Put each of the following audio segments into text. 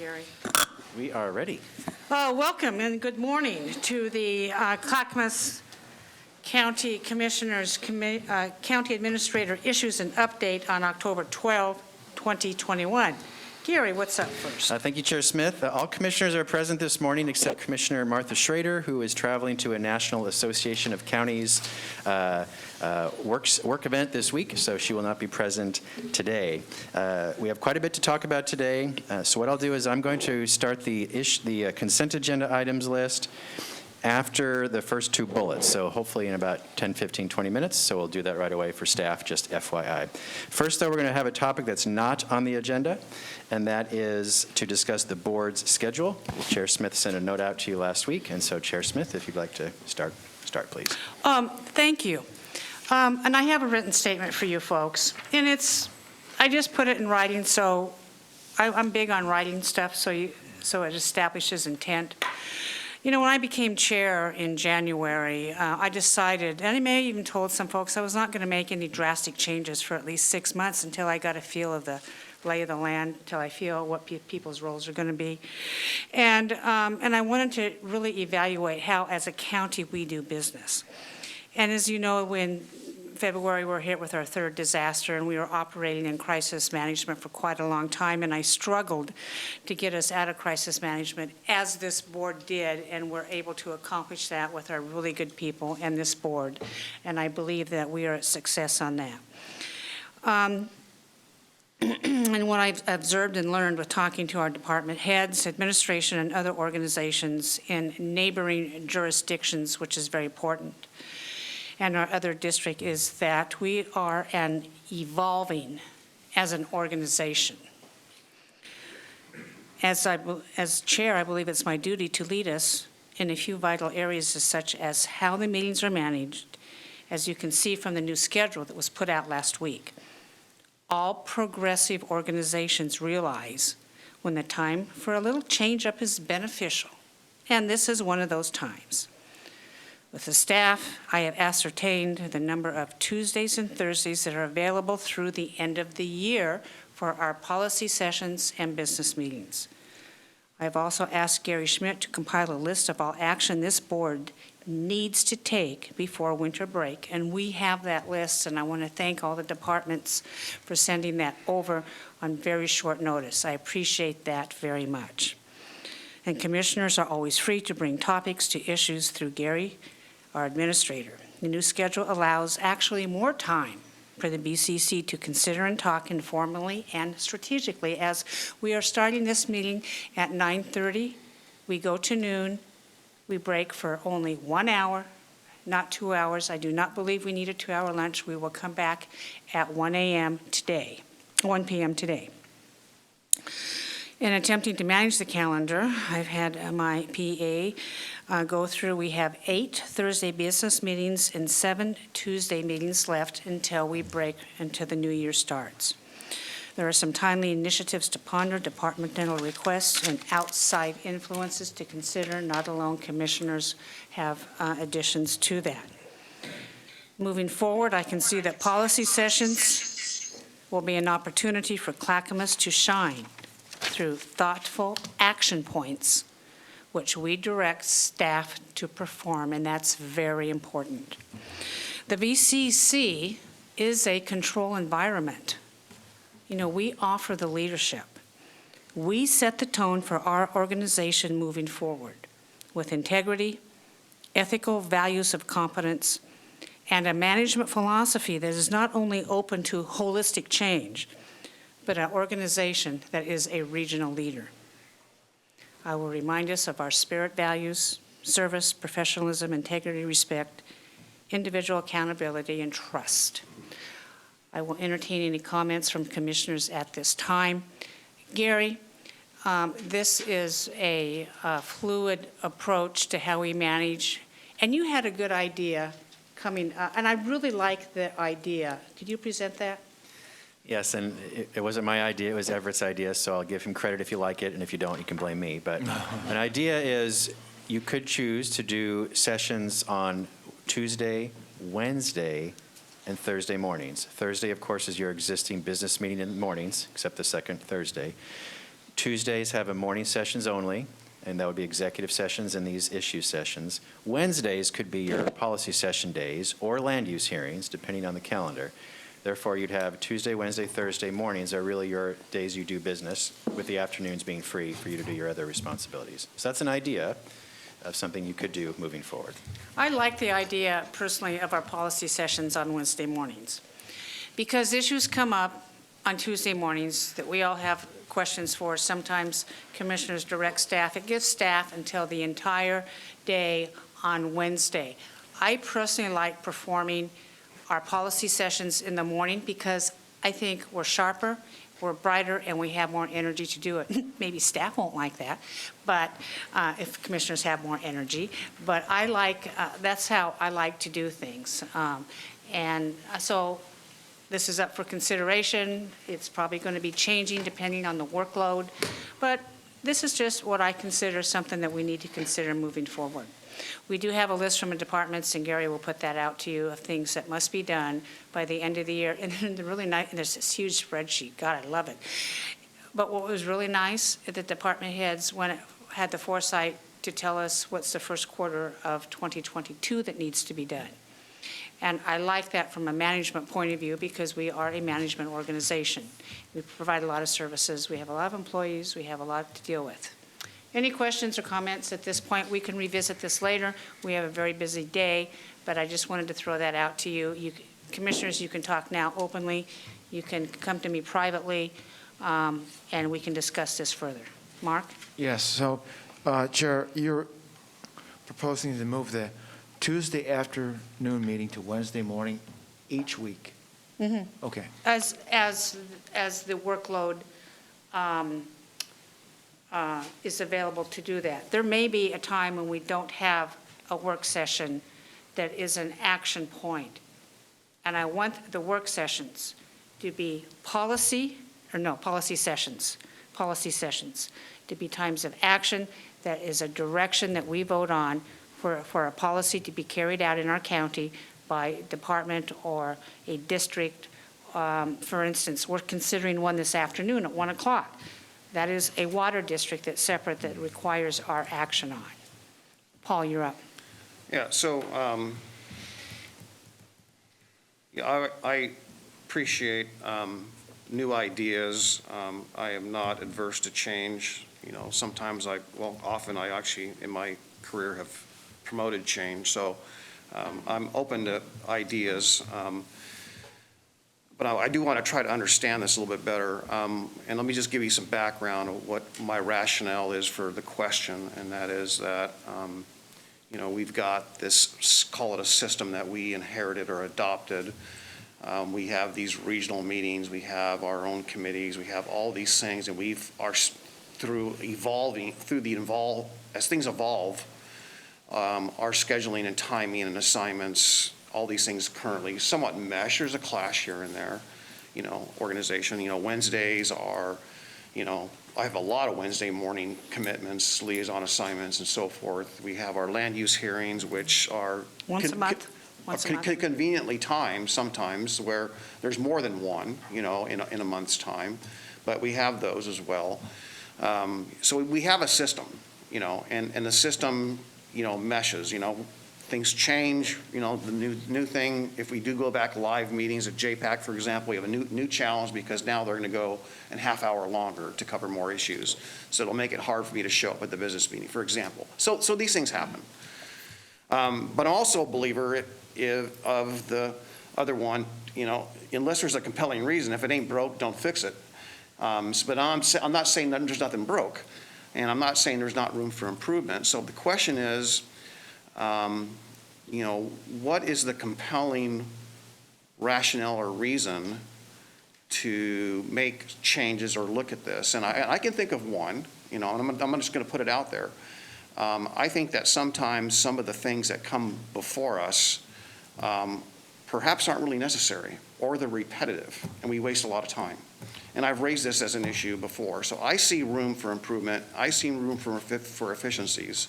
Gary. We are ready. Welcome and good morning to the Clackamas County Commissioners County Administrator Issues and Update on October 12, 2021. Gary, what's up first? Thank you, Chair Smith. All commissioners are present this morning except Commissioner Martha Schrader, who is traveling to a National Association of Counties work event this week, so she will not be present today. We have quite a bit to talk about today, so what I'll do is I'm going to start the consent agenda items list after the first two bullets, so hopefully in about 10, 15, 20 minutes, so we'll do that right away for staff, just FYI. First, though, we're going to have a topic that's not on the agenda, and that is to discuss the board's schedule. Chair Smith sent a note out to you last week, and so Chair Smith, if you'd like to start please. Thank you. And I have a written statement for you folks, and I just put it in writing, so I'm big on writing stuff, so it establishes intent. You know, when I became chair in January, I decided, and I may have even told some folks I was not going to make any drastic changes for at least 6 months until I got a feel of the lay of the land, until I feel what people's roles are going to be. And I wanted to really evaluate how, as a county, we do business. And as you know, in February, we were hit with our third disaster, and we were operating in crisis management for quite a long time, and I struggled to get us out of crisis management, as this board did, and we're able to accomplish that with our really good people and this board, and I believe that we are a success on that. And what I've observed and learned with talking to our department heads, administration, and other organizations in neighboring jurisdictions, which is very important, and our other district, is that we are evolving as an organization. As chair, I believe it's my duty to lead us in a few vital areas, such as how the meetings are managed, as you can see from the new schedule that was put out last week. All progressive organizations realize when the time for a little change-up is beneficial, and this is one of those times. With the staff, I have ascertained the number of Tuesdays and Thursdays that are available through the end of the year for our policy sessions and business meetings. I've also asked Gary Schmidt to compile a list of all action this board needs to take before winter break, and we have that list, and I want to thank all the departments for sending that over on very short notice. I appreciate that very much. And commissioners are always free to bring topics to issues through Gary, our administrator. The new schedule allows actually more time for the BCC to consider and talk informally and strategically, as we are starting this meeting at 9:30. We go to noon. We break for only 1 hour, not 2 hours. I do not believe we need a 2-hour lunch. We will come back at 1 p.m. today. In attempting to manage the calendar, I've had my PA go through. We have 8 Thursday business meetings and 7 Tuesday meetings left until we break, until the new year starts. There are some timely initiatives to ponder, departmental requests, and outside influences to consider. Not alone commissioners have additions to that. Moving forward, I can see that policy sessions will be an opportunity for Clackamas to shine through thoughtful action points, which we direct staff to perform, and that's very important. The VCC is a control environment. You know, we offer the leadership. We set the tone for our organization moving forward with integrity, ethical values of competence, and a management philosophy that is not only open to holistic change, but an organization that is a regional leader. I will remind us of our spirit values: service, professionalism, integrity, respect, individual accountability, and trust. I will entertain any comments from commissioners at this time. Gary, this is a fluid approach to how we manage, and you had a good idea coming up, and I really like the idea. Did you present that? Yes, and it wasn't my idea, it was Everett's idea, so I'll give him credit if you like it, and if you don't, you can blame me. But an idea is you could choose to do sessions on Tuesday, Wednesday, and Thursday mornings. Thursday, of course, is your existing business meeting in the mornings, except the second Thursday. Tuesdays have a morning sessions only, and that would be executive sessions and these issue sessions. Wednesdays could be your policy session days or land use hearings, depending on the calendar. Therefore, you'd have Tuesday, Wednesday, Thursday mornings are really your days you do business, with the afternoons being free for you to do your other responsibilities. So that's an idea of something you could do moving forward. I like the idea personally of our policy sessions on Wednesday mornings, because issues come up on Tuesday mornings that we all have questions for. Sometimes commissioners direct staff. It gives staff until the entire day on Wednesday. I personally like performing our policy sessions in the morning because I think we're sharper, we're brighter, and we have more energy to do it. Maybe staff won't like that, but if commissioners have more energy. But I like, that's how I like to do things. And so this is up for consideration. It's probably going to be changing depending on the workload. But this is just what I consider something that we need to consider moving forward. We do have a list from the departments, and Gary will put that out to you, of things that must be done by the end of the year. And then really nice, and there's this huge spreadsheet. God, I love it. But what was really nice, the department heads had the foresight to tell us what's the first quarter of 2022 that needs to be done. And I like that from a management point of view because we are a management organization. We provide a lot of services. We have a lot of employees. We have a lot to deal with. Any questions or comments at this point? We can revisit this later. We have a very busy day, but I just wanted to throw that out to you. Commissioners, you can talk now openly. You can come to me privately, and we can discuss this further. Mark? Yes, so, Chair, you're proposing to move the Tuesday afternoon meeting to Wednesday morning each week? Mm-hmm. Okay. As the workload is available to do that. There may be a time when we don't have a work session that is an action point. And I want the work sessions to be policy sessions, to be times of action that is a direction that we vote on for a policy to be carried out in our county by department or a district. For instance, we're considering one this afternoon at 1 o'clock. That is a water district that's separate that requires our action on. Paul, you're up. Yeah, so I appreciate new ideas. I am not adverse to change. You know, sometimes often I actually in my career have promoted change. So I'm open to ideas. But I do want to try to understand this a little bit better. And let me just give you some background of what my rationale is for the question, and that is that, you know, we've got this, call it a system that we inherited or adopted. We have these regional meetings, we have our own committees, we have all these things, and as things evolve, our scheduling and timing and assignments, all these things currently somewhat mesh. There's a clash here and there, you know, organization. You know, Wednesdays are, you know, I have a lot of Wednesday morning commitments, liaison assignments, and so forth. We have our land use hearings, which are Once a month. Conveniently timed sometimes, where there's more than one, you know, in a month's time. But we have those as well. So we have a system, you know, and the system, you know, meshes, you know. Things change, you know, the new thing, if we do go back live meetings at JPAC, for example, we have a new challenge because now they're going to go a half hour longer to cover more issues. So it'll make it hard for me to show up at the business meeting, for example. So these things happen. But I'm also a believer of the other one, you know, unless there's a compelling reason, if it ain't broke, don't fix it. But I'm not saying that there's nothing broke, and I'm not saying there's not room for improvement. So the question is, you know, what is the compelling rationale or reason to make changes or look at this? And I can think of one, you know, and I'm just going to put it out there. I think that sometimes some of the things that come before us perhaps aren't really necessary, or they're repetitive, and we waste a lot of time. And I've raised this as an issue before. So I see room for improvement. I see room for efficiencies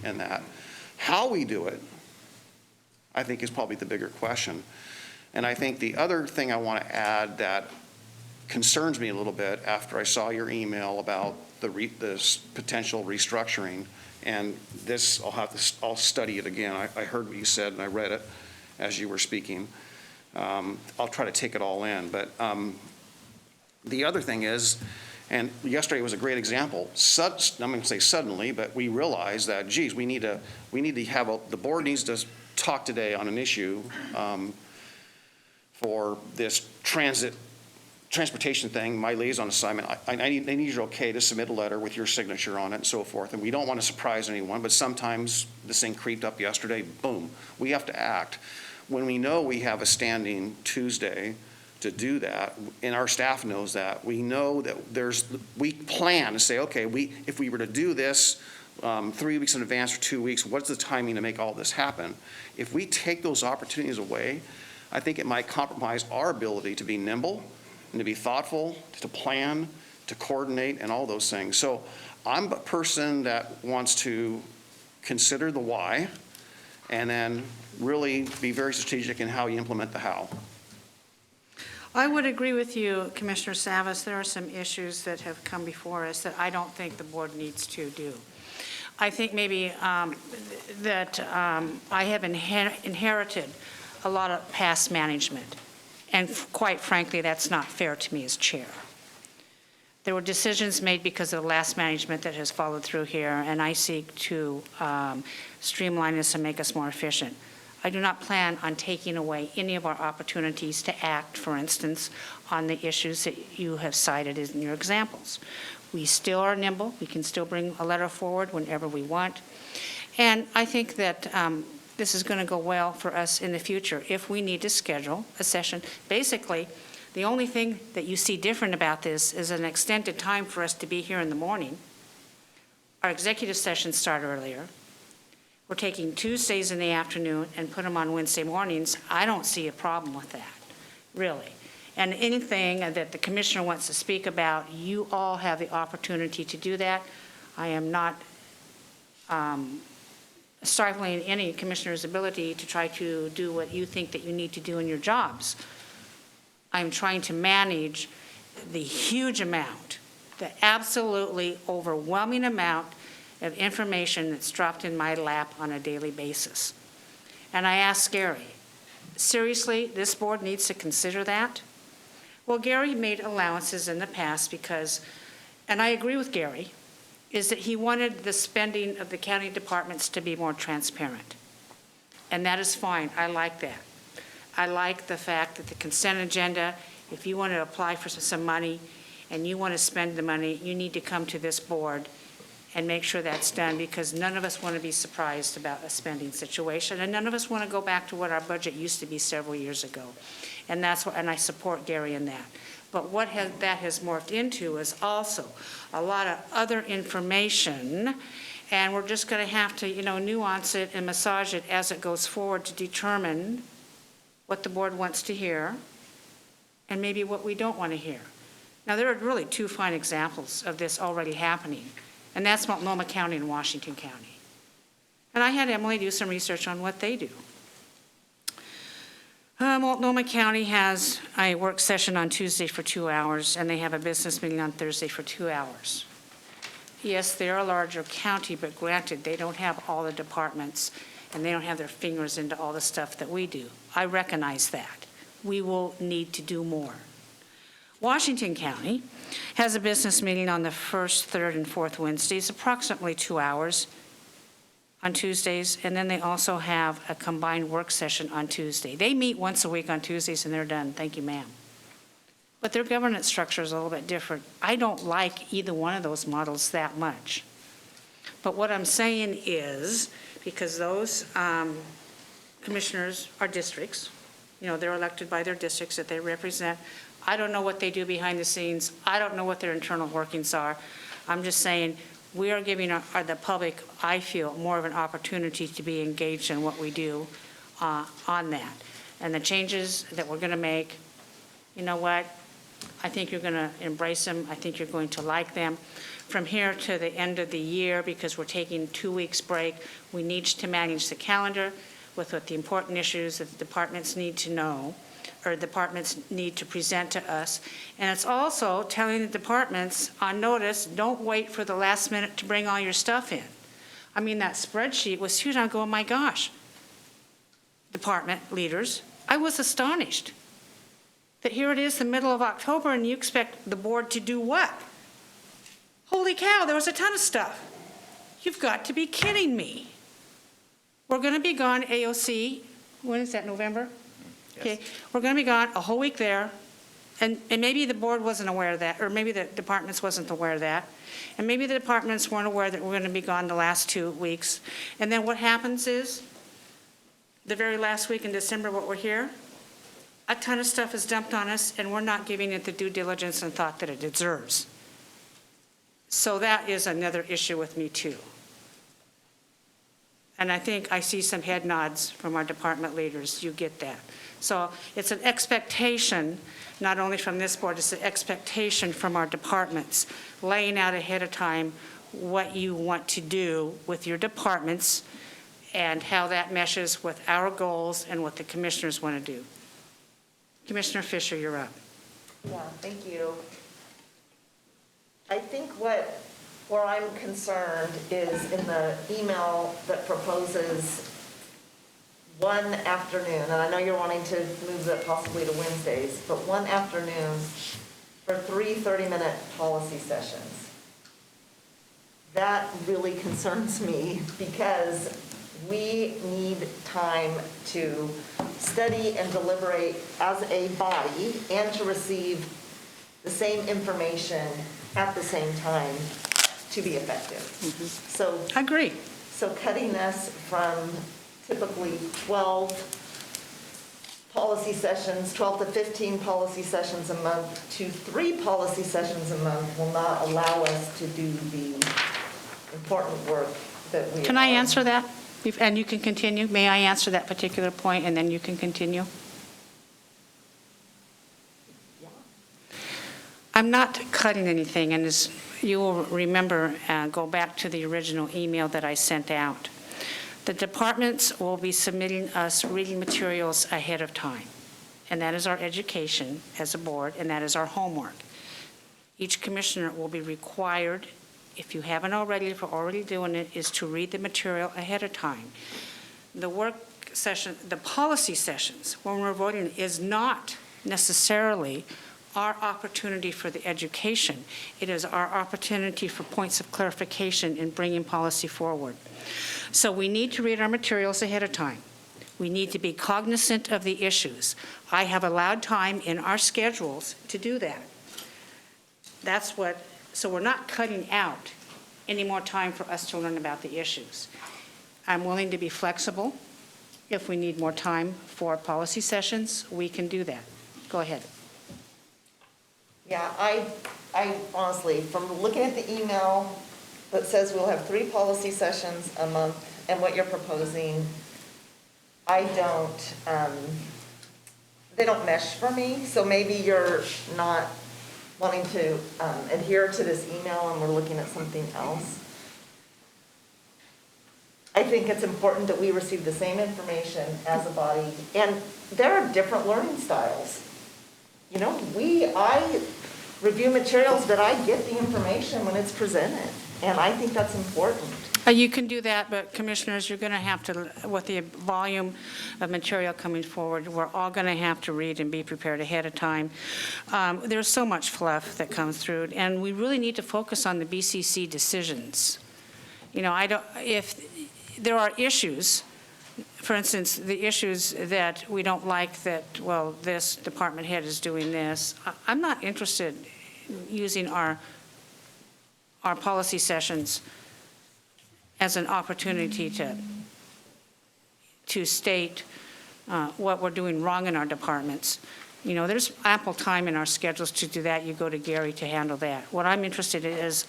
in that. How we do it, I think, is probably the bigger question. And I think the other thing I want to add that concerns me a little bit after I saw your email about this potential restructuring. And this, I'll study it again. I heard what you said and I read it as you were speaking. I'll try to take it all in. But the other thing is, and yesterday was a great example. I'm going to say suddenly, but we realized that, geez, we need to have the board needs to talk today on an issue for this transportation thing, my liaison assignment. I need your okay to submit a letter with your signature on it and so forth. And we don't want to surprise anyone, but sometimes this thing creeped up yesterday, boom, we have to act. When we know we have a standing Tuesday to do that, and our staff knows that, we know that we plan to say, okay, if we were to do this 3 weeks in advance or 2 weeks, what's the timing to make all this happen? If we take those opportunities away, I think it might compromise our ability to be nimble and to be thoughtful, to plan, to coordinate, and all those things. So I'm a person that wants to consider the why and then really be very strategic in how you implement the how. I would agree with you, Commissioner Savas. There are some issues that have come before us that I don't think the board needs to do. I think maybe that I have inherited a lot of past management, and quite frankly, that's not fair to me as chair. There were decisions made because of the last management that has followed through here, and I seek to streamline this and make us more efficient. I do not plan on taking away any of our opportunities to act, for instance, on the issues that you have cited in your examples. We still are nimble. We can still bring a letter forward whenever we want. And I think that this is going to go well for us in the future if we need to schedule a session. Basically, the only thing that you see different about this is an extended time for us to be here in the morning. Our executive sessions start earlier. We're taking Tuesdays in the afternoon and put them on Wednesday mornings. I don't see a problem with that, really. And anything that the commissioner wants to speak about, you all have the opportunity to do that. I am not stifling any commissioner's ability to try to do what you think that you need to do in your jobs. I'm trying to manage the huge amount, the absolutely overwhelming amount of information that's dropped in my lap on a daily basis. And I asked Gary, seriously, this board needs to consider that? Well, Gary made allowances in the past because, and I agree with Gary, is that he wanted the spending of the county departments to be more transparent. And that is fine. I like that. I like the fact that the consent agenda, if you want to apply for some money and you want to spend the money, you need to come to this board and make sure that's done, because none of us want to be surprised about a spending situation, and none of us want to go back to what our budget used to be several years ago. And that's what, and I support Gary in that. But what that has morphed into is also a lot of other information, and we're just going to have to, nuance it and massage it as it goes forward to determine what the board wants to hear and maybe what we don't want to hear. Now, there are really two fine examples of this already happening, and that's Multnomah County and Washington County. And I had Emily do some research on what they do. Multnomah County has a work session on Tuesday for 2 hours, and they have a business meeting on Thursday for 2 hours. Yes, they're a larger county, but granted, they don't have all the departments, and they don't have their fingers into all the stuff that we do. I recognize that. We will need to do more. Washington County has a business meeting on the first, third, and fourth Wednesdays, approximately 2 hours on Tuesdays, and then they also have a combined work session on Tuesday. They meet once a week on Tuesdays, and they're done. Thank you, ma'am. But their governance structure is a little bit different. I don't like either one of those models that much. But what I'm saying is, because those commissioners are districts, they're elected by their districts that they represent. I don't know what they do behind the scenes. I don't know what their internal workings are. I'm just saying we are giving the public, I feel, more of an opportunity to be engaged in what we do on that. And the changes that we're going to make, you know what? I think you're going to embrace them. I think you're going to like them. From here to the end of the year, because we're taking 2 weeks break, we need to manage the calendar with what the important issues that the departments need to know or departments need to present to us. And it's also telling the departments on notice, don't wait for the last minute to bring all your stuff in. I mean, that spreadsheet was huge. I go, oh my gosh. Department leaders, I was astonished that here it is, the middle of October, and you expect the board to do what? Holy cow, there was a ton of stuff. You've got to be kidding me. We're going to be gone, AOC, when is that, November? Yes. Okay, we're going to be gone a whole week there, and maybe the board wasn't aware of that, or maybe the departments wasn't aware of that, and maybe the departments weren't aware that we're going to be gone the last 2 weeks. And then what happens is, the very last week in December, what we're here, a ton of stuff is dumped on us, and we're not giving it the due diligence and thought that it deserves. So that is another issue with me, too. And I think I see some head nods from our department leaders. You get that. So it's an expectation, not only from this board, it's an expectation from our departments, laying out ahead of time what you want to do with your departments and how that meshes with our goals and what the commissioners want to do. Commissioner Fisher, you're up. Yeah, thank you. I think where I'm concerned is in the email that proposes one afternoon, and I know you're wanting to move that possibly to Wednesdays, but one afternoon for 3 30-minute policy sessions. That really concerns me because we need time to study and deliberate as a body and to receive the same information at the same time to be effective. So, I agree. so cutting us from typically 12 policy sessions, 12 to 15 policy sessions a month to 3 policy sessions a month will not allow us to do the important work that we Can I are. answer that? And you can continue. May I answer that particular point, and then you can continue? Yeah. I'm not cutting anything, and as you will remember, go back to the original email that I sent out. The departments will be submitting us reading materials ahead of time, and that is our education as a board, and that is our homework. Each commissioner will be required, if you haven't already, if you're already doing it, is to read the material ahead of time. The work session, the policy sessions, when we're voting, is not necessarily our opportunity for the education. It is our opportunity for points of clarification in bringing policy forward. So we need to read our materials ahead of time. We need to be cognizant of the issues. I have allowed time in our schedules to do that. That's what, so we're not cutting out any more time for us to learn about the issues. I'm willing to be flexible. If we need more time for policy sessions, we can do that. Go ahead. Yeah, I honestly, from looking at the email that says we'll have 3 policy sessions a month and what you're proposing, I don't, they don't mesh for me. So maybe you're not wanting to adhere to this email and we're looking at something else. I think it's important that we receive the same information as a body, and there are different learning styles. You know, I review materials, but I get the information when it's presented, and I think that's important. You can do that, but commissioners, you're going to have to, with the volume of material coming forward, we're all going to have to read and be prepared ahead of time. There's so much fluff that comes through, and we really need to focus on the BCC decisions. You know, if there are issues, for instance, the issues that we don't like that, well, this department head is doing this, I'm not interested in using our policy sessions as an opportunity to state what we're doing wrong in our departments. You know, there's ample time in our schedules to do that. You go to Gary to handle that. What I'm interested in is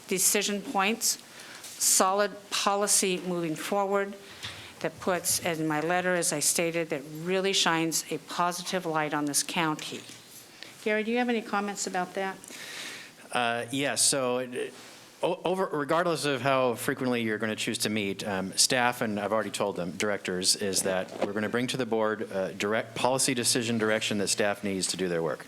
decision points, solid policy moving forward that puts, in my letter, as I stated, that really shines a positive light on this county. Gary, do you have any comments about that? Yeah, so Regardless of how frequently you're going to choose to meet, staff, and I've already told them, directors, is that we're going to bring to the board direct policy decision direction that staff needs to do their work.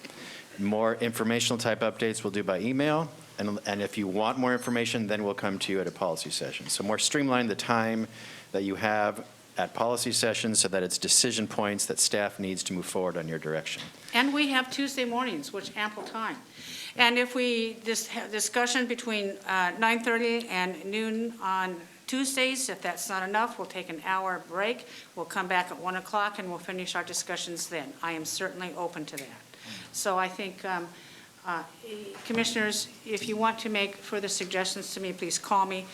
More informational type updates we'll do by email, and if you want more information, then we'll come to you at a policy session. So more streamline the time that you have at policy sessions so that it's decision points that staff needs to move forward on your direction. And we have Tuesday mornings, which ample time. And if we just have discussion between 9:30 and noon on Tuesdays, if that's not enough, we'll take an hour break. We'll come back at 1 o'clock and we'll finish our discussions then. I am certainly open to that. So I think, commissioners, if you want to make further suggestions to me, please call me,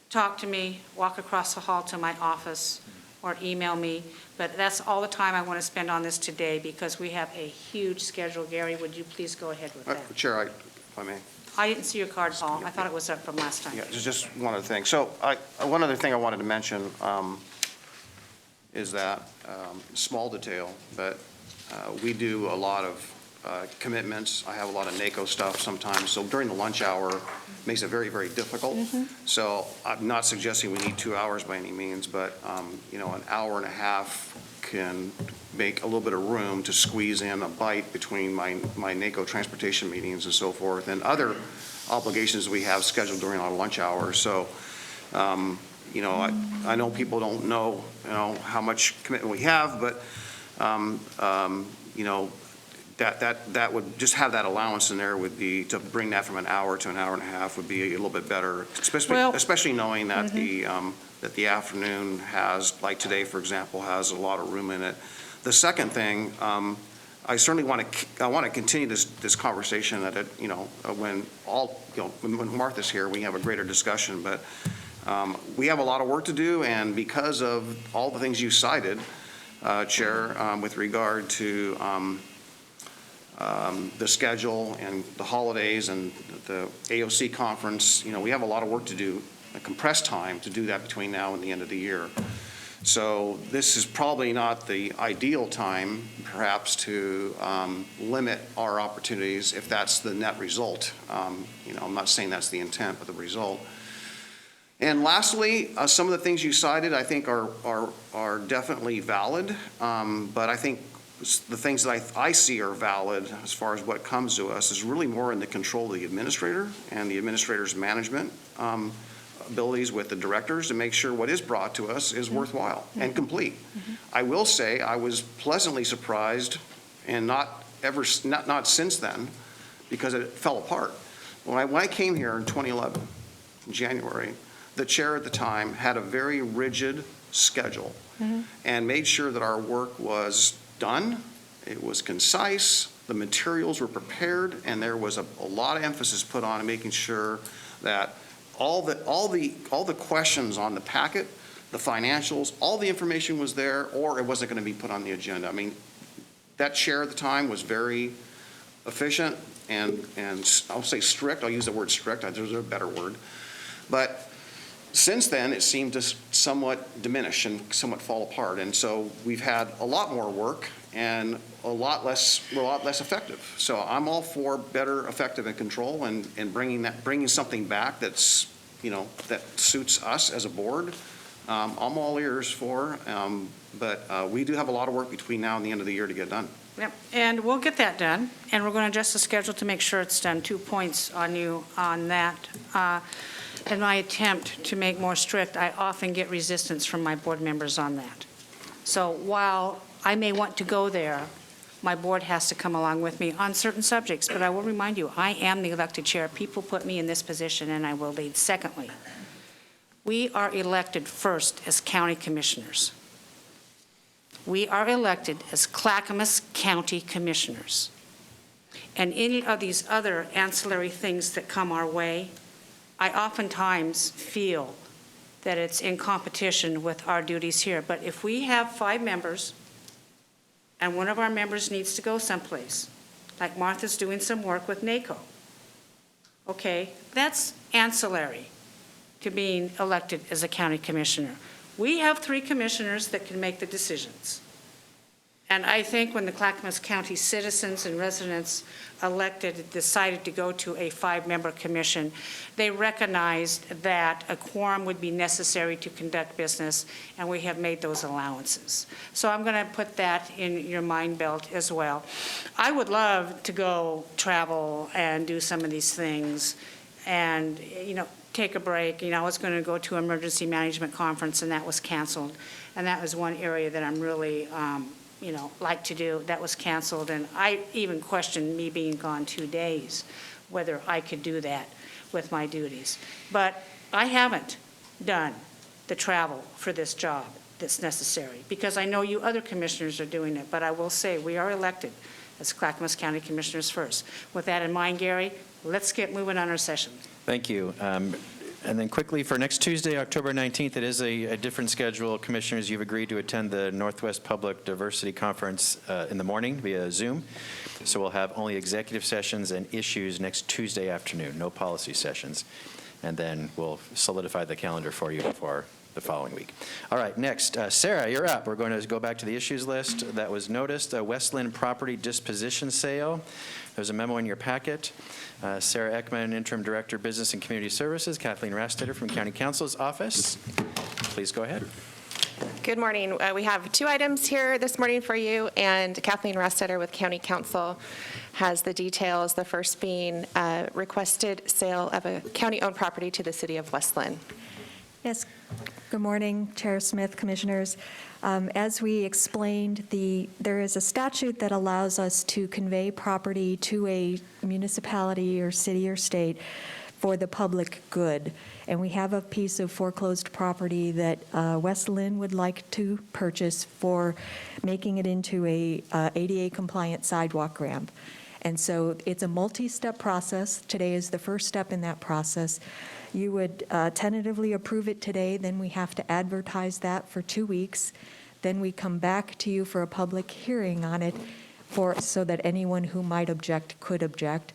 talk to me, walk across the hall to my office, or email me. But that's all the time I want to spend on this today because we have a huge schedule. Gary, would you please go ahead with that? Chair, if I may. I didn't see your card, Paul. I thought it was up from last time. Yeah, just one other thing. So one other thing I wanted to mention is that, small detail, but we do a lot of commitments. I have a lot of NACO stuff sometimes, so during the lunch hour makes it very, very difficult. So I'm not suggesting we need 2 hours by any means, but an hour and a half can make a little bit of room to squeeze in a bite between my NACO transportation meetings and so forth, and other obligations we have scheduled during our lunch hour. So, I know people don't know, how much commitment we have, but, that would just have that allowance in there would be to bring that from an hour to an hour and a half would be a little bit better, especially knowing that the afternoon has, like today, for example, has a lot of room in it. The second thing, I certainly want to continue this conversation that when Martha's here, we have a greater discussion, but we have a lot of work to do, and because of all the things you cited, Chair, with regard to the schedule and the holidays and the AOC conference, we have a lot of work to do, a compressed time to do that between now and the end of the year. So this is probably not the ideal time, perhaps, to limit our opportunities if that's the net result. I'm not saying that's the intent, but the result. And lastly, some of the things you cited, I think, are definitely valid, but I think the things that I see are valid as far as what comes to us is really more in the control of the administrator and the administrator's management abilities with the directors to make sure what is brought to us is worthwhile and complete. I will say I was pleasantly surprised, and not since then, because it fell apart. When I came here in 2011, in January, the chair at the time had a very rigid schedule and made sure that our work was done, it was concise, the materials were prepared, and there was a lot of emphasis put on making sure that all the questions on the packet, the financials, all the information was there, or it wasn't going to be put on the agenda. I mean, that chair at the time was very efficient and I'll say strict. I'll use the word strict. There's a better word. But since then, it seemed to somewhat diminish and somewhat fall apart. And so we've had a lot more work and a lot less effective. So I'm all for better, effective, and control, and bringing something back that's, that suits us as a board. I'm all ears for, but we do have a lot of work between now and the end of the year to get done. Yep, and we'll get that done, and we're going to adjust the schedule to make sure it's done. 2 points on you on that. In my attempt to make more strict, I often get resistance from my board members on that. So while I may want to go there, my board has to come along with me on certain subjects, but I will remind you, I am the elected chair. People put me in this position, and I will lead. Secondly, we are elected first as county commissioners. We are elected as Clackamas County Commissioners. And any of these other ancillary things that come our way, I oftentimes feel that it's in competition with our duties here. But if we have 5 members and one of our members needs to go someplace, like Martha's doing some work with NACO, okay, that's ancillary to being elected as a county commissioner. We have 3 commissioners that can make the decisions. And I think when the Clackamas County citizens and residents decided to go to a 5-member commission, they recognized that a quorum would be necessary to conduct business, and we have made those allowances. So I'm going to put that in your mind belt as well. I would love to go travel and do some of these things and, take a break. I was going to go to an emergency management conference, and that was canceled. And that was one area that I'm really like to do. That was canceled, and I even questioned me being gone 2 days, whether I could do that with my duties. But I haven't done the travel for this job that's necessary, because I know you other commissioners are doing it, but I will say we are elected as Clackamas County Commissioners first. With that in mind, Gary, let's get moving on our session. Thank you. And then quickly, for next Tuesday, October 19th, it is a different schedule. Commissioners, you've agreed to attend the Northwest Public Diversity Conference in the morning via Zoom. So we'll have only executive sessions and issues next Tuesday afternoon, no policy sessions. And then we'll solidify the calendar for you for the following week. All right, next, Sarah, you're up. We're going to go back to the issues list that was noticed, a Westland property disposition sale. There's a memo in your packet. Sarah Ekman, Interim Director, Business and Community Services. Kathleen Rastetter from County Counsel's Office. Please go ahead. Good morning. We have 2 items here this morning for you, and Kathleen Rastetter with County Council has the details, the first being requested sale of a county-owned property to the city of Westland. Yes. Good morning, Chair Smith, Commissioners. As we explained, there is a statute that allows us to convey property to a municipality or city or state for the public good. And we have a piece of foreclosed property that Westland would like to purchase for making it into a ADA-compliant sidewalk ramp. And so it's a multi-step process. Today is the first step in that process. You would tentatively approve it today, then we have to advertise that for 2 weeks. Then we come back to you for a public hearing on it so that anyone who might object could object.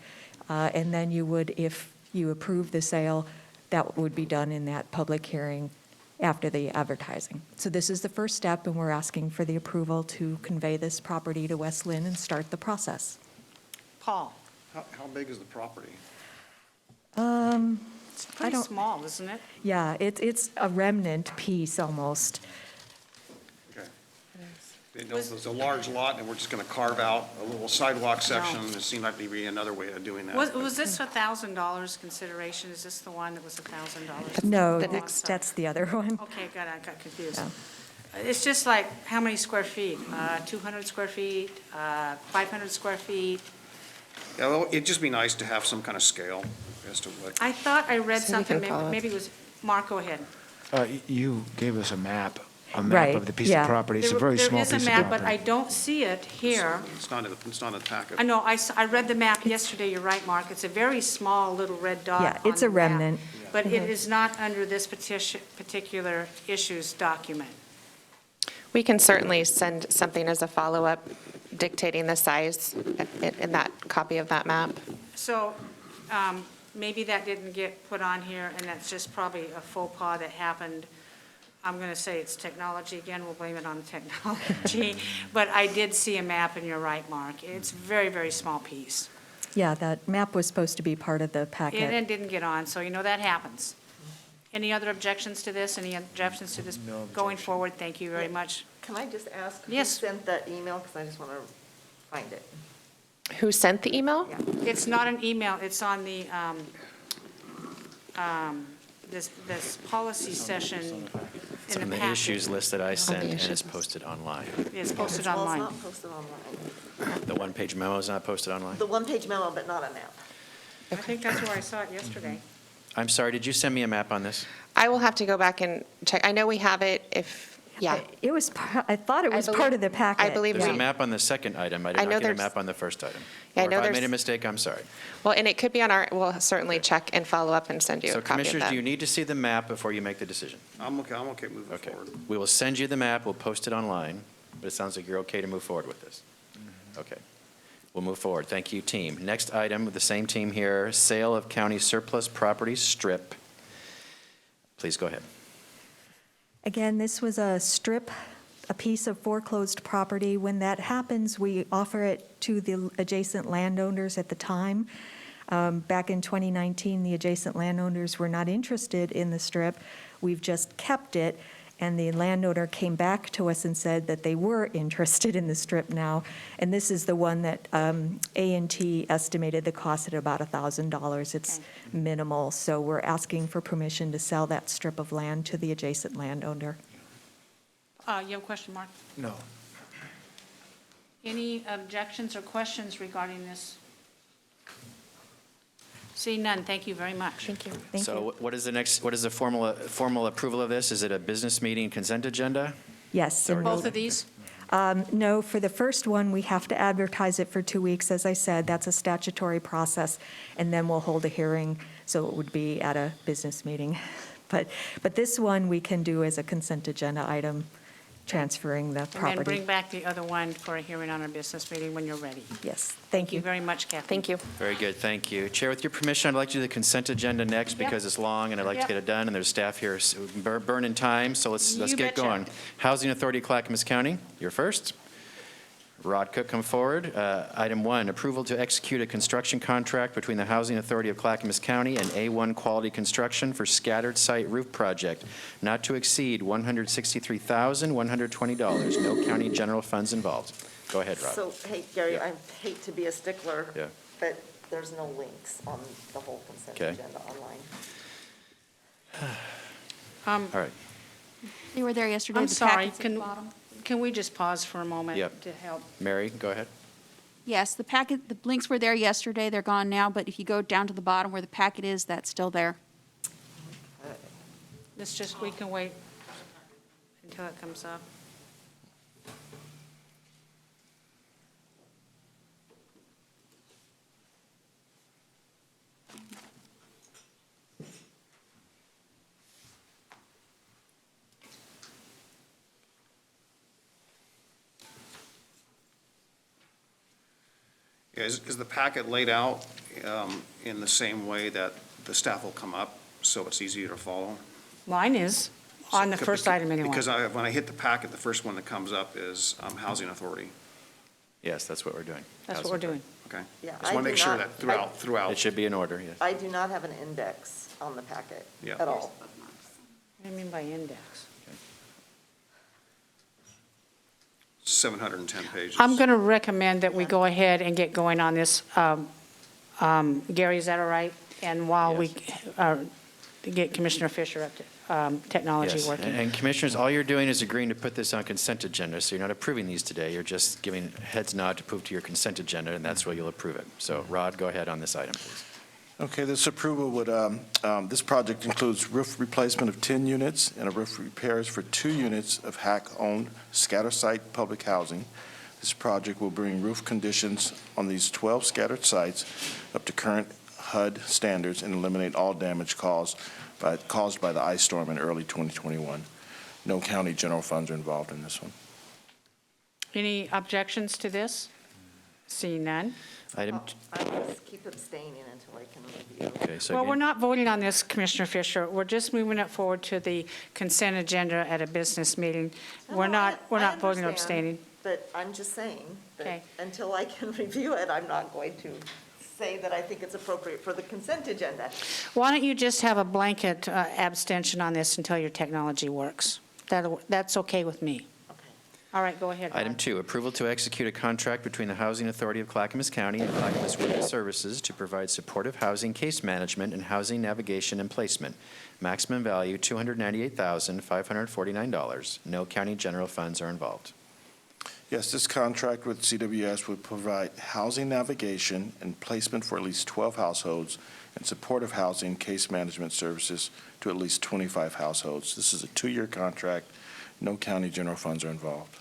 And then you would, if you approve the sale, that would be done in that public hearing after the advertising. So this is the first step, and we're asking for the approval to convey this property to Westland and start the process. Paul? How big is the property? It's pretty small, isn't it? Yeah, it's a remnant piece almost. Okay. Didn't know if it was a large lot and we're just going to carve out a little sidewalk section. No. It seemed like maybe another way of doing that. Was this $1,000 consideration? Is this the one that was $1,000? No, The that's the other one. Okay, good, I got confused. Yeah. It's just like, how many square feet? 200 square feet, 500 square feet? Yeah, well, it'd just be nice to have some kind of scale as to what. I thought I read So we can something, follow up. maybe it was, Mark, go ahead. You gave us a map Right, of the piece yeah. of property. It's a very small piece of There is a map, but I property. don't see it here. It's not in the packet. I know, I read the map yesterday, you're right, Mark. It's a very small little red dot Yeah, on it's the a map. remnant. But it is not under this particular issues document. We can certainly send something as a follow-up dictating the size in that copy of that map. So maybe that didn't get put on here, and that's just probably a faux pas that happened. I'm going to say it's technology again, we'll blame it on technology. But I did see a map, and you're right, Mark. It's a very, very small piece. Yeah, that map was supposed to be part of the packet. And it didn't get on, so that happens. Any other objections to this? Any objections to this going forward? Thank you very much. Can I just ask who Yes. sent that email? Because I just want to find it. Who sent the email? Yeah. It's not an email, it's on the, this policy session It's in on the the packet. issues list that I sent, and issues it's list. posted online. It's posted Well, online. it's not posted online. The one-page memo is not posted online? The one-page memo, but not a map. I think that's where I saw it yesterday. I'm sorry, did you send me a map on this? I will have to go back and check. I know we have it yeah. It was, I thought it was part of the packet. I believe There's a we- map on the second item. I did I not know get a there's- map on the first item. Yeah, I Or know if I made a there's- mistake, I'm sorry. Well, and it could be on we'll certainly check and follow up and send you So a copy of commissioners, that. do you need to see the map before you make the decision? I'm okay moving Okay. forward. We will send you the map, we'll post it online, but it sounds like you're okay to move forward with this. Okay. We'll move forward. Thank you, team. Next item with the same team here, sale of county surplus property strip. Please go ahead. Again, this was a strip a piece of foreclosed property. When that happens, we offer it to the adjacent landowners at the time. Back in 2019, the adjacent landowners were not interested in the strip. We've just kept it, and the landowner came back to us and said that they were interested in the strip now. And this is the one that A&T estimated the cost at about $1,000. It's minimal, so we're asking for permission to sell that strip of land to the adjacent landowner. You have a question, Mark? No. Any objections or questions regarding this? Seeing none, thank you very much. Thank you. Thank So you. what is the next, what is the formal approval of this? Is it a business meeting consent agenda? Yes. and Both of these? No, for the first one, we have to advertise it for 2 weeks. As I said, that's a statutory process, and then we'll hold a hearing, so it would be at a business meeting. But this one, we can do as a consent agenda item, transferring the And then property. bring back the other one for a hearing on our business meeting when you're ready. Yes, Thank thank you you. very much, Kathleen. Thank you. Very good, thank you. Chair, with your permission, I'd like to do the consent agenda next because it's long and I'd like to Yep. get it done, and there's staff here burning time, so let's You get betcha. going. Housing Authority, Clackamas County, you're first. Rod Cook, come forward. Item 1, approval to execute a construction contract between the Housing Authority of Clackamas County and A1 Quality Construction for scattered site roof project, not to exceed $163,120. No county general funds involved. Go ahead, Rod. So, hey, Gary, Yeah. I hate to be a stickler, Yeah. but there's no links on the whole consent Okay. agenda online. All right. They were there yesterday. I'm The sorry, packet's at the bottom. can we just pause for a moment Yep. to help? Mary, go ahead. Yes, the packet, the links were there yesterday. They're gone now, but if you go down to the bottom where the packet is, that's still there. Let's just, we can wait until it comes up. Is the packet laid out in the same way that the staff will come up, so it's easier to follow? Mine is, on the first item anyway. Because when I hit the packet, the first one that comes up is Housing Authority, Yes, that's what we're doing. That's what we're doing. okay? Yeah, Just want I to make do sure not- that throughout. It should be in order, yes. I do not have an index on the packet Yeah. at all. What do you mean by index? 710 pages. I'm going to recommend that we go ahead and get going on this. Gary, is that all right? And while we get Commissioner Fisher up to technology Yes, working. and Commissioners, all you're doing is agreeing to put this on consent agenda, so you're not approving these today, you're just giving heads nod to move to your consent agenda, and that's where you'll approve it. So Rod, go ahead on this item, please. Okay, this approval would, this project includes roof replacement of 10 units and a roof repairs for 2 units of HAC-owned scatter site public housing. This project will bring roof conditions on these 12 scattered sites up to current HUD standards and eliminate all damage caused by the ice storm in early 2021. No county general funds are involved in this one. Any objections to this? Seeing none. Item, I will keep abstaining until I can review. okay, so Well, we're again, not voting on this, Commissioner Fisher. We're just moving it forward to the consent agenda at a business meeting. We're No, not I voting or understand, abstaining. But I'm just saying Okay. that until I can review it, I'm not going to say that I think it's appropriate for the consent agenda. Why don't you just have a blanket abstention on this until your technology works? That's okay with me. Okay. All right, go ahead. Item Rod. 2, approval to execute a contract between the Housing Authority of Clackamas County and Clackamas Women's Services to provide supportive housing case management and housing navigation and placement. Maximum value, $298,549. No county general funds are involved. Yes, this contract with CWS would provide housing navigation and placement for at least 12 households and supportive housing case management services to at least 25 households. This is a 2-year contract. No county general funds are involved.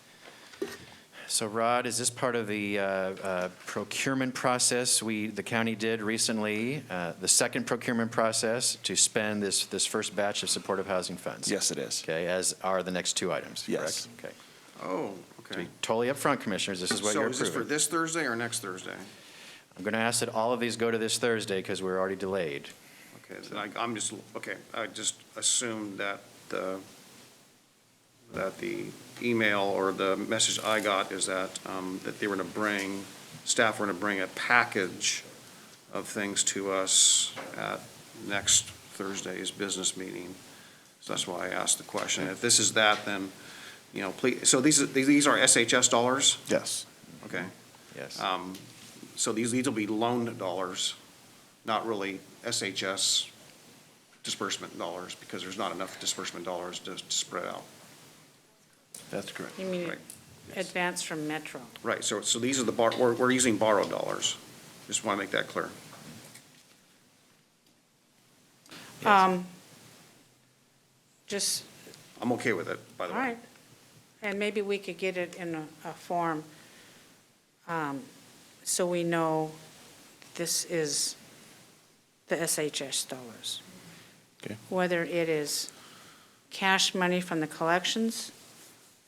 So Rod, is this part of the procurement process the county did recently, the second procurement process to spend this first batch of supportive housing funds? Yes, it is. Okay, as are the next 2 items, Yes. correct? Okay. Oh, To okay. be totally upfront, Commissioners, this is what you're So is this for approving. this Thursday or next Thursday? I'm going to ask that all of these go to this Thursday because we're already delayed. Okay, so I just assumed that that the email or the message I got is that, that they were going to bring, staff were going to bring a package of things to us at next Thursday's business meeting. So that's why I asked the question. If this is that, then, you know, please, so these are SHS dollars? Yes. Okay. Yes. So these will be loaned dollars, not really SHS disbursement dollars, because there's not enough disbursement dollars to spread out. That's correct. You mean Right. advance from Metro? Right, so these are the, we're using borrowed dollars. Just want to make that clear. Just, I'm okay with it, by the all way. right. And maybe we could get it in a form, so we know this is the SHS dollars. Okay. Whether it is cash money from the collections,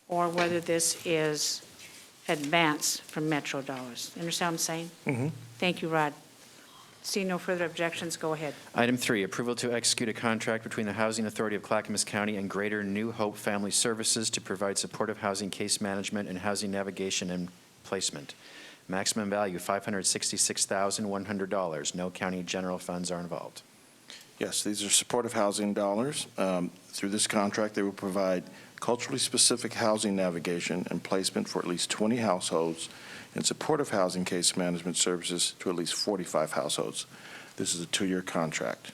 or whether this is advance from Metro dollars. Understand what I'm saying? Mm-hmm. Thank you, Rod. See no further objections, go ahead. Item 3, approval to execute a contract between the Housing Authority of Clackamas County and Greater New Hope Family Services to provide supportive housing case management and housing navigation and placement. Maximum value, $566,100. No county general funds are involved. Yes, these are supportive housing dollars. Through this contract, they will provide culturally specific housing navigation and placement for at least 20 households and supportive housing case management services to at least 45 households. This is a 2-year contract.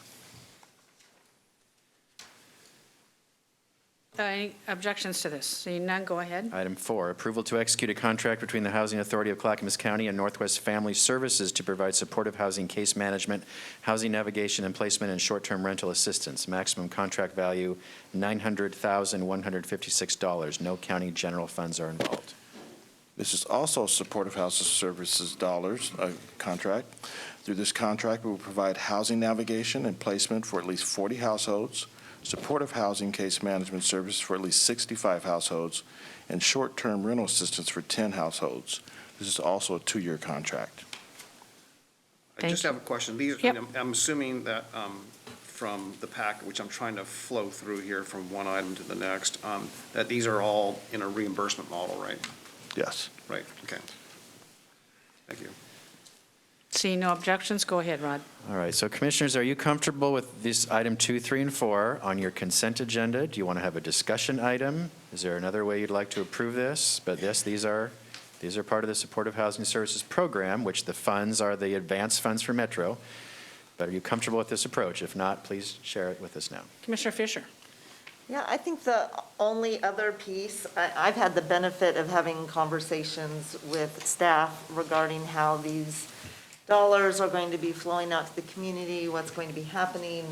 Any objections to this? Seeing none, go ahead. Item 4, approval to execute a contract between the Housing Authority of Clackamas County and Northwest Family Services to provide supportive housing case management, housing navigation and placement, and short-term rental assistance. Maximum contract value, $900,156. No county general funds are involved. This is also supportive housing services dollars contract. Through this contract, we will provide housing navigation and placement for at least 40 households, supportive housing case management services for at least 65 households, and short-term rental assistance for 10 households. This is also a 2-year contract. I just have a question. These, Yep. I'm assuming that from the pack, which I'm trying to flow through here from one item to the next, that these are all in a reimbursement model, right? Yes. Right, okay. Thank you. Seeing no objections, go ahead, Rod. All right, so Commissioners, are you comfortable with this item 2, 3, and 4 on your consent agenda? Do you want to have a discussion item? Is there another way you'd like to approve this? But yes, these are part of the Supportive Housing Services Program, which the funds are the advance funds for Metro. But are you comfortable with this approach? If not, please share it with us now. Commissioner Fisher? Yeah, I think the only other piece, I've had the benefit of having conversations with staff regarding how these dollars are going to be flowing out to the community, what's going to be happening,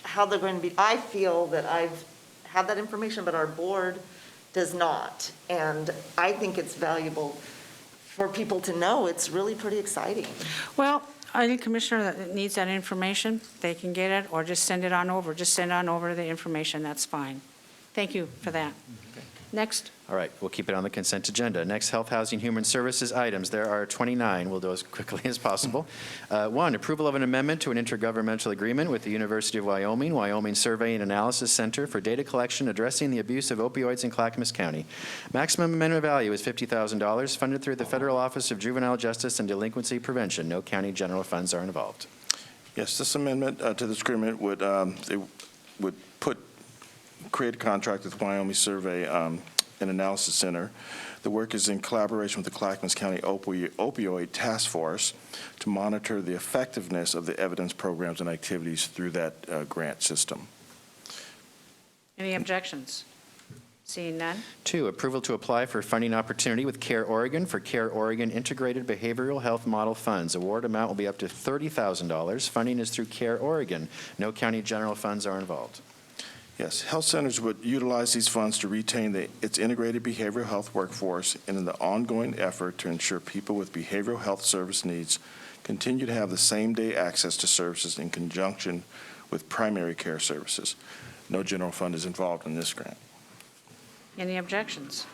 how they're going to be. I feel that I've had that information, but our board does not. And I think it's valuable for people to know. It's really pretty exciting. Well, any commissioner that needs that information, they can get it, or just send it on over. Just send on over the information, that's fine. Thank you for that. Next. All right, we'll keep it on the consent agenda. Next, Health, Housing, Human Services items. There are 29. We'll do as quickly as possible. 1, approval of an amendment to an intergovernmental agreement with the University of Wyoming, Wyoming Survey and Analysis Center for data collection addressing the abuse of opioids in Clackamas County. Maximum amendment value is $50,000, funded through the Federal Office of Juvenile Justice and Delinquency Prevention. No county general funds are involved. Yes, this amendment to this agreement would create a contract with Wyoming Survey and Analysis Center. The work is in collaboration with the Clackamas County Opioid Task Force to monitor the effectiveness of the evidence programs and activities through that grant system. Any objections? Seeing none. 2, approval to apply for funding opportunity with Care Oregon for Care Oregon Integrated Behavioral Health Model Funds. Award amount will be up to $30,000. Funding is through Care Oregon. No county general funds are involved. Yes, health centers would utilize these funds to retain its integrated behavioral health workforce and in the ongoing effort to ensure people with behavioral health service needs continue to have the same-day access to services in conjunction with primary care services. No general fund is involved in this grant. Any objections?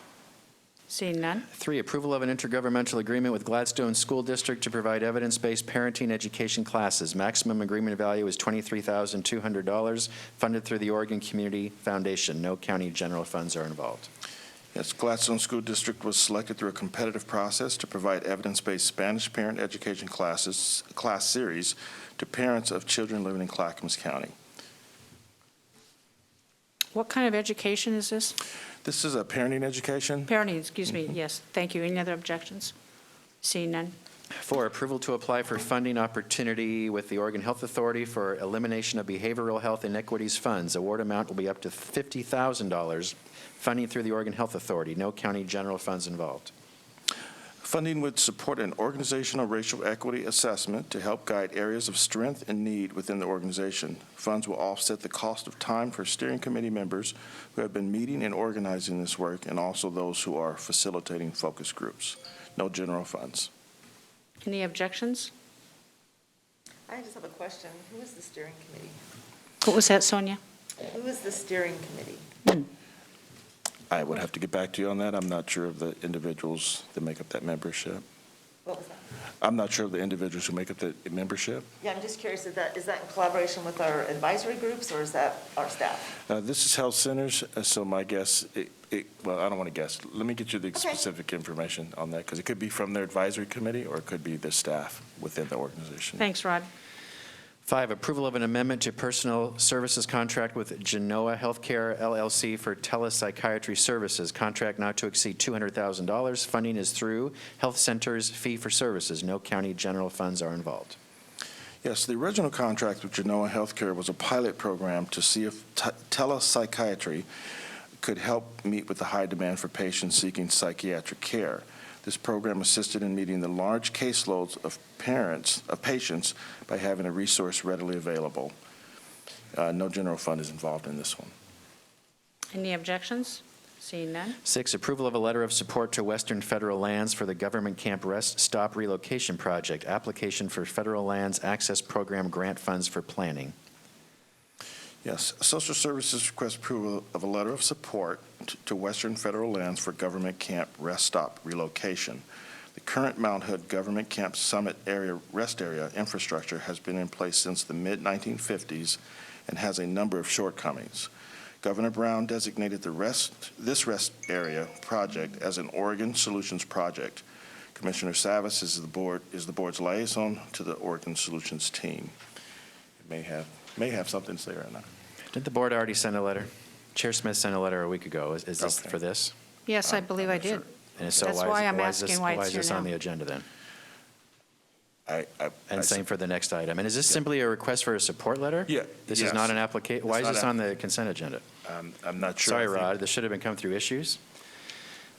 Seeing none? 3, approval of an intergovernmental agreement with Gladstone School District to provide evidence-based parenting education classes. Maximum agreement value is $23,200, funded through the Oregon Community Foundation. No county general funds are involved. Yes, Gladstone School District was selected through a competitive process to provide evidence-based Spanish parent education class series to parents of children living in Clackamas County. What kind of education is this? This is a parenting education. Parenting, excuse me, yes, thank you. Any other objections? Seeing none? 4, approval to apply for funding opportunity with the Oregon Health Authority for elimination of behavioral health inequities funds. Award amount will be up to $50,000, funding through the Oregon Health Authority. No county general funds involved. Funding would support an organizational racial equity assessment to help guide areas of strength and need within the organization. Funds will offset the cost of time for steering committee members who have been meeting and organizing this work, and also those who are facilitating focus groups. No general funds. Any objections? I just have a question. Who is the steering committee? What was that, Sonia? Who is the steering committee? I would have to get back to you on that. I'm not sure of the individuals that make up that membership. What was that? I'm not sure of the individuals who make up the membership. Yeah, I'm just curious, is that in collaboration with our advisory groups, or is that our staff? This is health centers, so my guess, well, I don't want to guess. Let me get you the Okay. specific information on that, because it could be from their advisory committee, or it could be the staff within the organization. Thanks, Rod. 5, approval of an amendment to personal services contract with Genoa Healthcare LLC for telepsychiatry services. Contract not to exceed $200,000. Funding is through Health Centers Fee for Services. No county general funds are involved. Yes, the original contract with Genoa Healthcare was a pilot program to see if telepsychiatry could help meet with the high demand for patients seeking psychiatric care. This program assisted in meeting the large caseloads of patients by having a resource readily available. No general fund is involved in this one. Any objections? Seeing none? 6, approval of a letter of support to Western Federal Lands for the Government Camp Rest Stop Relocation Project. Application for Federal Lands Access Program grant funds for planning. Yes, Social Services requests approval of a letter of support to Western Federal Lands for Government Camp Rest Stop relocation. The current Mount Hood Government Camp Summit area rest area infrastructure has been in place since the mid-1950s and has a number of shortcomings. Governor Brown designated this rest area project as an Oregon Solutions project. Commissioner Savas is the board's liaison to the Oregon Solutions team. It may have something to say right now. Did the board already send a letter? Chair Smith sent a letter a week ago. Is this Okay. for this? Yes, I believe I did. And so That's why I'm is asking why it's is here this on now. the agenda then? I And same for the next item. And is this simply a request for a support letter? Yeah, This is yes. not an application? Why is not this a- on the consent agenda? I'm not sure. Sorry, I think- Rod, this should have been come through issues.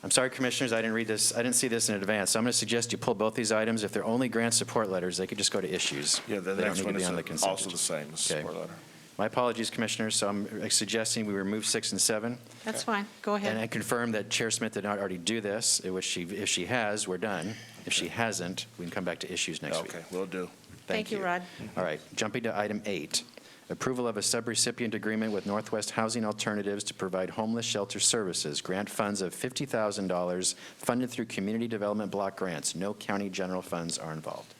I'm sorry, Commissioners, I didn't read this, I didn't see this in advance. So I'm going to suggest you pull both these items. If they're only grant support letters, they could just go to issues. Yeah, the They don't next need to one be is on the consent also the agenda. same, as Okay. support letter. My apologies, Commissioners, so I'm suggesting we remove 6 and 7. That's fine. Go And I ahead. confirm that Chair Smith did not already do this, if she has, we're done. If she hasn't, we can come back to issues next week. Okay, will do. Thank you, Rod. All right, jumping to item 8, approval of a subrecipient agreement with Northwest Housing Alternatives to provide homeless shelter services. Grant funds of $50,000 funded through community development block grants. No county general funds are involved.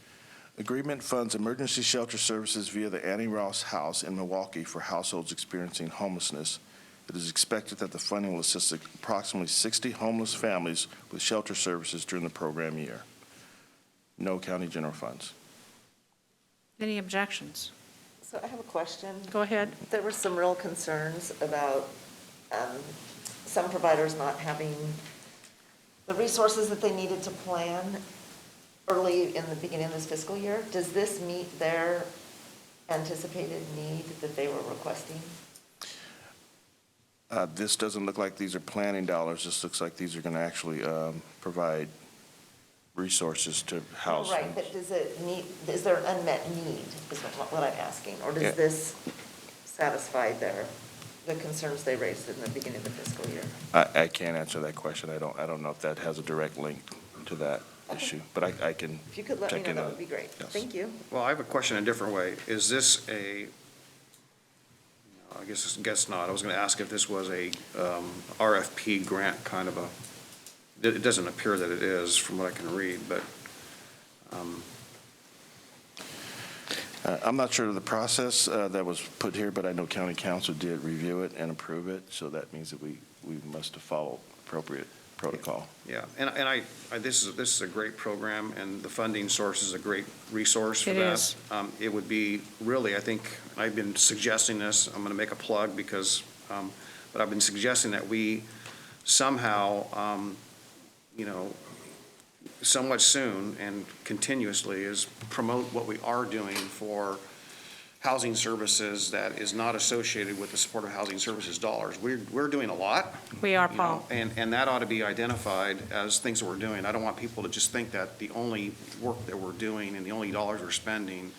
Agreement funds emergency shelter services via the Annie Ross House in Milwaukee for households experiencing homelessness. It is expected that the funding will assist approximately 60 homeless families with shelter services during the program year. No county general funds. Any objections? So I have a question. Go ahead. There were some real concerns about some providers not having the resources that they needed to plan early in the beginning of this fiscal year. Does this meet their anticipated need that they were requesting? This doesn't look like these are planning dollars. This looks like these are going to actually provide resources to house. Right, but does it meet, is there an unmet need, is what I'm asking? Or Yeah. does this satisfy the concerns they raised in the beginning of the fiscal year? I can't answer that question. I don't know if that has a direct link to that issue, but I can If you could let me check know, into that it. would be great. Yes. Thank you. Well, I have a question a different way. Is this I guess not. I was going to ask if this was a RFP grant kind of a It doesn't appear that it is, from what I can read, but I'm not sure of the process that was put here, but I know county council did review it and approve it, so that means that we must have followed appropriate protocol. yeah. And this is a great program, and the funding source is a great resource for It that. is. It would be really, I think, I've been suggesting this, I'm going to make a plug because, but I've been suggesting that we somehow, somewhat soon and continuously is promote what we are doing for housing services that is not associated with the supportive housing services dollars. We're doing a lot. We are, you know, Paul. and that ought to be identified as things that we're doing. I don't want people to just think that the only work that we're doing and the only dollars we're spending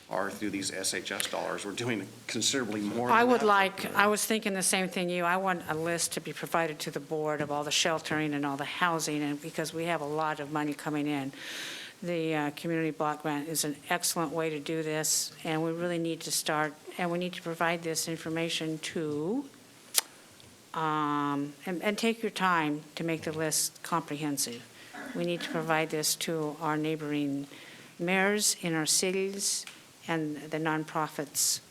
are through these SHS dollars. We're doing considerably more than I would that. like, I was thinking the same thing you. I want a list to be provided to the board of all the sheltering and all the housing, and because we have a lot of money coming in. The community block grant is an excellent way to do this, and we really need to start, and we need to provide this information to, and take your time to make the list comprehensive. We need to provide this to our neighboring mayors in our cities and the nonprofits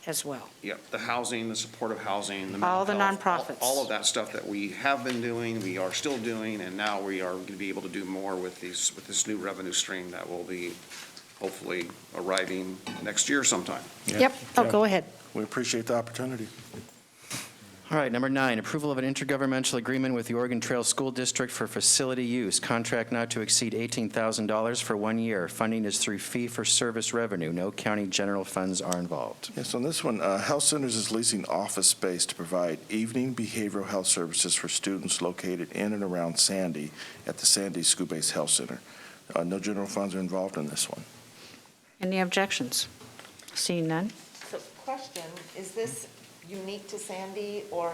as well. Yeah, the housing, the supportive housing, the All mental the health, nonprofits. all of that stuff that we have been doing, we are still doing, and now we are going to be able to do more with this new revenue stream that will be hopefully arriving next year sometime. Yep. Oh, go ahead. We appreciate the opportunity. All right, number 9, approval of an intergovernmental agreement with the Oregon Trail School District for facility use. Contract not to exceed $18,000 for 1 year. Funding is through fee-for-service revenue. No county general funds are involved. Yes, on this one, Health Centers is leasing office space to provide evening behavioral health services for students located in and around Sandy at the Sandy School-Based Health Center. No general funds are involved in this one. Any objections? Seeing none? So question, is this unique to Sandy, or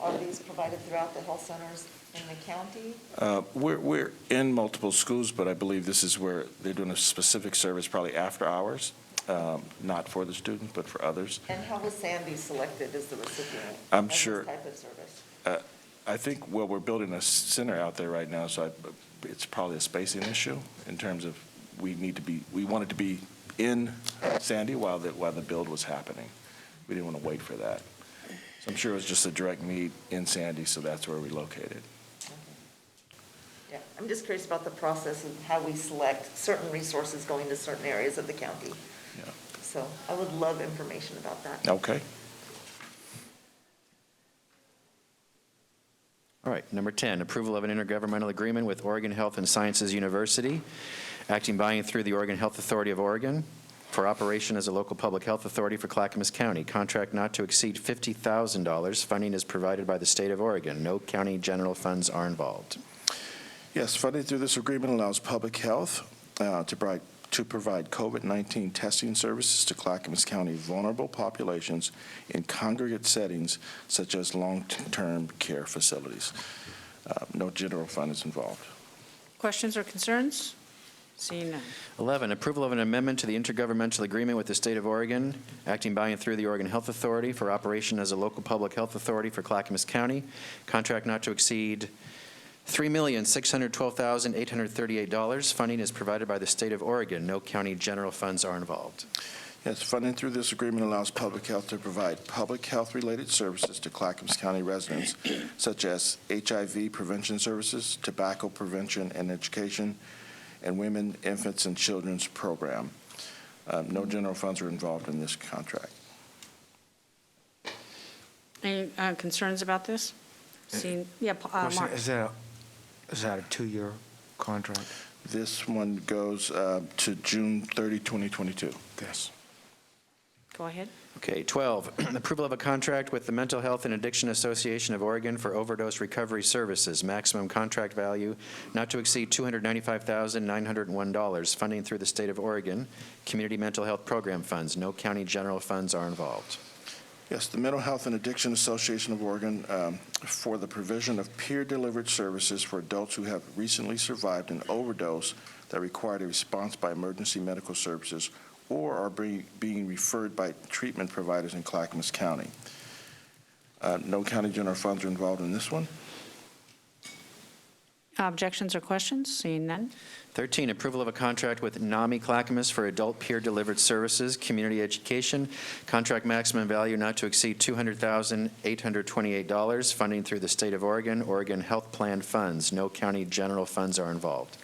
are these provided throughout the health centers in the county? We're in multiple schools, but I believe this is where they're doing a specific service, probably after hours, not for the student, but for others. And how was Sandy selected as the recipient? I'm of sure- this type of service? I think, well, we're building a center out there right now, so it's probably a spacing issue in terms of we wanted to be in Sandy while the build was happening. We didn't want to wait for that. So I'm sure it was just a direct need in Sandy, so that's where we located. Yeah, I'm just curious about the process of how we select certain resources going to certain areas of the county. Yeah. So I would love information about that. Okay. All right, number 10, approval of an intergovernmental agreement with Oregon Health and Sciences University, acting by and through the Oregon Health Authority of Oregon, for operation as a local public health authority for Clackamas County. Contract not to exceed $50,000. Funding is provided by the state of Oregon. No county general funds are involved. Yes, funding through this agreement allows public health to provide COVID-19 testing services to Clackamas County vulnerable populations in congregate settings such as long-term care facilities. No general fund is involved. Questions or concerns? Seeing none. 11, approval of an amendment to the Intergovernmental Agreement with the State of Oregon, acting by and through the Oregon Health Authority for operation as a local public health authority for Clackamas County. Contract not to exceed $3,612,838. Funding is provided by the State of Oregon. No county general funds are involved. Yes, funding through this agreement allows public health to provide public health-related services to Clackamas County residents, such as HIV prevention services, tobacco prevention and education, and Women, Infants, and Children's Program. No general funds are involved in this contract. Any concerns about this? Seeing, yeah, Question, Mark. is that a 2-year contract? This one goes to June 30, 2022. Yes. Go ahead. Okay, 12, approval of a contract with the Mental Health and Addiction Association of Oregon for overdose recovery services. Maximum contract value not to exceed $295,901. Funding through the State of Oregon. Community Mental Health Program funds. No county general funds are involved. Yes, the Mental Health and Addiction Association of Oregon for the provision of peer-delivered services for adults who have recently survived an overdose that required a response by emergency medical services or are being referred by treatment providers in Clackamas County. No county general funds are involved in this one. Objections or questions? Seeing none. 13, approval of a contract with Nami Clackamas for adult peer-delivered services, community education, contract maximum value not to exceed $200,828, funding through the state of Oregon, Oregon Health Plan funds. No county general funds are involved.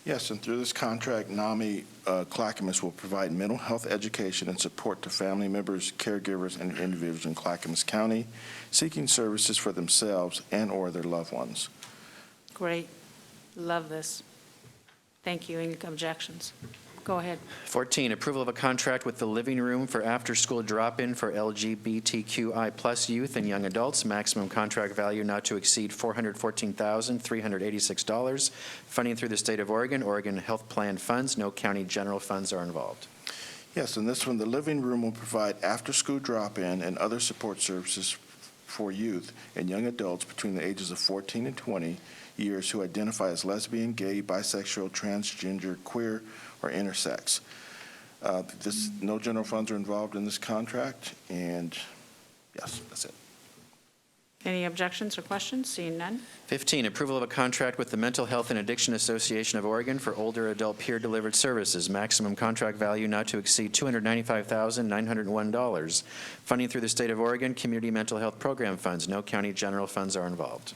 Yes, and through this contract, Nami Clackamas will provide mental health education and support to family members, caregivers, and individuals in Clackamas County seeking services for themselves and/or their loved ones. Great. Love this. Thank you. Any objections? Go ahead. 14, approval of a contract with the Living Room for after-school drop-in for LGBTQI+ youth and young adults. Maximum contract value not to exceed $414,386. Funding through the state of Oregon, Oregon Health Plan funds. No county general funds are involved. Yes, and this one, the Living Room will provide after-school drop-in and other support services for youth and young adults between the ages of 14 and 20 years who identify as lesbian, gay, bisexual, transgender, queer, or intersex. No general funds are involved in this contract, and yes, that's it. Any objections or questions? Seeing none. 15, approval of a contract with the Mental Health and Addiction Association of Oregon for older adult peer-delivered services. Maximum contract value not to exceed $295,901. Funding through the state of Oregon, Community Mental Health Program funds. No county general funds are involved.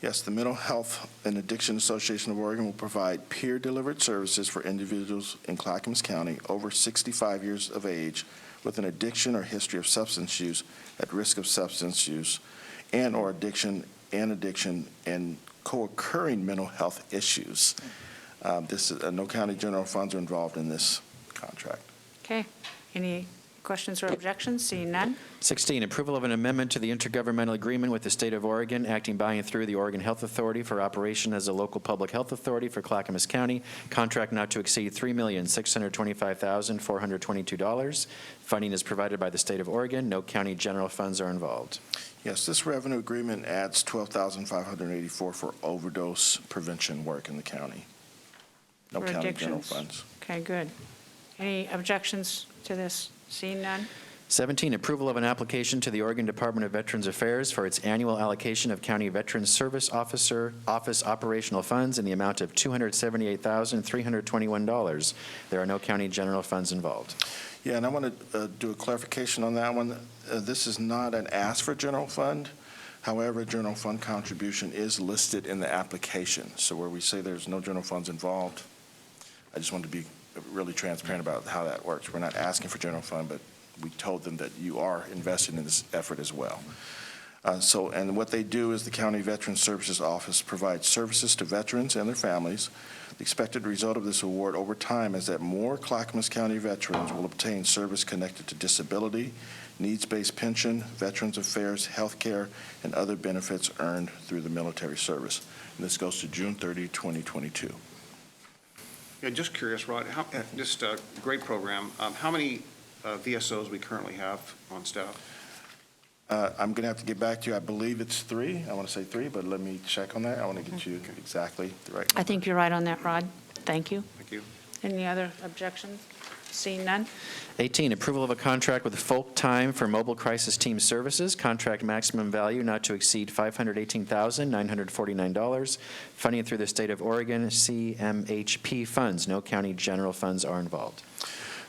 Yes, the Mental Health and Addiction Association of Oregon will provide peer-delivered services for individuals in Clackamas County over 65 years of age with an addiction or history of substance use, at risk of substance use, and/or addiction and co-occurring mental health issues. No county general funds are involved in this contract. Okay. Any questions or objections? Seeing none. 16, approval of an amendment to the Intergovernmental Agreement with the State of Oregon, acting by and through the Oregon Health Authority for operation as a local public health authority for Clackamas County. Contract not to exceed $3,625,422. Funding is provided by the State of Oregon. No county general funds are involved. Yes, this revenue agreement adds $12,584 for overdose prevention work in the county. No For county general addictions. funds. Okay, good. Any objections to this? Seeing none. 17, approval of an application to the Oregon Department of Veterans Affairs for its annual allocation of County Veterans Service Office operational funds in the amount of $278,321. There are no county general funds involved. Yeah, and I want to do a clarification on that one. This is not an ask for general fund. However, general fund contribution is listed in the application. So where we say there's no general funds involved, I just want to be really transparent about how that works. We're not asking for general fund, but we told them that you are invested in this effort as well. And what they do is the County Veterans Services Office provides services to veterans and their families. The expected result of this award over time is that more Clackamas County veterans will obtain service connected to disability, needs-based pension, Veterans Affairs, health care, and other benefits earned through the military service. And this goes to June 30, 2022. Yeah, just curious, Rod, just a great program. How many VSOs we currently have on staff? I'm going to have to get back to you. I believe it's 3. I want to say 3, but let me check on that. I want to get you exactly the right number. I think you're right on that, Rod. Thank you. Thank you. Any other objections? Seeing none. 18, approval of a contract with Folk Time for Mobile Crisis Team Services. Contract maximum value not to exceed $518,949. Funding through the state of Oregon CMHP funds. No county general funds are involved.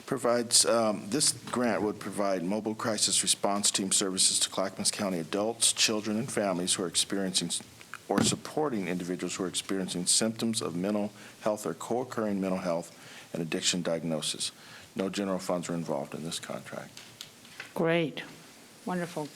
This grant would provide mobile crisis response team services to Clackamas County adults, children, and families who are experiencing or supporting individuals who are experiencing symptoms of mental health or co-occurring mental health and addiction diagnosis. No general funds are involved in this contract. Great. Wonderful.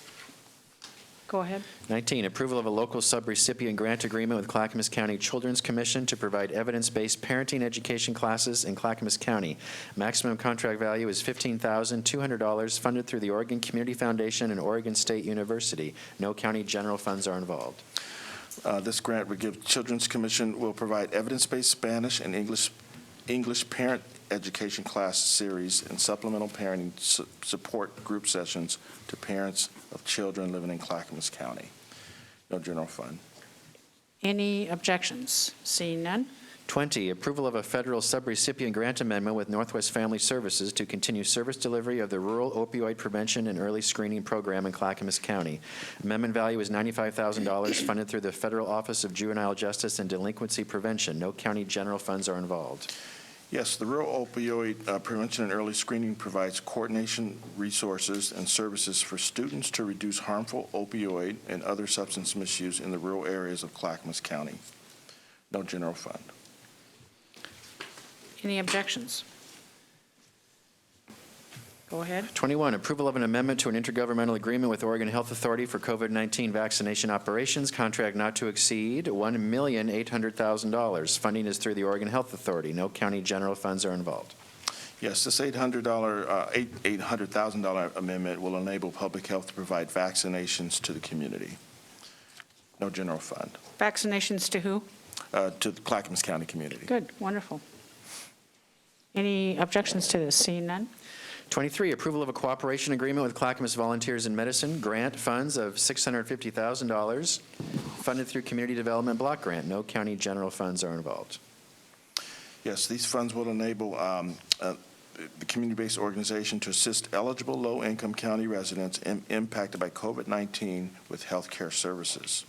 Go ahead. 19, approval of a local subrecipient grant agreement with Clackamas County Children's Commission to provide evidence-based parenting education classes in Clackamas County. Maximum contract value is $15,200, funded through the Oregon Community Foundation and Oregon State University. No county general funds are involved. This grant would give Children's Commission will provide evidence-based Spanish and English parent education class series and supplemental parenting support group sessions to parents of children living in Clackamas County. No general fund. Any objections? Seeing none. 20, approval of a federal subrecipient grant amendment with Northwest Family Services to continue service delivery of the Rural Opioid Prevention and Early Screening Program in Clackamas County. Amendment value is $95,000, funded through the Federal Office of Juvenile Justice and Delinquency Prevention. No county general funds are involved. Yes, the Rural Opioid Prevention and Early Screening provides coordination, resources, and services for students to reduce harmful opioid and other substance misuse in the rural areas of Clackamas County. No general fund. Any objections? Go ahead. 21, approval of an amendment to an intergovernmental agreement with Oregon Health Authority for COVID-19 vaccination operations, contract not to exceed $1,800,000. Funding is through the Oregon Health Authority. No county general funds are involved. Yes, this $800,000 amendment will enable public health to provide vaccinations to the community. No general fund. Vaccinations to who? To the Clackamas County community. Good, wonderful. Any objections to this? Seeing none? 23, approval of a cooperation agreement with Clackamas Volunteers in Medicine, grant funds of $650,000, funded through Community Development Block Grant. No county general funds are involved. Yes, these funds will enable the community-based organization to assist eligible low-income county residents impacted by COVID-19 with health care services.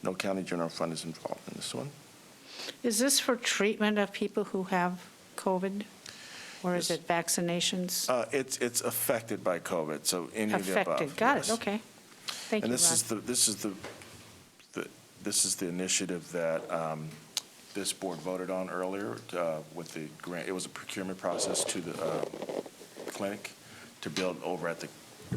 No county general fund is involved in this one. Is this for treatment of people who have COVID? Or is it vaccinations? It's affected by COVID, so any of the above. Affected, got yes. it, okay. Thank you, And Rod. this is the initiative that this board voted on earlier with the grant. It was a procurement process to the clinic to build over at the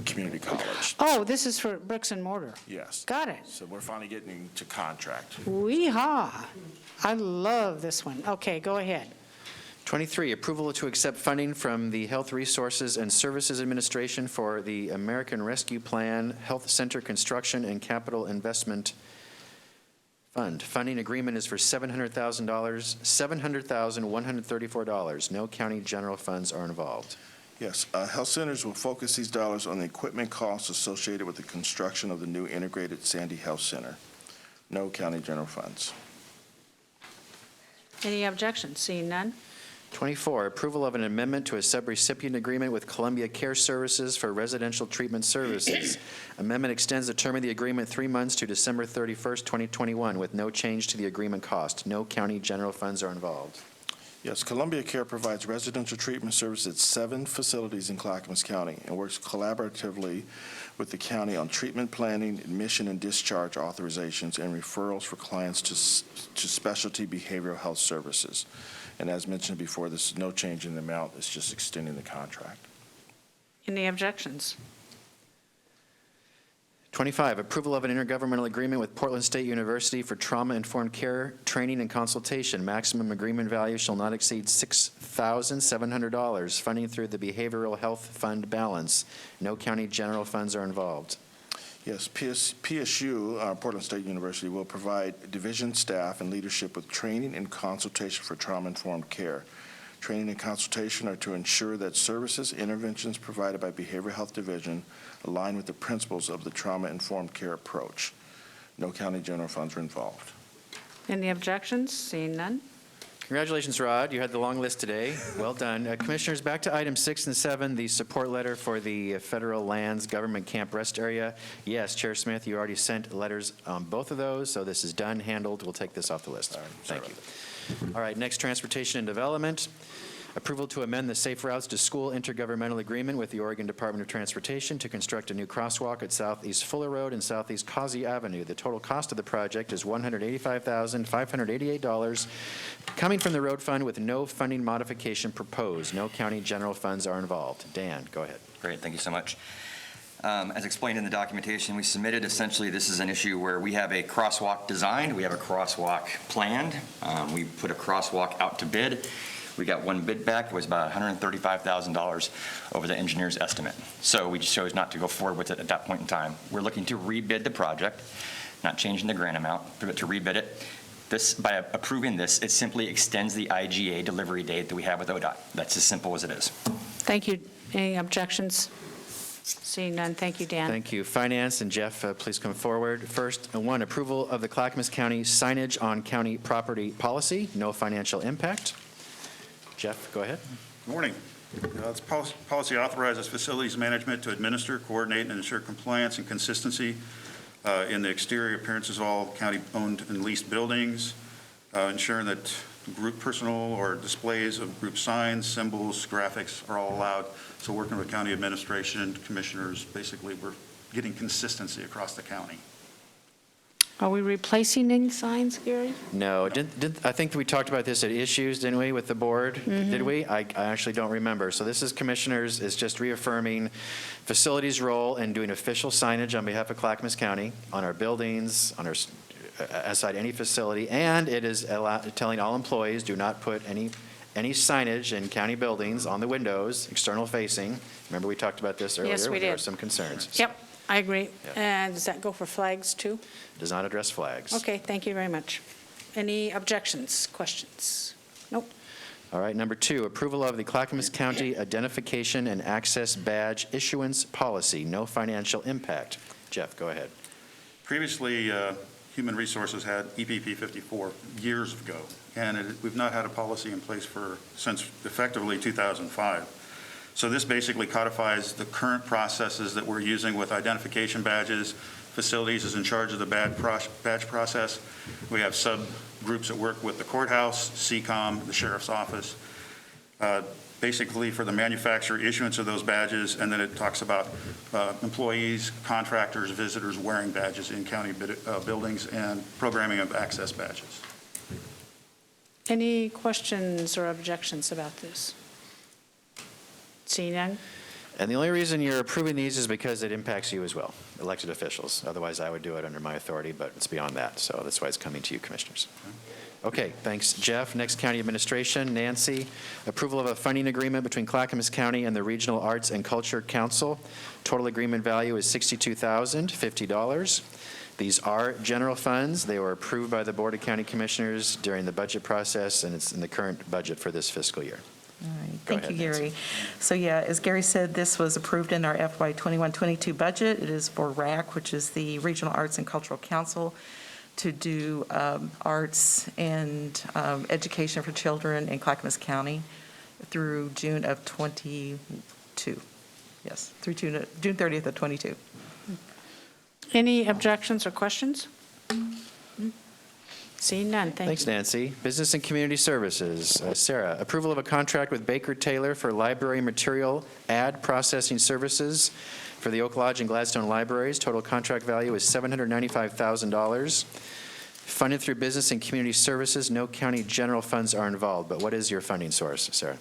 community college. Oh, this is for bricks and mortar. Yes. Got it. So we're finally getting to contract. Wee-haw. I love this one. Okay, go ahead. 23, approval to accept funding from the Health Resources and Services Administration for the American Rescue Plan Health Center Construction and Capital Investment Fund. Funding agreement is for $700,134. No county general funds are involved. Yes, health centers will focus these dollars on the equipment costs associated with the construction of the new integrated Sandy Health Center. No county general funds. Any objections? Seeing none? 24, approval of an amendment to a subrecipient agreement with Columbia Care Services for residential treatment services. Amendment extends the term of the agreement 3 months to December 31st, 2021, with no change to the agreement cost. No county general funds are involved. Yes, Columbia Care provides residential treatment services at 7 facilities in Clackamas County and works collaboratively with the county on treatment planning, admission and discharge authorizations, and referrals for clients to specialty behavioral health services. And as mentioned before, this is no change in the amount. It's just extending the contract. Any objections? 25, approval of an intergovernmental agreement with Portland State University for trauma-informed care, training, and consultation. Maximum agreement value shall not exceed $6,700. Funding through the Behavioral Health Fund balance. No county general funds are involved. Yes, PSU, Portland State University, will provide division staff and leadership with training and consultation for trauma-informed care. Training and consultation are to ensure that services, interventions provided by Behavioral Health Division align with the principles of the trauma-informed care approach. No county general funds are involved. Any objections? Seeing none? Congratulations, Rod. You had the long list today. Well done. Commissioners, back to items 6 and 7, the support letter for the Federal Lands Government Camp Rest Area. Yes, Chair Smith, you already sent letters on both of those, so this is done, handled. We'll take this off the list. Thank you. All right, next, Transportation and Development. Approval to amend the Safe Routes to School Intergovernmental Agreement with the Oregon Department of Transportation to construct a new crosswalk at Southeast Fuller Road and Southeast Causey Avenue. The total cost of the project is $185,588, coming from the road fund with no funding modification proposed. No county general funds are involved. Dan, go ahead. Great, thank you so much. As explained in the documentation we submitted, essentially this is an issue where we have a crosswalk designed, we have a crosswalk planned, we put a crosswalk out to bid. We got one bid back. It was about $135,000 over the engineer's estimate. So we just chose not to go forward with it at that point in time. We're looking to rebid the project, not changing the grant amount, but to rebid it. This, by approving this, it simply extends the IGA delivery date that we have with ODOT. That's as simple as it is. Thank you. Any objections? Seeing none, thank you, Dan. Thank you. Finance, and Jeff, please come forward. First, one, approval of the Clackamas County signage on county property policy, no financial impact. Jeff, go ahead. Good morning. This policy authorizes facilities management to administer, coordinate, and ensure compliance and consistency in the exterior appearances of all county-owned and leased buildings, ensuring that group personal or displays of group signs, symbols, graphics are all allowed. So working with county administration, commissioners, basically we're getting consistency across the county. Are we replacing any signs, Gary? No, I think we talked about this at issues, didn't we, with the board? Did we? I actually don't remember. So this is commissioners, is just reaffirming facilities' role in doing official signage on behalf of Clackamas County on our buildings, on our, outside any facility, and it is telling all employees, do not put any signage in county buildings on the windows, external facing. Remember, we talked about this earlier? Yes, we There were did. some concerns. Yep, I agree. Yeah. And does that go for flags, too? Does not address flags. Okay, thank you very much. Any objections, questions? Nope. All right, number 2, approval of the Clackamas County Identification and Access Badge Issuance Policy, no financial impact. Jeff, go ahead. Previously, Human Resources had EPP 54 years ago, and we've not had a policy in place since effectively 2005. So this basically codifies the current processes that we're using with identification badges. Facilities is in charge of the badge process. We have subgroups that work with the courthouse, CCOM, the sheriff's office, basically for the manufacturer issuance of those badges, and then it talks about employees, contractors, visitors wearing badges in county buildings and programming of access badges. Any questions or objections about this? Seeing none? And the only reason you're approving these is because it impacts you as well, elected officials. Otherwise, I would do it under my authority, but it's beyond that. So that's why it's coming to you, commissioners. Okay, thanks, Jeff. Next, County Administration. Nancy, approval of a funding agreement between Clackamas County and the Regional Arts and Culture Council. Total agreement value is $62,050. These are general funds. They were approved by the Board of County Commissioners during the budget process, and it's in the current budget for this fiscal year. All right, Go thank ahead, you, Nancy. Gary. So yeah, as Gary said, this was approved in our FY 21-22 budget. It is for RAC, which is the Regional Arts and Cultural Council, to do arts and education for children in Clackamas County through June of 22. Yes, through June 30th of 22. Any objections or questions? Seeing none, thank you. Thanks, Nancy. Business and Community Services. Sarah, approval of a contract with Baker Taylor for library material ad processing services for the Oak Lodge and Gladstone libraries. Total contract value is $795,000. Funded through Business and Community Services. No county general funds are involved. But what is your funding source, Sarah?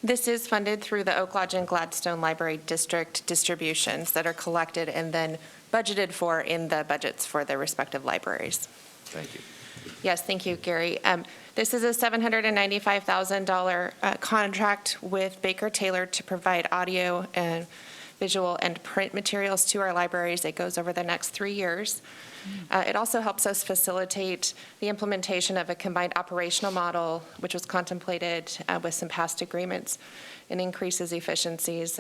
This is funded through the Oak Lodge and Gladstone Library District distributions that are collected and then budgeted for in the budgets for the respective libraries. Thank you. Yes, thank you, Gary. This is a $795,000 contract with Baker Taylor to provide audio and visual and print materials to our libraries. It goes over the next 3 years. It also helps us facilitate the implementation of a combined operational model, which was contemplated with some past agreements, and increases efficiencies,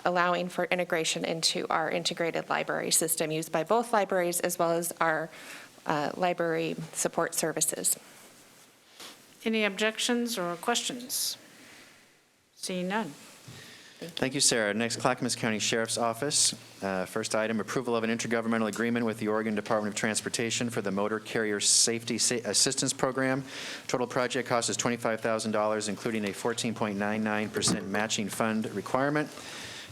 allowing for integration into our integrated library system used by both libraries as well as our library support services. Any objections or questions? Seeing none. Thank you, Sarah. Next, Clackamas County Sheriff's Office. First item, approval of an intergovernmental agreement with the Oregon Department of Transportation for the Motor Carrier Safety Assistance Program. Total project cost is $25,000, including a 14.99% matching fund requirement.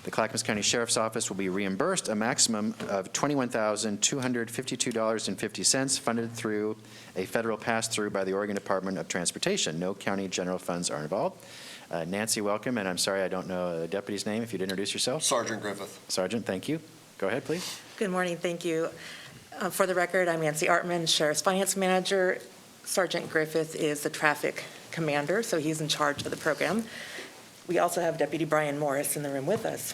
The Clackamas County Sheriff's Office will be reimbursed a maximum of $21,252.50, funded through a federal pass-through by the Oregon Department of Transportation. No county general funds are involved. Nancy, welcome, and I'm sorry I don't know the deputy's name. If you'd introduce yourself. Sergeant Griffith. Sergeant, thank you. Go ahead, please. Good morning, thank you. For the record, I'm Nancy Artman, Sheriff's Finance Manager. Sergeant Griffith is the traffic commander, so he's in charge of the program. We also have Deputy Brian Morris in the room with us.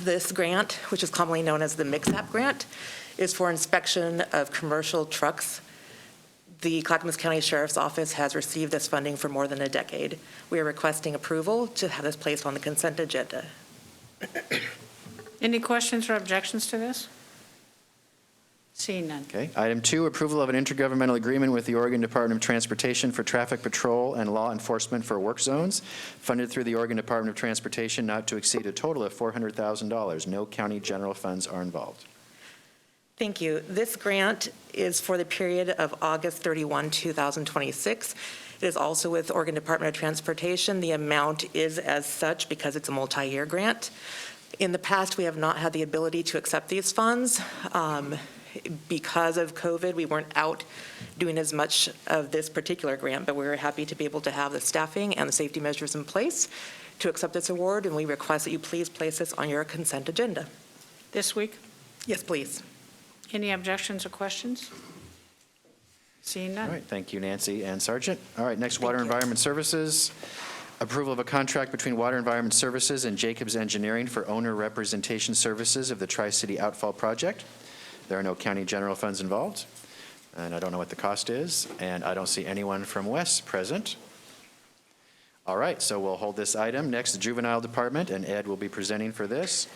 This grant, which is commonly known as the MIXAP grant, is for inspection of commercial trucks. The Clackamas County Sheriff's Office has received this funding for more than a decade. We are requesting approval to have this placed on the consent agenda. Any questions or objections to this? Seeing none. Okay. Item 2, approval of an intergovernmental agreement with the Oregon Department of Transportation for traffic patrol and law enforcement for work zones, funded through the Oregon Department of Transportation, not to exceed a total of $400,000. No county general funds are involved. Thank you. This grant is for the period of August 31, 2026. It is also with Oregon Department of Transportation. The amount is as such because it's a multi-year grant. In the past, we have not had the ability to accept these funds. Because of COVID, we weren't out doing as much of this particular grant, but we're happy to be able to have the staffing and the safety measures in place to accept this award, and we request that you please place this on your consent agenda. This week? Yes, please. Any objections or questions? Seeing All none. right, thank you, Nancy and Sergeant. All right, next, Water Thank you. Environment Services. Approval of a contract between Water Environment Services and Jacobs Engineering for owner representation services of the Tri-City Outfall Project. There are no county general funds involved, and I don't know what the cost is, and I don't see anyone from West present. All right, so we'll hold this item. Next, the Juvenile Department, and Ed will be presenting for this.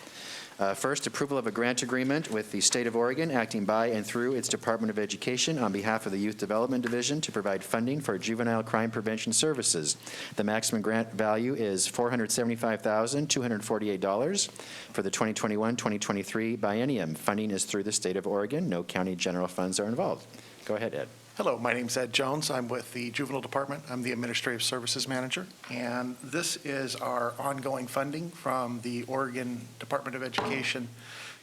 First, approval of a grant agreement with the State of Oregon, acting by and through its Department of Education on behalf of the Youth Development Division to provide funding for juvenile crime prevention services. The maximum grant value is $475,248 for the 2021-2023 biennium. Funding is through the State of Oregon. No county general funds are involved. Go ahead, Ed. Hello, my name's Ed Jones. I'm with the Juvenile Department. I'm the Administrative Services Manager. And this is our ongoing funding from the Oregon Department of Education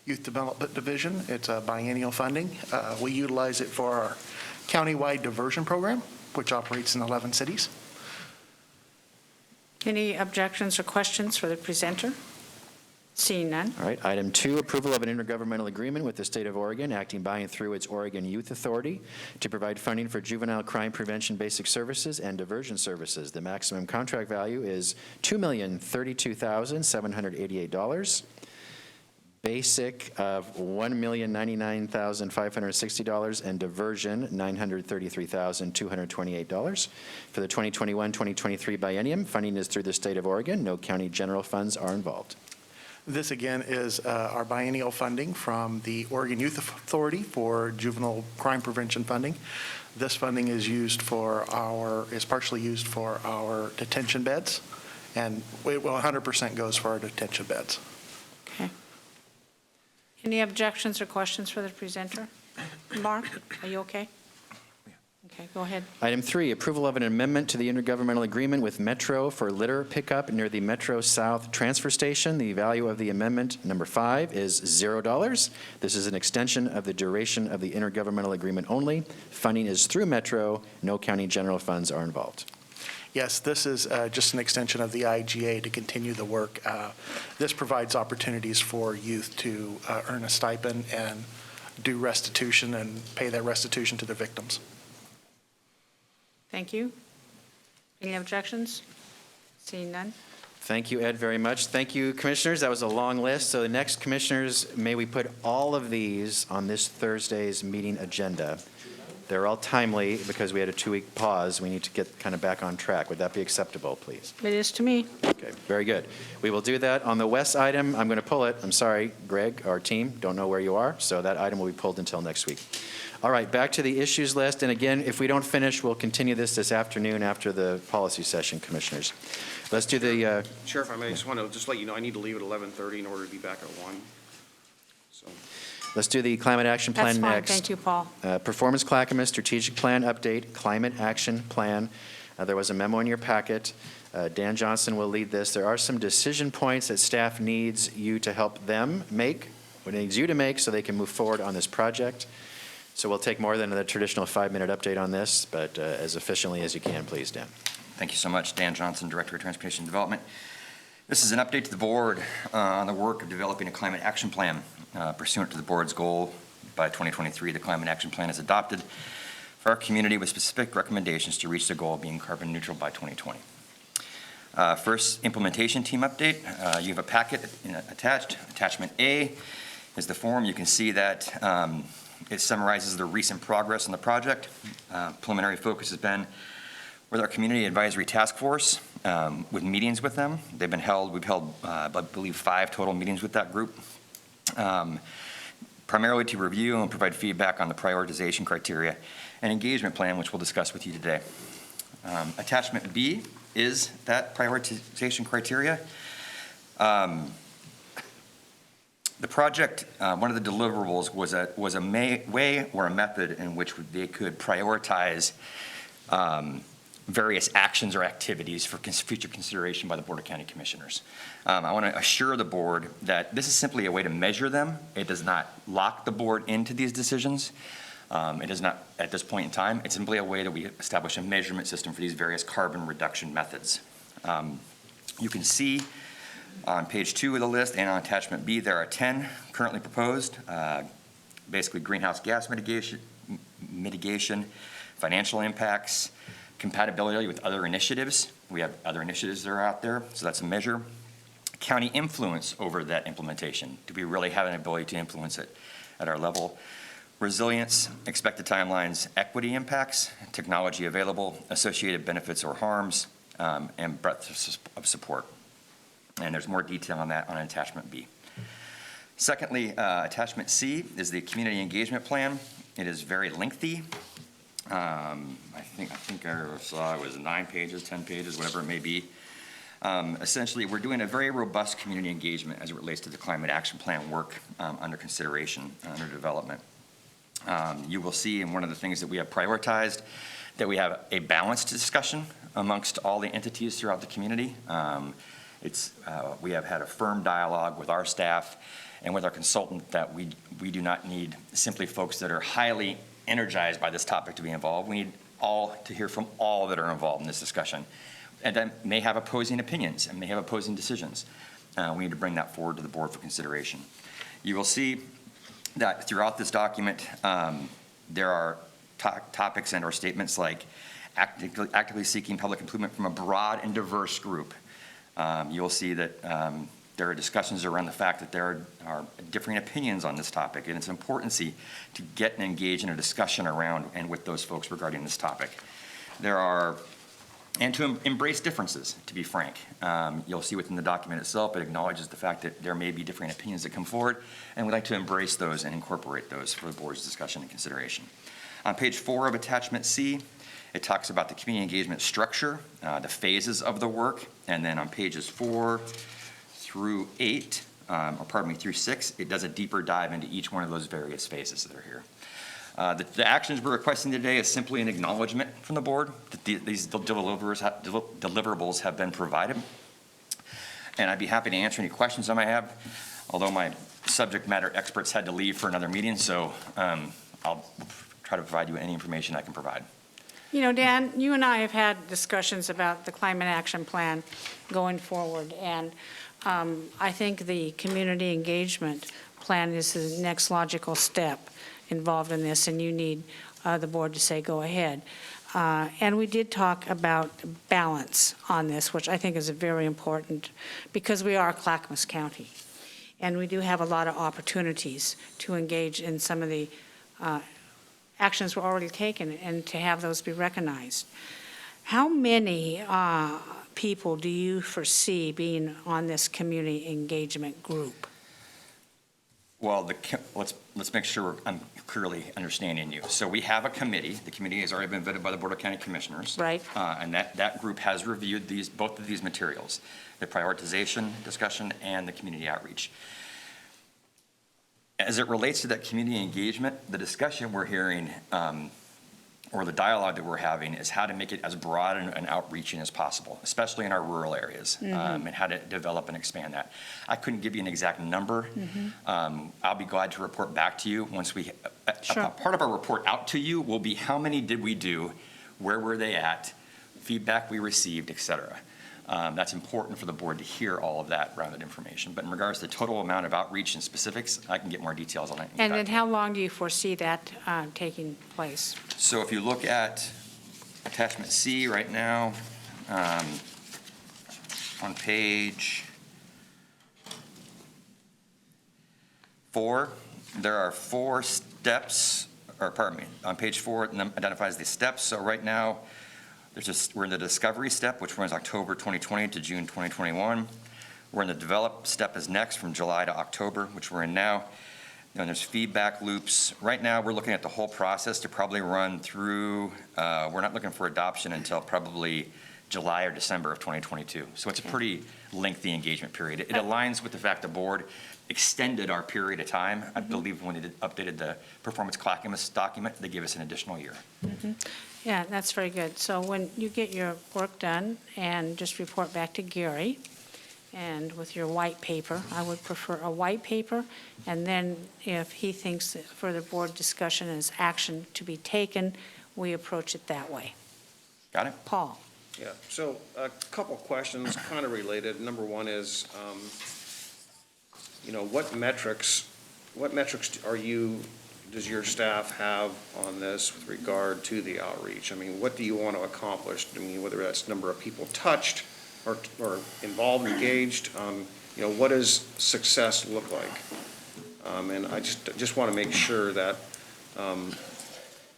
Youth Development Division. It's a biennial funding. We utilize it for our countywide diversion program, which operates in 11 cities. Any objections or questions for the presenter? Seeing none. All right, item 2, approval of an intergovernmental agreement with the State of Oregon, acting by and through its Oregon Youth Authority to provide funding for juvenile crime prevention basic services and diversion services. The maximum contract value is $2,032,788. Basic of $1,099,560, and diversion $933,228. For the 2021-2023 biennium, funding is through the State of Oregon. No county general funds are involved. This, again, is our biennial funding from the Oregon Youth Authority for juvenile crime prevention funding. This funding is partially used for our detention beds, and it 100% goes for our detention beds. Okay. Any objections or questions for the presenter? Mark, are you okay? Okay, go ahead. Item 3, approval of an amendment to the intergovernmental agreement with Metro for litter pickup near the Metro South Transfer Station. The value of the amendment, number 5, is $0. This is an extension of the duration of the intergovernmental agreement only. Funding is through Metro. No county general funds are involved. Yes, this is just an extension of the IGA to continue the work. This provides opportunities for youth to earn a stipend and do restitution and pay that restitution to their victims. Thank you. Any objections? Seeing none. Thank you, Ed, very much. Thank you, commissioners. That was a long list. So the next, commissioners, may we put all of these on this Thursday's meeting agenda? They're all timely because we had a 2-week pause. We need to get kind of back on track. Would that be acceptable, please? It is to me. Okay, very good. We will do that. On the West item, I'm going to pull it. I'm sorry, Greg, our team, don't know where you are, so that item will be pulled until next week. All right, back to the issues list. And again, if we don't finish, we'll continue this afternoon after the policy session, commissioners. Let's do the... Sheriff, I may just want to let you know, I need to leave at 11:30 in order to be back at 1. So. Let's do the climate action plan That's fine. next. Thank you, Paul. Performance Clackamas Strategic Plan Update, Climate Action Plan. There was a memo in your packet. Dan Johnson will lead this. There are some decision points that staff needs you to help them make, what it needs you to make so they can move forward on this project. So we'll take more than the traditional 5-minute update on this, but as efficiently as you can, please, Dan. Thank you so much. Dan Johnson, Director of Transportation Development. This is an update to the board on the work of developing a climate action plan. Pursuant to the board's goal, by 2023, the climate action plan is adopted for our community with specific recommendations to reach the goal of being carbon neutral by 2020. First, implementation team update. You have a packet attached. Attachment A is the form. You can see that it summarizes the recent progress on the project. Preliminary focus has been with our Community Advisory Task Force, with meetings with them. We've held, I believe, 5 total meetings with that group. primarily to review and provide feedback on the prioritization criteria and engagement plan, which we'll discuss with you today. Attachment B is that prioritization criteria. The project, one of the deliverables was a way or a method in which they could prioritize various actions or activities for future consideration by the Board of County Commissioners. I want to assure the board that this is simply a way to measure them. It does not lock the board into these decisions. It is not at this point in time. It's simply a way that we establish a measurement system for these various carbon reduction methods. You can see on page 2 of the list and on attachment B, there are 10 currently proposed, basically greenhouse gas mitigation, financial impacts, compatibility with other initiatives. We have other initiatives that are out there, so that's a measure. County influence over that implementation. Do we really have an ability to influence it at our level? Resilience, expected timelines, equity impacts, technology available, associated benefits or harms, and breadth of support. And there's more detail on that on attachment B. Secondly, attachment C is the community engagement plan. It is very lengthy. I think I saw it was 9 pages, 10 pages, whatever it may be. Essentially, we're doing a very robust community engagement as it relates to the climate action plan work under consideration, under development. You will see in one of the things that we have prioritized that we have a balanced discussion amongst all the entities throughout the community. We have had a firm dialogue with our staff and with our consultant that we do not need simply folks that are highly energized by this topic to be involved. We need all to hear from all that are involved in this discussion and that may have opposing opinions and may have opposing decisions. We need to bring that forward to the board for consideration. You will see that throughout this document, there are topics and or statements like actively seeking public improvement from a broad and diverse group. You'll see that there are discussions around the fact that there are differing opinions on this topic, and it's important to get and engage in a discussion around and with those folks regarding this topic. And to embrace differences, to be frank. You'll see within the document itself, it acknowledges the fact that there may be differing opinions that come forward, and we'd like to embrace those and incorporate those for the board's discussion and consideration. On page 4 of attachment C, it talks about the community engagement structure, the phases of the work, and then on pages 4 through 8, through 6, it does a deeper dive into each one of those various phases that are here. The actions we're requesting today is simply an acknowledgement from the board that these deliverables have been provided. And I'd be happy to answer any questions I might have, although my subject matter experts had to leave for another meeting, so I'll try to provide you with any information I can provide. You know, Dan, you and I have had discussions about the climate action plan going forward, and I think the community engagement plan is the next logical step involved in this, and you need the board to say go ahead. And we did talk about balance on this, which I think is very important because we are Clackamas County, and we do have a lot of opportunities to engage in some of the actions were already taken and to have those be recognized. How many people do you foresee being on this community engagement group? Well, let's make sure I'm clearly understanding you. So we have a committee. The committee has already been vetted by the Board of County Commissioners. Right. And that group has reviewed both of these materials, the prioritization discussion and the community outreach. As it relates to that community engagement, the discussion we're hearing, or the dialogue that we're having, is how to make it as broad and outreaching as possible, especially in our rural areas, and how to develop and expand that. I couldn't give you an exact number. I'll be glad to report back to you once we, Sure. Part of our report out to you will be how many did we do, where were they at, feedback we received, et cetera. That's important for the board to hear all of that rounded information. But in regards to the total amount of outreach and specifics, I can get more details on it. And then how long do you foresee that taking place? So if you look at attachment C right now, on page 4, there are 4 steps, or pardon me, on page 4 it identifies the steps. So right now, we're in the discovery step, which runs October 2020 to June 2021. We're in the develop step is next from July to October, which we're in now. Then there's feedback loops. Right now, we're looking at the whole process to probably run through, we're not looking for adoption until probably July or December of 2022. So it's a pretty lengthy engagement period. It aligns with the fact the board extended our period of time. I believe when they updated the performance Clackamas document, they gave us an additional year. Yeah, that's very good. So when you get your work done and just report back to Gary, and with your white paper, I would prefer a white paper, and then if he thinks that further board discussion is action to be taken, we approach it that way. Got it? Paul? Yeah, so a couple questions, kind of related. Number one is, what metrics does your staff have on this with regard to the outreach? I mean, what do you want to accomplish? I mean, whether that's number of people touched or involved, engaged, what does success look like? And I just want to make sure that,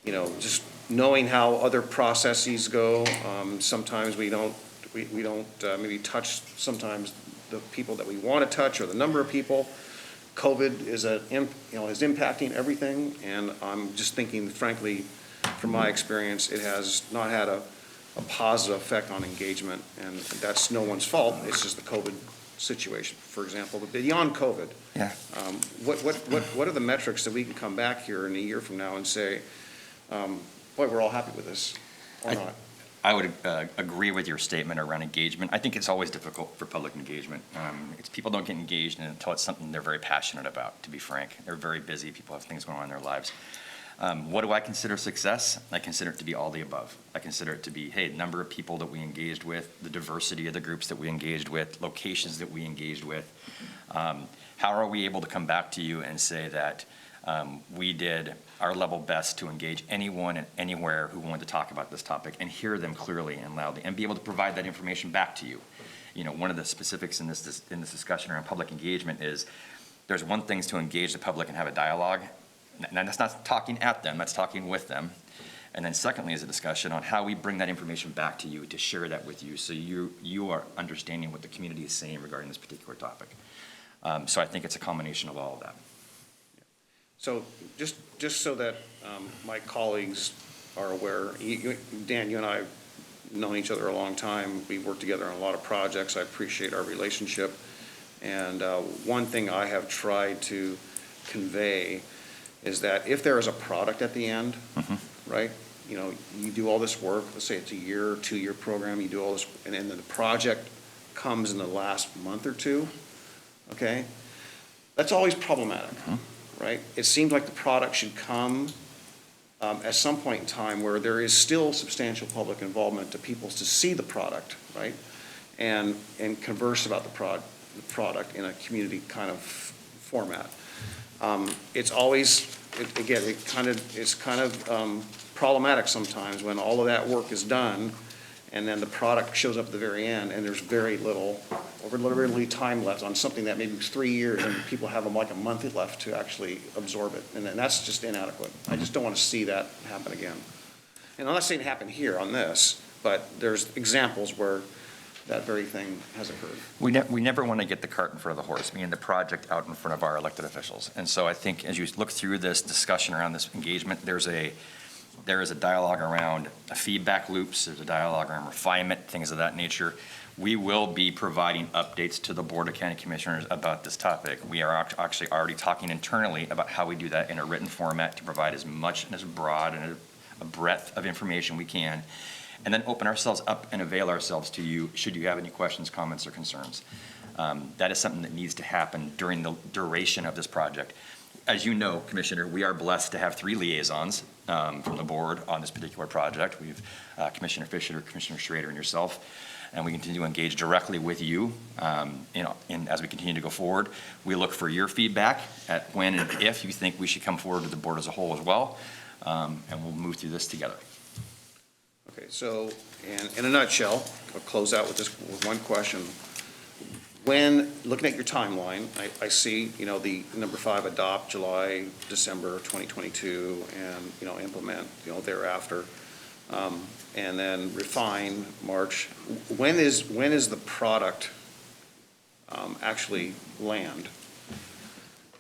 just knowing how other processes go, sometimes we don't maybe touch sometimes the people that we want to touch or the number of people. COVID is is impacting everything, and I'm just thinking, frankly, from my experience, it has not had a positive effect on engagement, and that's no one's fault. It's just the COVID situation, for example. But beyond COVID, what are the metrics that we can come back here in a year from now and say, boy, we're all happy with this, or not? I would agree with your statement around engagement. I think it's always difficult for public engagement. People don't get engaged until it's something they're very passionate about, to be frank. They're very busy. People have things going on in their lives. What do I consider success? I consider it to be all the above. I consider it to be, hey, number of people that we engaged with, the diversity of the groups that we engaged with, locations that we engaged with. How are we able to come back to you and say that we did our level best to engage anyone and anywhere who wanted to talk about this topic and hear them clearly and loudly and be able to provide that information back to you. One of the specifics in this discussion around public engagement is there's one thing to engage the public and have a dialogue. And that's not talking at them, that's talking with them. And then secondly is a discussion on how we bring that information back to you to share that with you so you are understanding what the community is saying regarding this particular topic. So I think it's a combination of all of that. So just so that my colleagues are aware, Dan, you and I have known each other a long time. We've worked together on a lot of projects. I appreciate our relationship. And one thing I have tried to convey is that if there is a product at the end, right, you do all this work, let's say it's a year or 2-year program, you do all this, and then the project comes in the last month or two, okay, that's always problematic, right? It seems like the product should come at some point in time where there is still substantial public involvement to people to see the product, right, and converse about the product in a community kind of format. It's always, it's kind of problematic sometimes when all of that work is done and then the product shows up at the very end and there's very little, or literally time left on something that maybe was 3 years and people have like a month left to actually absorb it. And then that's just inadequate. I just don't want to see that happen again. And I'm not saying it happened here on this, but there's examples where that very thing has occurred. We never want to get the cart in front of the horse, meaning the project out in front of our elected officials. And so I think as you look through this discussion around this engagement, there is a dialogue around feedback loops, there's a dialogue around refinement, things of that nature. We will be providing updates to the Board of County Commissioners about this topic. We are actually already talking internally about how we do that in a written format to provide as much and as broad and a breadth of information we can, and then open ourselves up and avail ourselves to you should you have any questions, comments, or concerns. That is something that needs to happen during the duration of this project. As you know, Commissioner, we are blessed to have 3 liaisons from the board on this particular project. We've Commissioner Fisher, Commissioner Schrader, and yourself, and we continue to engage directly with you. And as we continue to go forward, we look for your feedback at when and if you think we should come forward to the board as a whole as well, and we'll move through this together. Okay, so in a nutshell, I'll close out with one question. When looking at your timeline, I see, the number 5 adopt July, December 2022, and, implement, thereafter, and then refine March. When is the product actually land?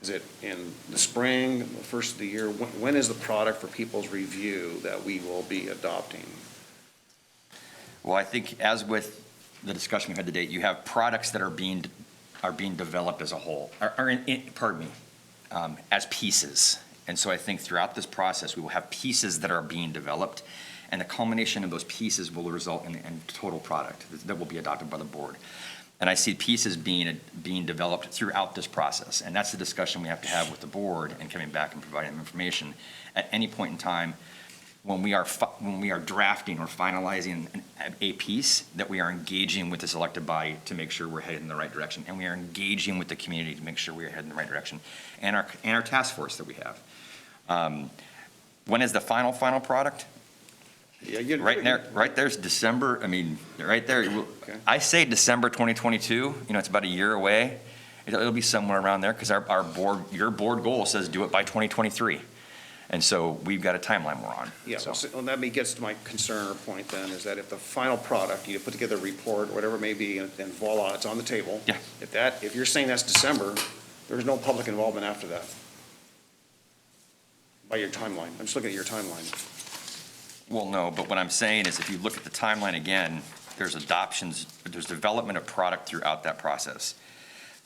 Is it in the spring, the first of the year? When is the product for people's review that we will be adopting? Well, I think as with the discussion we had today, you have products that are being developed as a whole, as pieces. And so I think throughout this process, we will have pieces that are being developed, and the culmination of those pieces will result in total product that will be adopted by the board. And I see pieces being developed throughout this process, and that's the discussion we have to have with the board and coming back and providing them information. At any point in time, when we are drafting or finalizing a piece, that we are engaging with this elected body to make sure we're headed in the right direction, and we are engaging with the community to make sure we are headed in the right direction, and our task force that we have. When is the final product? Yeah, Right there's December, right there. Okay. I say December 2022, it's about a year away. It'll be somewhere around there, because your board goal says do it by 2023. And so we've got a timeline we're on. Yeah, so. well, that gets to my concern or point then, is that if the final product, you put together a report, whatever it may be, and voila, it's on the table. Yeah. If you're saying that's December, there's no public involvement after that. By your timeline. I'm just looking at your timeline. Well, no, but what I'm saying is if you look at the timeline again, there's development of product throughout that process.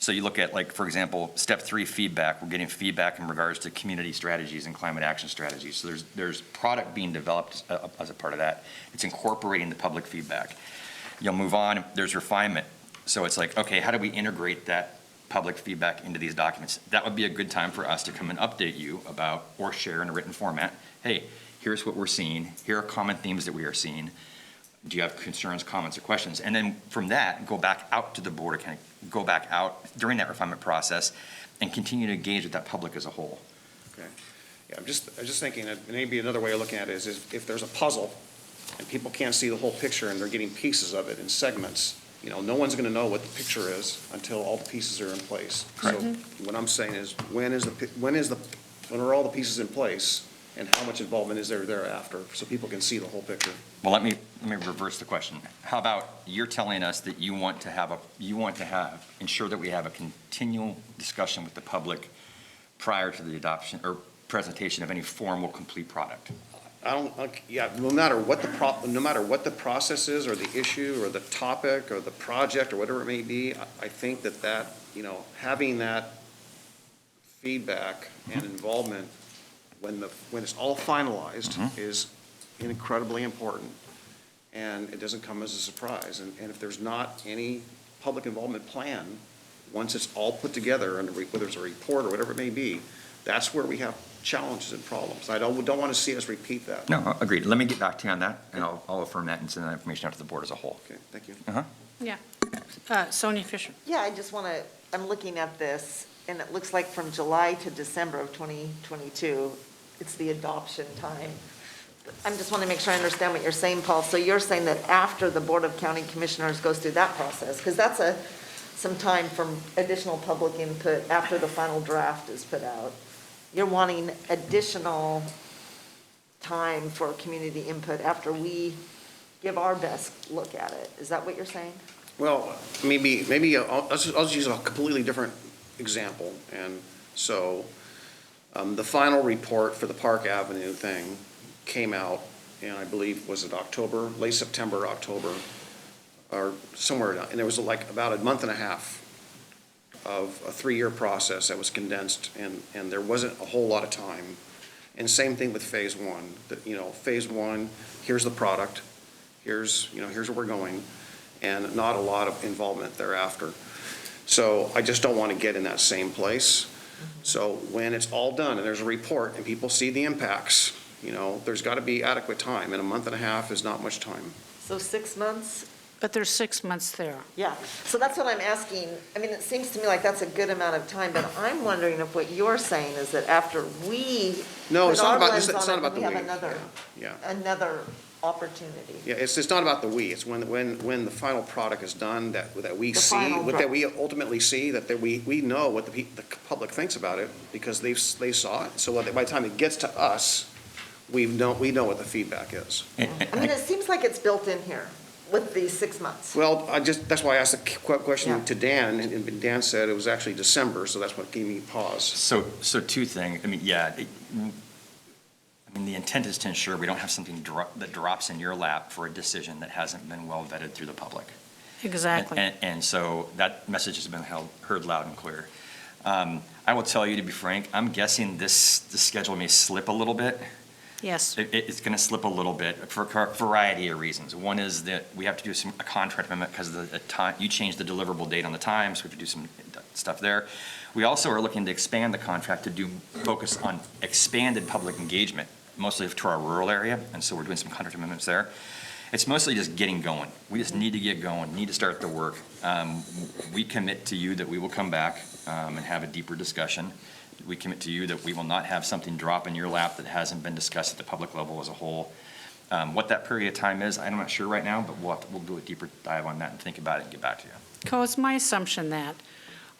So you look at, like, for example, step 3 feedback. We're getting feedback in regards to community strategies and climate action strategies. So there's product being developed as a part of that. It's incorporating the public feedback. You'll move on, there's refinement. So it's like, okay, how do we integrate that public feedback into these documents? That would be a good time for us to come and update you about, or share in a written format. Hey, here's what we're seeing. Here are common themes that we are seeing. Do you have concerns, comments, or questions? And then from that, go back out to the board, kind of go back out during that refinement process and continue to engage with that public as a whole. Okay. Yeah, I was just thinking that maybe another way of looking at it is if there's a puzzle and people can't see the whole picture and they're getting pieces of it in segments, no one's going to know what the picture is until all the pieces are in place. Correct. So what I'm saying is, when are all the pieces in place, and how much involvement is there thereafter, so people can see the whole picture? Well, let me reverse the question. How about you're telling us that you want to ensure that we have a continual discussion with the public prior to the adoption or presentation of any formal complete product? No matter what the process is, or the issue, or the topic, or the project, or whatever it may be, I think that having that feedback and involvement when it's all finalized is incredibly important, and it doesn't come as a surprise. And if there's not any public involvement plan, once it's all put together, and whether it's a report or whatever it may be, that's where we have challenges and problems. I don't want to see us repeat that. No, agreed. Let me get back to you on that, and I'll affirm that and send that information out to the board as a whole. Okay, thank you. Yeah. Sonia Fisher. Yeah, I'm looking at this, and it looks like from July to December of 2022, it's the adoption time. I just want to make sure I understand what you're saying, Paul. So you're saying that after the Board of County Commissioners goes through that process, because that's some time from additional public input after the final draft is put out, you're wanting additional time for community input after we give our best look at it. Is that what you're saying? Well, maybe I'll just use a completely different example. And so the final report for the Park Avenue thing came out, and I believe, was it October, late September, October, or somewhere, and there was like about a month and a half of a 3-year process that was condensed, and there wasn't a whole lot of time. And same thing with phase 1. Phase 1, here's the product, here's where we're going, and not a lot of involvement thereafter. So I just don't want to get in that same place. So when it's all done and there's a report and people see the impacts, there's got to be adequate time, and a month and a half is not much time. So 6 months? But there's 6 months there. Yeah, so that's what I'm asking. It seems to me like that's a good amount of time, but I'm wondering if what you're saying is that after we No, it's not about lens it's on not it, about we the have we. another opportunity. Yeah, it's not about the we. It's when the final product is done that we The see, final that draft. we ultimately see, that we know what the public thinks about it, because they saw it. So by the time it gets to us, we know what the feedback is. It seems like it's built in here. with these 6 months? Well, that's why I asked the question Yeah. to Dan, and Dan said it was actually December, so that's what gave me pause. So two things. I mean, yeah, the intent is to ensure we don't have something that drops in your lap for a decision that hasn't been well vetted through the public. Exactly. And so that message has been heard loud and clear. I will tell you, to be frank, I'm guessing the schedule may slip a little bit. Yes. It's going to slip a little bit for a variety of reasons. One is that we have to do a contract amendment because of the time, you changed the deliverable date on the time, so we have to do some stuff there. We also are looking to expand the contract to focus on expanded public engagement, mostly to our rural area, and so we're doing some contract amendments there. It's mostly just getting going. We just need to get going, need to start the work. We commit to you that we will come back and have a deeper discussion. We commit to you that we will not have something drop in your lap that hasn't been discussed at the public level as a whole. What that period of time is, I'm not sure right now, but we'll do a deeper dive on that and think about it and get back to you. Co, it's my assumption that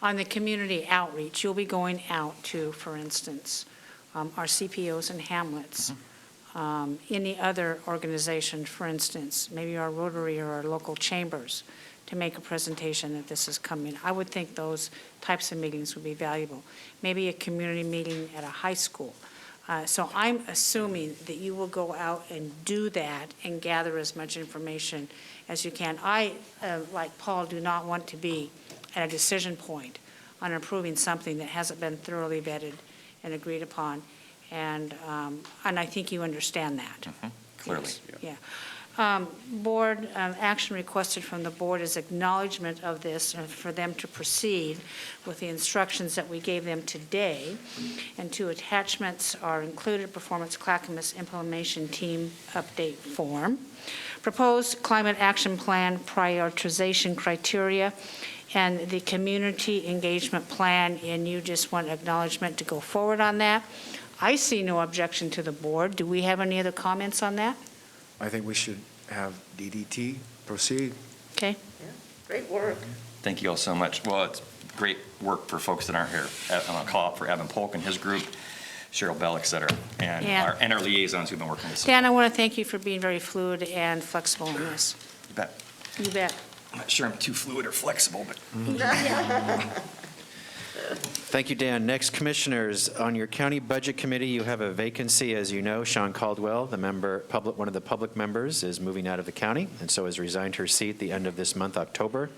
on the community outreach, you'll be going out to, for instance, our CPOs and hamlets, any other organization, for instance, maybe our Rotary or our local chambers, to make a presentation that this is coming. I would think those types of meetings would be valuable. Maybe a community meeting at a high school. So I'm assuming that you will go out and do that and gather as much information as you can. I, like Paul, do not want to be at a decision point on approving something that hasn't been thoroughly vetted and agreed upon. And I think you understand that. Clearly. Yes. Yeah. Board action requested from the board is acknowledgement of this and for them to proceed with the instructions that we gave them today. And 2 attachments are included: performance Clackamas implementation team update form, proposed climate action plan prioritization criteria, and the community engagement plan. And you just want acknowledgement to go forward on that. I see no objection to the board. Do we have any other comments on that? I think we should have DDT proceed. Okay. Yeah, great work. Thank you all so much. Well, it's great work for folks that aren't here. I'm going to call out for Evan Polk and his group, Cheryl Bell, et cetera, and Yeah. our liaisons who've been working this. Dan, I want to thank you for being very fluid and flexible in this. You bet. You bet. I'm not sure I'm too fluid or flexible, but. Thank you, Dan. Next, commissioners, on your county budget committee, you have a vacancy. As you know, Sean Caldwell, one of the public members, is moving out of the county, and so has resigned her seat at the end of this month, October.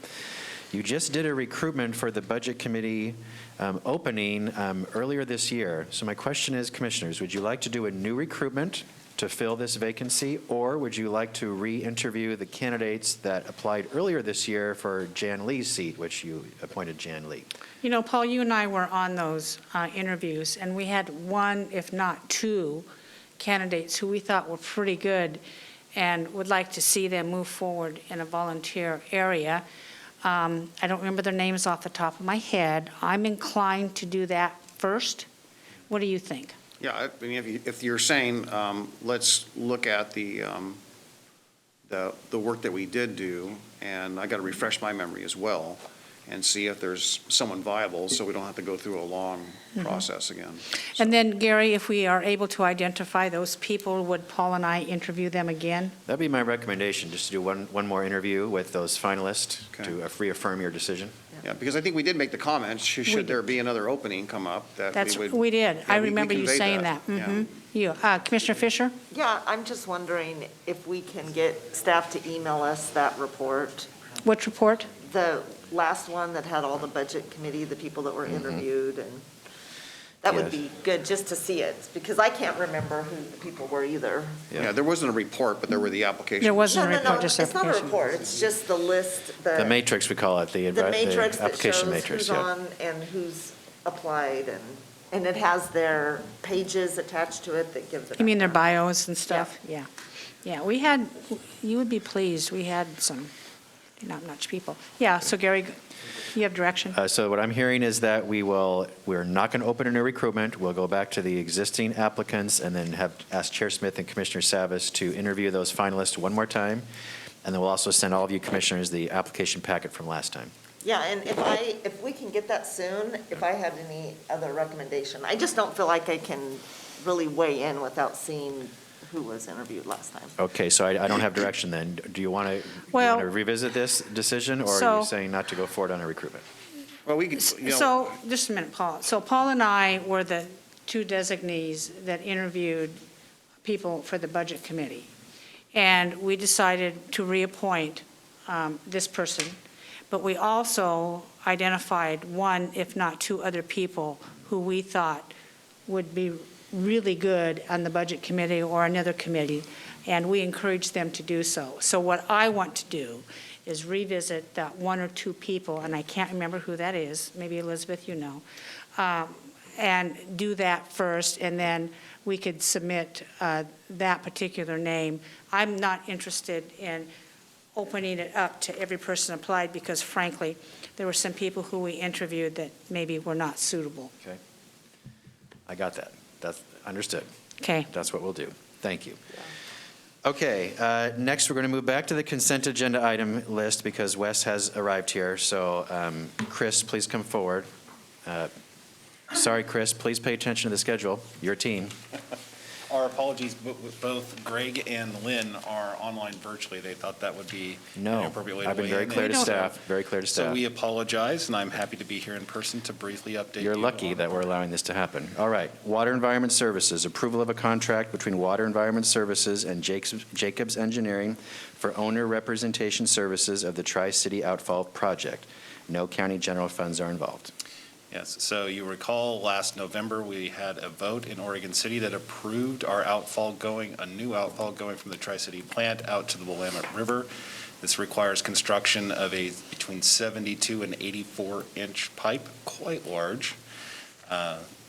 You just did a recruitment for the budget committee opening earlier this year. So my question is, commissioners, would you like to do a new recruitment to fill this vacancy, or would you like to re-interview the candidates that applied earlier this year for Jan Lee's seat, which you appointed Jan Lee? You know, Paul, you and I were on those interviews, and we had 1, if not 2, candidates who we thought were pretty good and would like to see them move forward in a volunteer area. I don't remember their names off the top of my head. I'm inclined to do that first. What do you think? Yeah, I mean, if you're saying, let's look at the work that we did do, and I got to refresh my memory as well, and see if there's someone viable, so we don't have to go through a long process again. And then, Gary, if we are able to identify those people, would Paul and I interview them again? That'd be my recommendation, just to do one more interview with those finalists Okay. to reaffirm your decision. Yeah, because I think we did make the comment, should there be another opening come up, that we would. We did. Yeah, I we remember you conveyed saying that. Yeah. Mhm. You, Commissioner Fisher? Yeah, I'm just wondering if we can get staff to email us that report, Which report? the last one that had all the budget committee, the people that were interviewed, and that would Yes. be good just to see it, because I can't remember who the people were either. Yeah, there wasn't a report, but there were the applications. There wasn't a No, report, just it's not a application. report, it's just the list, The matrix, we call it, the matrix that application shows matrix, who's yeah. on and who's applied, and it has their pages attached to it that gives it. You mean their bios and stuff? Yeah. Yeah, we had, you would be pleased, we had some, not much people. Yeah, so Gary, you have direction? So what I'm hearing is that we're not going to open a new recruitment. We'll go back to the existing applicants and then ask Chair Smith and Commissioner Savas to interview those finalists one more time. And then we'll also send all of you commissioners the application packet from last time. Yeah, and if we can get that soon, if I had any other recommendation, I just don't feel like I can really weigh in without seeing who was interviewed last time. Okay, so I don't have direction then. Do you want to Well- revisit this decision, or are So- you saying not to go forward on a recruitment? Well, we could, you know. So, just a minute, Paul. So Paul and I were the two designees that interviewed people for the Budget Committee. And we decided to reappoint this person, but we also identified one, if not two other people who we thought would be really good on the Budget Committee or another committee, and we encouraged them to do so. So what I want to do is revisit that one or two people, and I can't remember who that is, maybe Elizabeth, you know, and do that first, and then we could submit that particular name. I'm not interested in opening it up to every person applied, because frankly, there were some people who we interviewed that maybe were not suitable. Okay. I got that. That's understood. Okay. That's what we'll do. Thank you. Okay, next we're going to move back to the consent agenda item list because Wes has arrived here. So Chris, please come forward. Sorry, Chris, please pay attention to the schedule. Your team. Our apologies, but both Greg and Lynn are online virtually. They thought that would be an appropriate way to I've been weigh very in. clear to staff, very clear to staff. So we apologize, and I'm happy to be here in person to briefly update you. You're lucky that we're allowing this to happen. All right, Water Environment Services, approval of a contract between Water Environment Services and Jacobs Engineering for owner representation services of the Tri-City Outfall Project. No county general funds are involved. Yes, so you recall last November, we had a vote in Oregon City that approved our a new outfall going from the Tri-City plant out to the Willamette River. This requires construction of a between 72 and 84-inch pipe, quite large.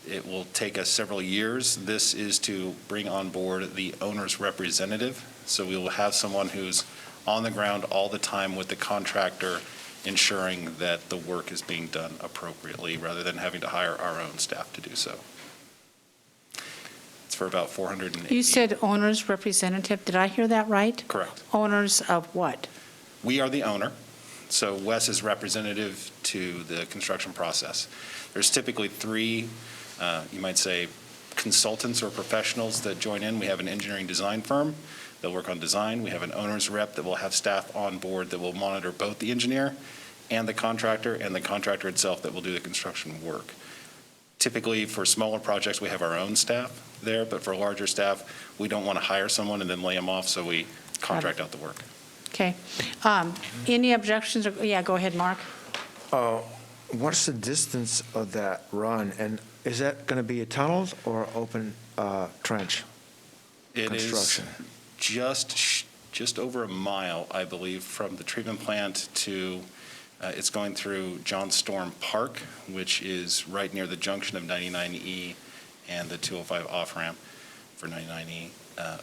It will take us several years. This is to bring on board the owner's representative. So we will have someone who's on the ground all the time with the contractor, ensuring that the work is being done appropriately rather than having to hire our own staff to do so. It's for about $480. You said owner's representative. Did I hear that right? Correct. Owners of what? We are the owner, so Wes is representative to the construction process. There's typically three, you might say, consultants or professionals that join in. We have an engineering design firm. They'll work on design. We have an owner's rep that will have staff on board that will monitor both the engineer and the contractor itself that will do the construction work. Typically, for smaller projects, we have our own staff there, but for larger staff, we don't want to hire someone and then lay them off, so we contract out the work. Okay. Any objections? Yeah, go ahead, Mark. What's the distance of that run, and is that going to be a tunnel or open trench It is construction? just over a mile, I believe, from the treatment plant to, it's going through John Storm Park, which is right near the junction of 99E and the 205 off-ramp for 99E.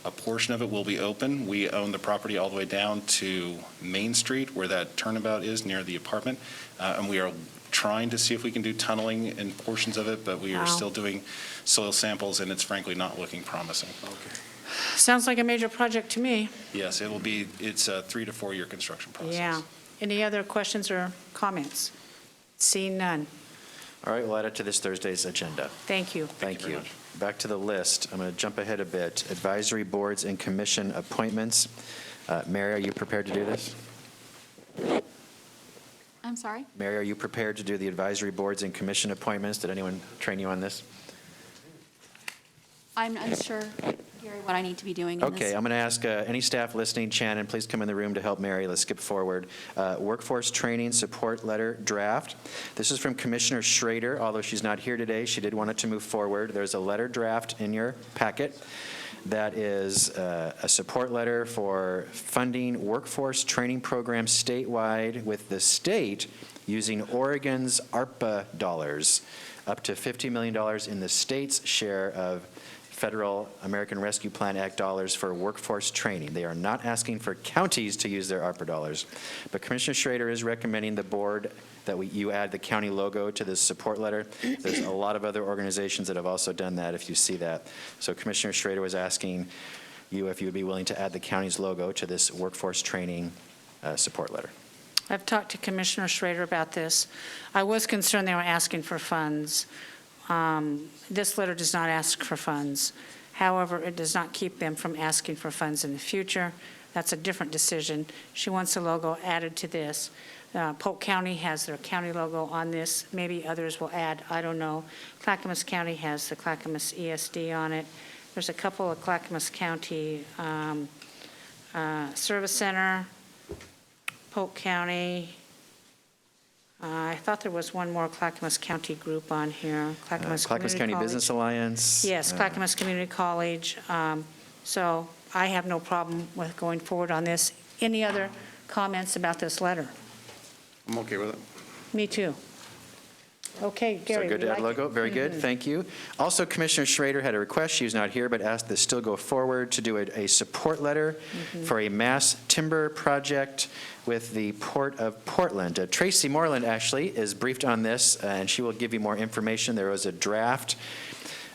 A portion of it will be open. We own the property all the way down to Main Street, where that turnabout is near the apartment, and we are trying to see if we can do tunneling in portions of it, but we are still doing soil samples, and it's frankly not looking promising. Okay. Sounds like a major project to me. Yes, it's a 3 to 4 year construction process. Yeah. Any other questions or comments? Seeing none. All right, we'll add it to this Thursday's agenda. Thank you. Thank you. Back to the list. I'm going to jump ahead a bit. Advisory boards and commission appointments. Mary, are you prepared to do this? I'm sorry? Mary, are you prepared to do the advisory boards and commission appointments? Did anyone train you on this? I'm unsure, Gary, what I need to be doing in this. Okay, I'm going to ask any staff listening, Shannon, please come in the room to help Mary. Let's skip forward. Workforce Training Support Letter Draft. This is from Commissioner Schrader. Although she's not here today, she did want it to move forward. There's a letter draft in your packet that is a support letter for funding workforce training programs statewide with the state using Oregon's Arpa dollars, up to $50 million in the state's share of federal American Rescue Plan Act dollars for workforce training. They are not asking for counties to use their ARPA dollars. But Commissioner Schrader is recommending the board that you add the county logo to this support letter. There's a lot of other organizations that have also done that, if you see that. So Commissioner Schrader was asking you if you would be willing to add the county's logo to this workforce training support letter. I've talked to Commissioner Schrader about this. I was concerned they were asking for funds. This letter does not ask for funds. However, it does not keep them from asking for funds in the future. That's a different decision. She wants the logo added to this. Polk County has their county logo on this. Maybe others will add, I don't know. Clackamas County has the Clackamas ESD on it. There's a couple of Clackamas County Service Center, Polk County. I thought there was one more Clackamas County group on here. Clackamas Clackamas County Community Business College. Alliance. Yes, Clackamas Community College. So I have no problem with going forward on this. Any other comments about this letter? I'm okay with it. Me too. Okay, Gary. So good we to add like it. logo, very good, thank you. Also, Commissioner Schrader had a request, she was not here, but asked this still go forward to do a support letter for a mass timber project with the Port of Portland. Tracy Moreland actually is briefed on this, and she will give you more information. There was a draft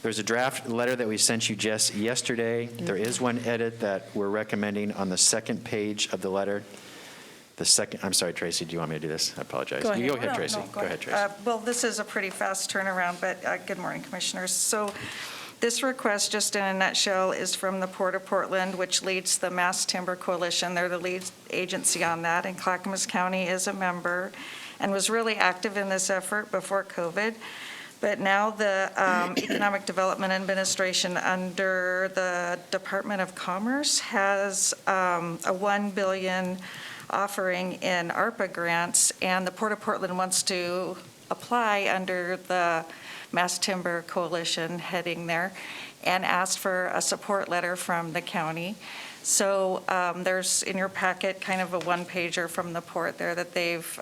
letter that we sent you just yesterday. There is one edit that we're recommending on the second page of the letter. I'm sorry, Tracy, do you want me to do this? I apologize. Go ahead. You go ahead, No, Tracy. no, Go ahead, Tracy. Well, this is a pretty fast turnaround, but good morning, Commissioners. So this request, just in a nutshell, is from the Port of Portland, which leads the Mass Timber Coalition. They're the lead agency on that, and Clackamas County is a member and was really active in this effort before COVID. But now the Economic Development Administration under the Department of Commerce has a $1 billion offering in ARPA grants, and the Port of Portland wants to apply under the Mass Timber Coalition heading there and asked for a support letter from the county. So there's in your packet kind of a one-pager from the port there that they've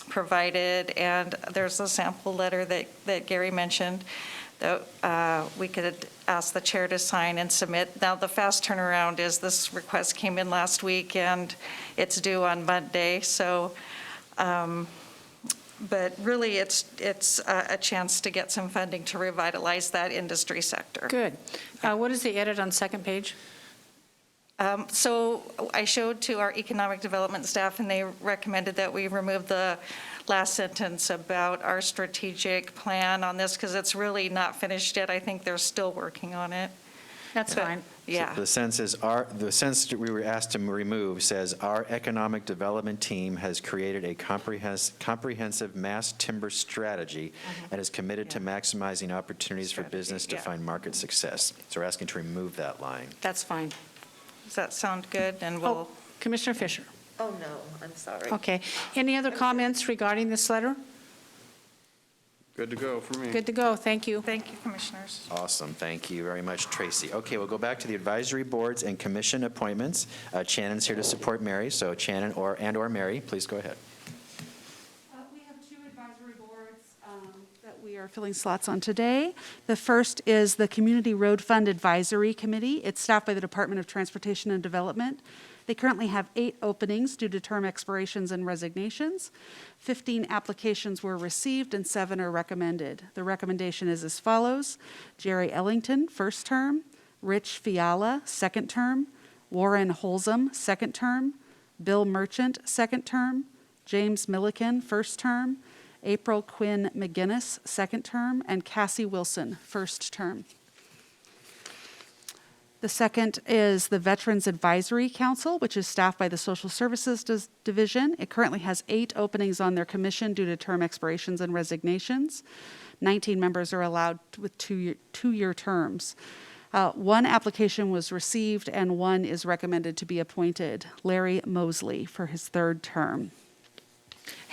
provided, and there's a sample letter that Gary mentioned that we could ask the chair to sign and submit. Now, the fast turnaround is this request came in last week, and it's due on Monday, so, but really, it's a chance to get some funding to revitalize that industry sector. Good. What is the edit on second page? So I showed to our economic development staff, and they recommended that we remove the last sentence about our strategic plan on this, because it's really not finished yet. I think they're still working on it. That's fine. Yeah. So the sentence that we were asked to remove says, "Our economic development team has created a comprehensive mass timber strategy and is committed to maximizing opportunities for business to find market success." So we're asking to remove that line. That's fine. Does that sound good? And we'll. Commissioner Fisher. Oh, no, I'm sorry. Okay. Any other comments regarding this letter? Good to go for me. Good to go. Thank you. Thank you, Commissioners. Awesome, thank you very much, Tracy. Okay, we'll go back to the advisory boards and commission appointments. Shannon's here to support Mary, so Shannon or Mary, please go ahead. We have two advisory boards that we are filling slots on today. The first is the Community Road Fund Advisory Committee. It's staffed by the Department of Transportation and Development. They currently have 8 openings due to term expirations and resignations. 15 applications were received and 7 are recommended. The recommendation is as follows: Jerry Ellington, first term; Rich Fiala, second term; Warren Holzum, second term; Bill Merchant, second term; James Milliken, first term; April Quinn McGinnis, second term; and Cassie Wilson, first term. The second is the Veterans Advisory Council, which is staffed by the Social Services Division. It currently has 8 openings on their commission due to term expirations and resignations. 19 members are allowed with two-year terms. 1 application was received and 1 is recommended to be appointed, Larry Mosley, for his 3rd term.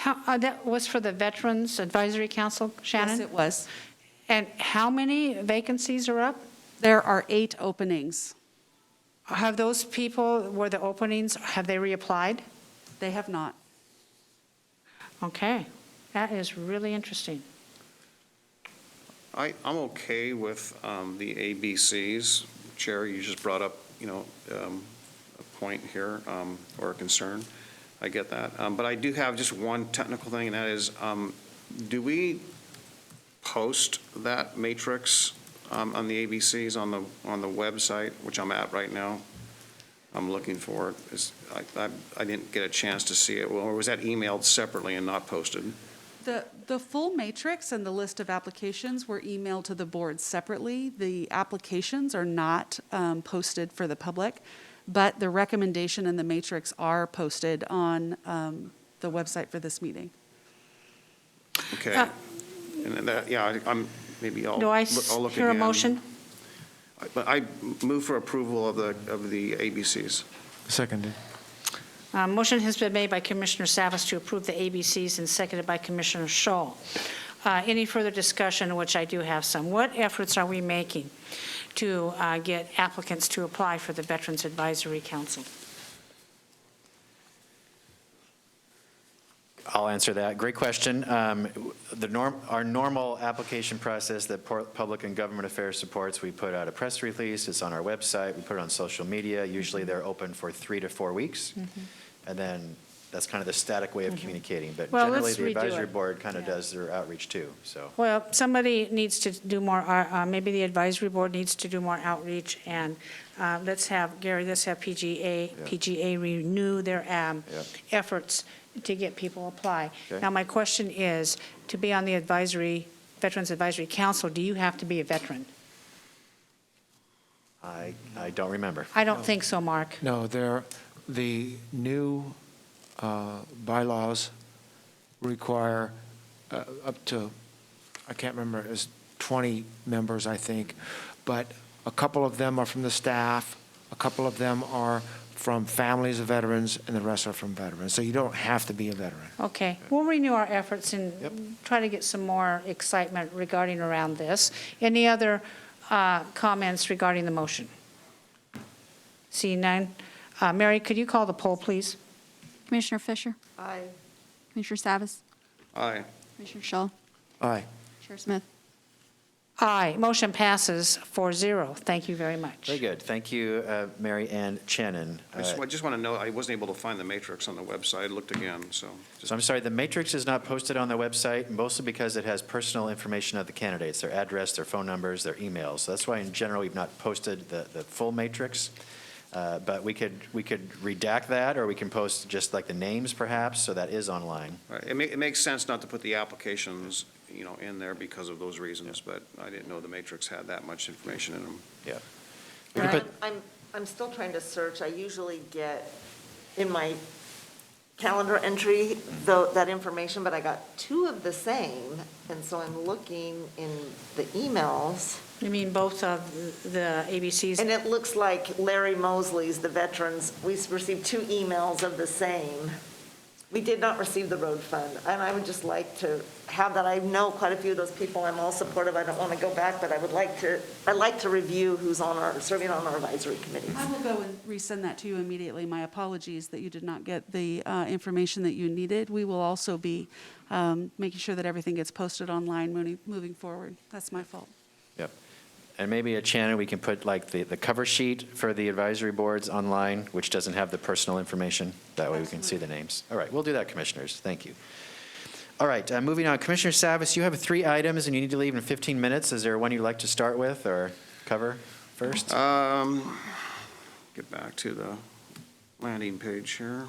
That was for the Veterans Advisory Council, Shannon? Yes, it was. And how many vacancies are up? There are 8 openings. Have those people, were the openings, have they reapplied? They have not. Okay, that is really interesting. I'm okay with the ABCs. Chair, you just brought up, a point here, or a concern. I get that. But I do have just one technical thing, and that is, do we post that matrix on the ABCs on the website, which I'm at right now? I'm looking for it. I didn't get a chance to see it. Well, or was that emailed separately and not posted? The full matrix and the list of applications were emailed to the board separately. The applications are not posted for the public, but the recommendation and the matrix are posted on the website for this meeting. Okay. And that, yeah, maybe I'll Do I I'll look hear a again. motion? But I move for approval of the ABCs. Seconded. Motion has been made by Commissioner Savas to approve the ABCs and seconded by Commissioner Scholl. Any further discussion, which I do have some? What efforts are we making to get applicants to apply for the Veterans Advisory Council? I'll answer that. Great question. Our normal application process that Public and Government Affairs supports, we put out a press release, it's on our website, we put it on social media. Usually they're open for 3 to 4 weeks. And then that's kind of the static way of communicating. But Well, generally, let's the redo advisory it. board kind of does their outreach too, so. Well, somebody needs to do more, maybe the advisory board needs to do more outreach, and let's have PGA renew their efforts to get people apply. Okay. Now, my question is, to be on the Veterans Advisory Council, do you have to be a veteran? I don't remember. I don't think so, Mark. No, the new bylaws require up to, I can't remember, it was 20 members, I think, but a couple of them are from the staff, a couple of them are from families of veterans, and the rest are from veterans. So you don't have to be a veteran. Okay, we'll renew our efforts and try to get some more excitement regarding around this. Any other comments regarding the motion? Seeing none. Mary, could you call the poll, please? Commissioner Fisher? Aye. Commissioner Savas? Aye. Commissioner Shull? Aye. Chair Smith? Aye. Motion passes 4-0. Thank you very much. Very good. Thank you, Mary Ann Chenin. I just want to know, I wasn't able to find the matrix on the website. I looked again, so. So I'm sorry, the matrix is not posted on the website, mostly because it has personal information of the candidates, their address, their phone numbers, their emails. So that's why in general we've not posted the full matrix. But we could redact that, or we can post just like the names perhaps, so that is online. Right. It makes sense not to put the applications, in there because of those reasons, but I didn't know the matrix had that much information in them. Yeah. I'm still trying to search. I usually get in my calendar entry that information, but I got 2 of the same, and so I'm looking in the emails. You mean both of the ABCs? And it looks like Larry Mosley's, the veterans, we received 2 emails of the same. We did not receive the road fund, and I would just like to have that. I know quite a few of those people. I'm all supportive. I don't want to go back, but I'd like to review who's serving on our advisory committees. I will go and resend that to you immediately. My apologies that you did not get the information that you needed. We will also be making sure that everything gets posted online moving forward. That's my fault. Yep. And maybe at Shannon, we can put like the cover sheet for the advisory boards online, which doesn't have the personal information. That way we can see the names. All right, we'll do that, commissioners. Thank you. All right, moving on. Commissioner Savas, you have 3 items and you need to leave in 15 minutes. Is there one you'd like to start with or cover first? Get back to the landing page here.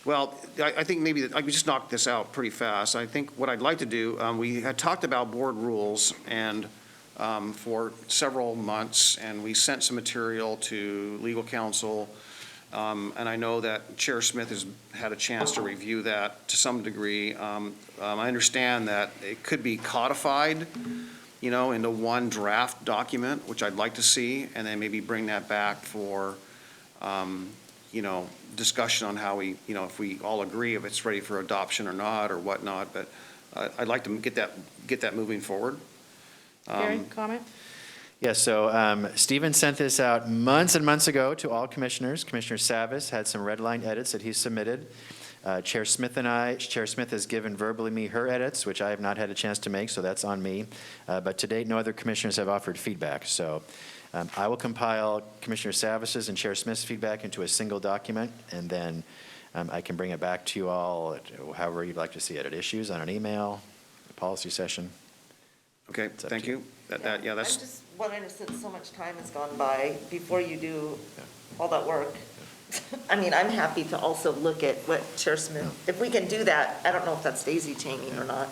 Well, I think maybe I could just knock this out pretty fast. I think what I'd like to do, we had talked about board rules and for several months, and we sent some material to legal counsel. And I know that Chair Smith has had a chance to review that to some degree. I understand that it could be codified, into one draft document, which I'd like to see, and then maybe bring that back for, discussion on how we, if we all agree if it's ready for adoption or not or whatnot. But I'd like to get that moving forward. Gary, comment? Yeah, so Stephen sent this out months and months ago to all commissioners. Commissioner Savas had some red line edits that he submitted. Chair Smith has given verbally me her edits, which I have not had a chance to make, so that's on me. But to date, no other commissioners have offered feedback. So I will compile Commissioner Savas's and Chair Smith's feedback into a single document, and then I can bring it back to you all however you'd like to see it, at issues, on an email, a policy session. Okay, thank you. That's. I'm just wondering, since so much time has gone by before you do all that work, I mean, I'm happy to also look at what Chair Smith, if we can do that, I don't know if that's daisy chaining or not,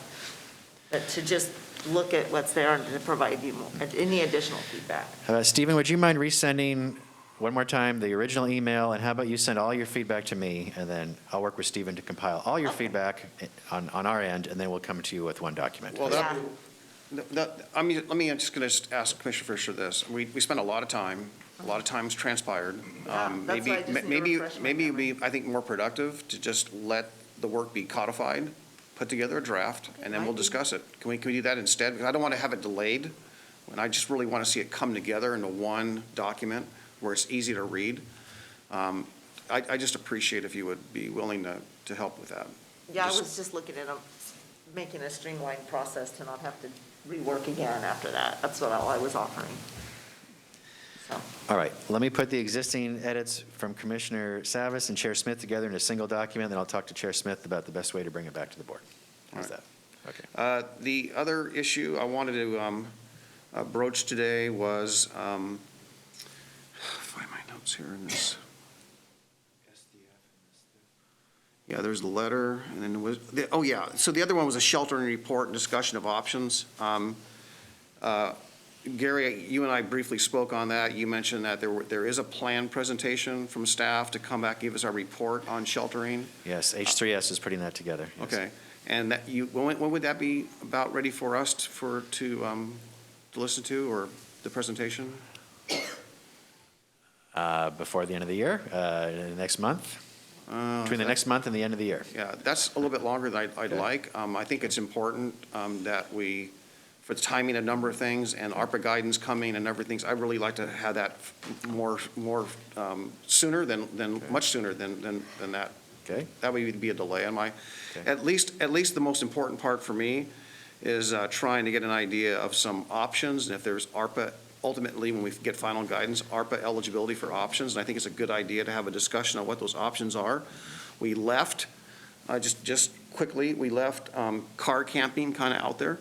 but to just look at what's there and to provide you any additional feedback. Stephen, would you mind resending one more time the original email, and how about you send all your feedback to me, and then I'll work with Stephen to compile all your feedback on our end, and then we'll come to you with one document. Well, I'm just going to ask Commissioner Fisher this. We spent a lot of time, a lot of time's transpired. Yeah, that's why I just need to refresh my Maybe it'd memory. be, I think, more productive to just let the work be codified, put together a draft, and then we'll discuss it. Can we do that instead? Because I don't want to have it delayed, and I just really want to see it come together into one document where it's easy to read. I just appreciate if you would be willing to help with that. Yeah, I was just looking at making a streamlined process to not have to rework again after that. That's what all I was offering. So, All right, let me put the existing edits from Commissioner Savas and Chair Smith together in a single document, then I'll talk to Chair Smith about the best way to bring it back to the board. How's that? Okay. The other issue I wanted to broach today was, find my notes here in this. Yeah, there's the letter, and then there was, so the other one was a sheltering report and discussion of options. Gary, you and I briefly spoke on that. You mentioned that there is a planned presentation from staff to come back, give us our report on sheltering. Yes, H3S is putting that together. Yes. Okay, and that when would that be about ready for us to listen to, or the presentation? Before the end of the year, next month, between the next month and the end of the year. Yeah, that's a little bit longer than I'd like. I think it's important that we, for the timing, a number of things, and ARPA guidance coming and everything, I'd really like to have that more sooner than much sooner than that. Okay. That would be a delay on my, at least the most important part for me is trying to get an idea of some options, and if there's ARPA, ultimately, when we get final guidance, ARPA eligibility for options, and I think it's a good idea to have a discussion on what those options are. We left, just quickly, we left car camping kind of out there,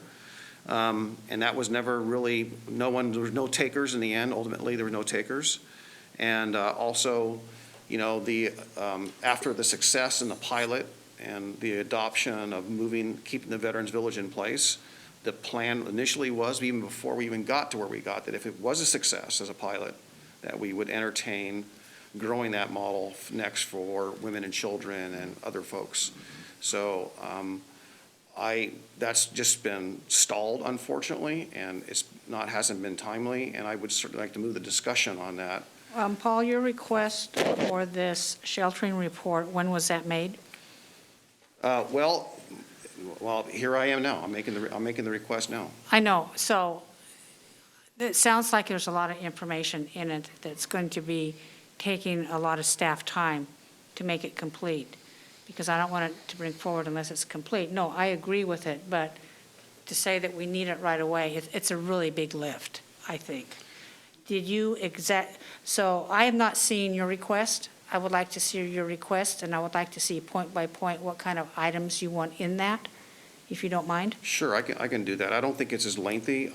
and that was never really, there was no takers in the end. Ultimately, there were no takers. And also, you know, after the success in the pilot and the adoption of keeping the Veterans Village in place, the plan initially was, even before we even got to where we got, that if it was a success as a pilot, that we would entertain growing that model next for women and children and other folks. So that's just been stalled, unfortunately, and hasn't been timely, and I would certainly like to move the discussion on that. Paul, your request for this sheltering report, when was that made? Well, here I am now. I'm making the request now. I know, so it sounds like there's a lot of information in it that's going to be taking a lot of staff time to make it complete, because I don't want it to bring forward unless it's complete. No, I agree with it, but to say that we need it right away, it's a really big lift, I think. So I have not seen your request. I would like to see your request, and I would like to see point by point what kind of items you want in that, if you don't mind. Sure, I can do that. I don't think it's as lengthy.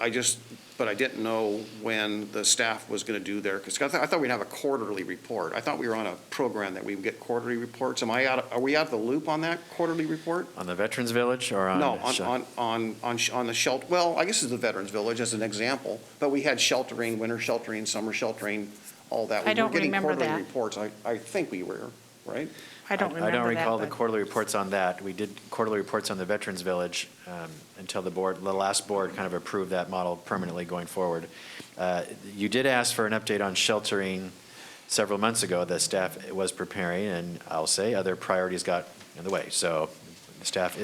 But I didn't know when the staff was going to do their, because I thought we'd have a quarterly report. I thought we were on a program that we would get quarterly reports. Are we out of the loop on that quarterly report? On the Veterans Village or on? No, on the shelter, well, I guess it's the Veterans Village as an example, but we had sheltering, winter sheltering, summer sheltering, all that. I don't remember We were getting quarterly that. reports. I think we were, right? I don't remember that. I don't recall the but- quarterly reports on that. We did quarterly reports on the Veterans Village until the last board kind of approved that model permanently going forward. You did ask for an update on sheltering several months ago that staff was preparing, and I'll say other priorities got in the way. So the staff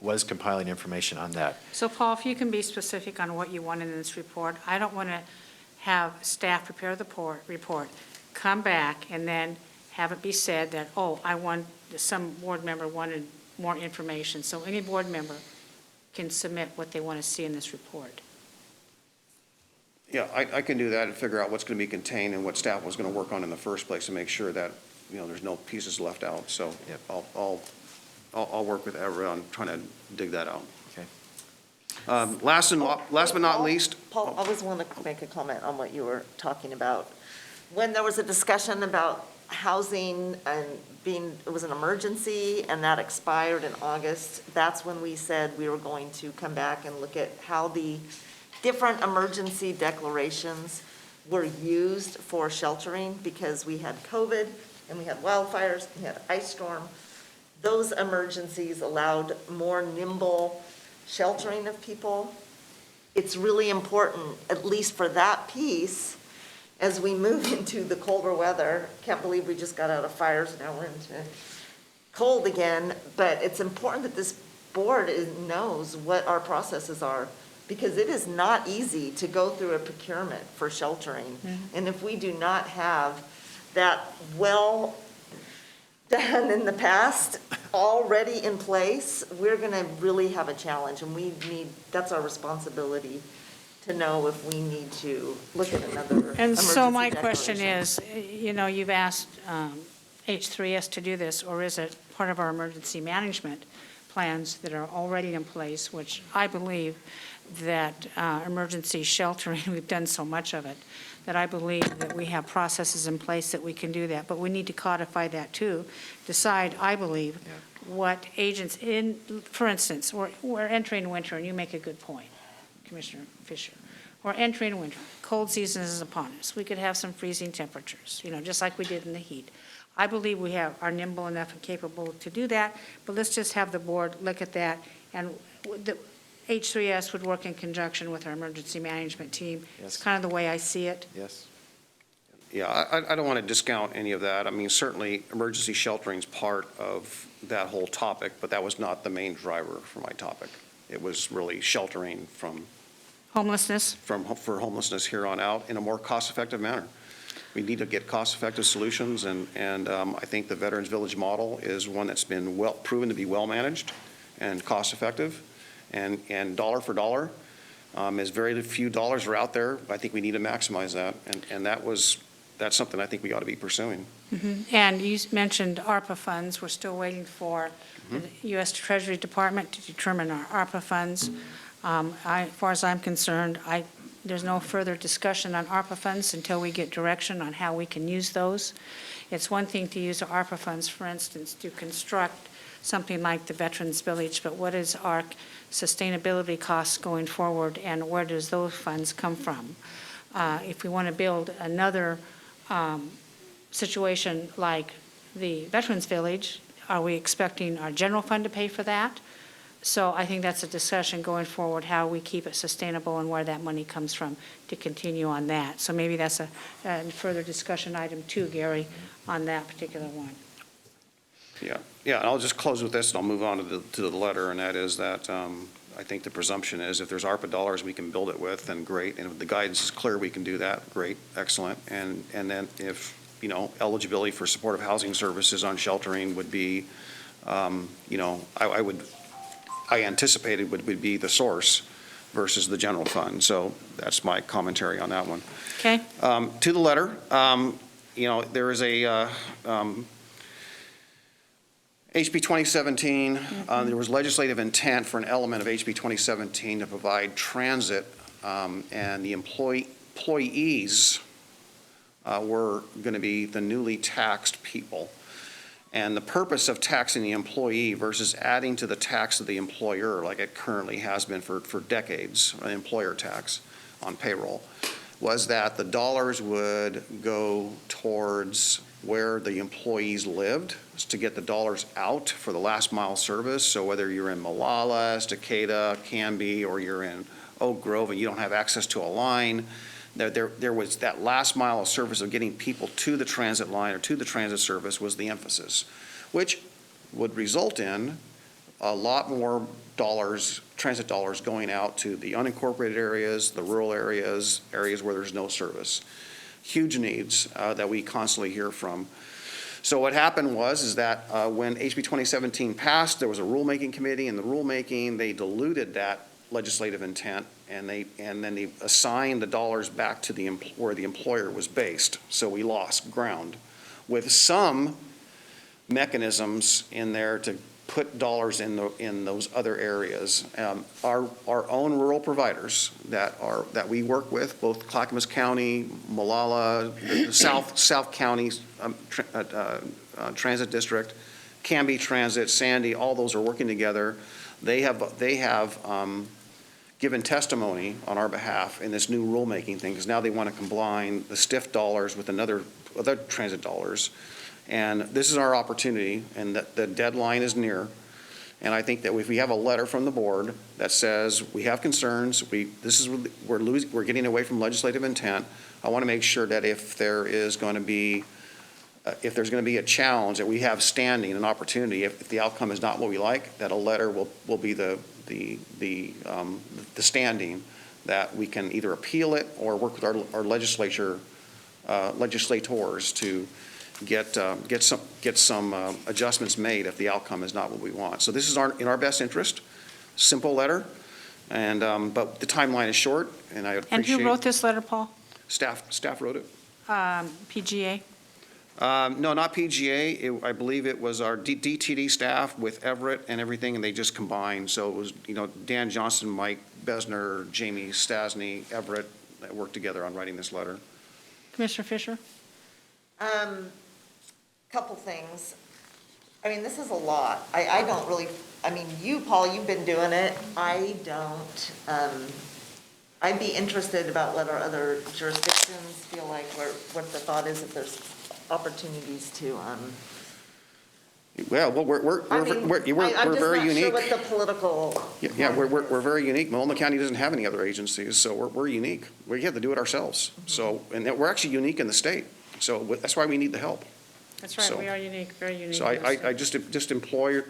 was compiling information on that. So Paul, if you can be specific on what you want in this report, I don't want to have staff prepare the report, come back, and then have it be said that, some board member wanted more information. So any board member can submit what they want to see in this report. Yeah, I can do that and figure out what's going to be contained and what staff was going to work on in the first place to make sure that, there's no pieces left out. So Yep. I'll work with Everett on trying to dig that out. Okay. Last but not least. Paul, I just want to make a comment on what you were talking about. When there was a discussion about housing and it was an emergency, and that expired in August. That's when we said we were going to come back and look at how the different emergency declarations were used for sheltering, because we had COVID, and we had wildfires, we had ice storm. Those emergencies allowed more nimble sheltering of people. It's really important, at least for that piece, as we move into the colder weather. Can't believe we just got out of fires, now we're into cold again, but it's important that this board knows what our processes are, because it is not easy to go through a procurement for sheltering. And if we do not have that well done in the past already in place, we're gonna really have a challenge, and that's our responsibility to know if we need to look at another And so my emergency question declaration. is, you've asked H3S to do this, or is it part of our emergency management plans that are already in place, which I believe that emergency sheltering, we've done so much of it, that I believe that we have processes in place that we can do that, but we need to codify that too. Decide, I believe, what agents for instance, we're entering winter, and you make a good point, Commissioner Fisher. We're entering winter. Cold season is upon us. We could have some freezing temperatures, just like we did in the heat. I believe we are nimble enough and capable to do that, but let's just have the board look at that, and the H3S would work in conjunction with our emergency management team. Yes. It's kind of the way I see it. Yes. Yeah, I don't want to discount any of that. I mean, certainly, emergency sheltering is part of that whole topic, but that was not the main driver for my topic. It was really sheltering from Homelessness? for homelessness here on out in a more cost-effective manner. We need to get cost-effective solutions, and I think the Veterans Village model is one that's been proven to be well-managed and cost-effective, and dollar for dollar, as very few dollars are out there. I think we need to maximize that, and that's something I think we ought to be pursuing. And you mentioned ARPA funds. We're still waiting for the U.S. Treasury Department to determine our ARPA funds. As far as I'm concerned, there's no further discussion on ARPA funds until we get direction on how we can use those. It's one thing to use the ARPA funds, for instance, to construct something like the Veterans Village, but what is our sustainability costs going forward, and where does those funds come from? If we want to build another situation like the Veterans Village, are we expecting our general fund to pay for that? So I think that's a discussion going forward, how we keep it sustainable and where that money comes from to continue on that. So maybe that's a further discussion item too, Gary, on that particular one. Yeah, and I'll just close with this, and I'll move on to the letter, and that is that I think the presumption is if there's ARPA dollars we can build it with, then great, and if the guidance is clear we can do that, great, excellent, and then if, eligibility for supportive housing services on sheltering would be, I anticipated would be the source versus the general fund. So that's my commentary on that one. Okay. To the letter, there is a HB 2017, there was legislative intent for an element of HB 2017 to provide transit, and the employees were going to be the newly taxed people. And the purpose of taxing the employee versus adding to the tax of the employer, like it currently has been for decades, an employer tax on payroll, was that the dollars would go towards where the employees lived to get the dollars out for the last mile service. So whether you're in Molalla, Estacada, Canby, or you're in Oak Grove and you don't have access to a line, there was that last mile of service of getting people to the transit line or to the transit service was the emphasis, which would result in a lot more dollars, transit dollars going out to the unincorporated areas, the rural areas, areas where there's no service. Huge needs that we constantly hear from. So what happened is that when HB 2017 passed, there was a rulemaking committee, and the rulemaking, they diluted that legislative intent, and then they assigned the dollars back to where the employer was based. So we lost ground with some mechanisms in there put dollars in those other areas. Our own rural providers that we work with, both Clackamas County, Molalla, the South Counties Transit District, Canby Transit, Sandy, all those are working together. They have given testimony on our behalf in this new rulemaking thing, because now they want to combine the STIF dollars with other transit dollars. And this is our opportunity, and the deadline is near. And I think that if we have a letter from the board that says we have concerns, we're getting away from legislative intent, I want to make sure that if there's going to be a challenge, that we have standing, an opportunity, if the outcome is not what we like, that a letter will be the standing, that we can either appeal it or work with our legislators to get some adjustments made if the outcome is not what we want. So this is in our best interest. Simple letter, and but the timeline is short, and I appreciate. And who wrote this letter, Paul? Staff wrote it. PGA? No, not PGA. I believe it was our DTD staff with Everett and everything, and they just combined. So it was, Dan Johnson, Mike Besner, Jamie Stasny, Everett, that worked together on writing this letter. Commissioner Fisher? Couple things. I mean, this is a lot. I don't really, you, Paul, you've been doing it. I don't. I'd be interested about what our other jurisdictions feel like, what the thought is, if there's opportunities to. Well, we're very unique. I'm just not sure what the political. Yeah, we're very unique. Multnomah County doesn't have any other agencies, so we're unique. We have to do it ourselves. So, and we're actually unique in the state. So that's why we need the help. That's right, we are unique, very unique. So I just employ,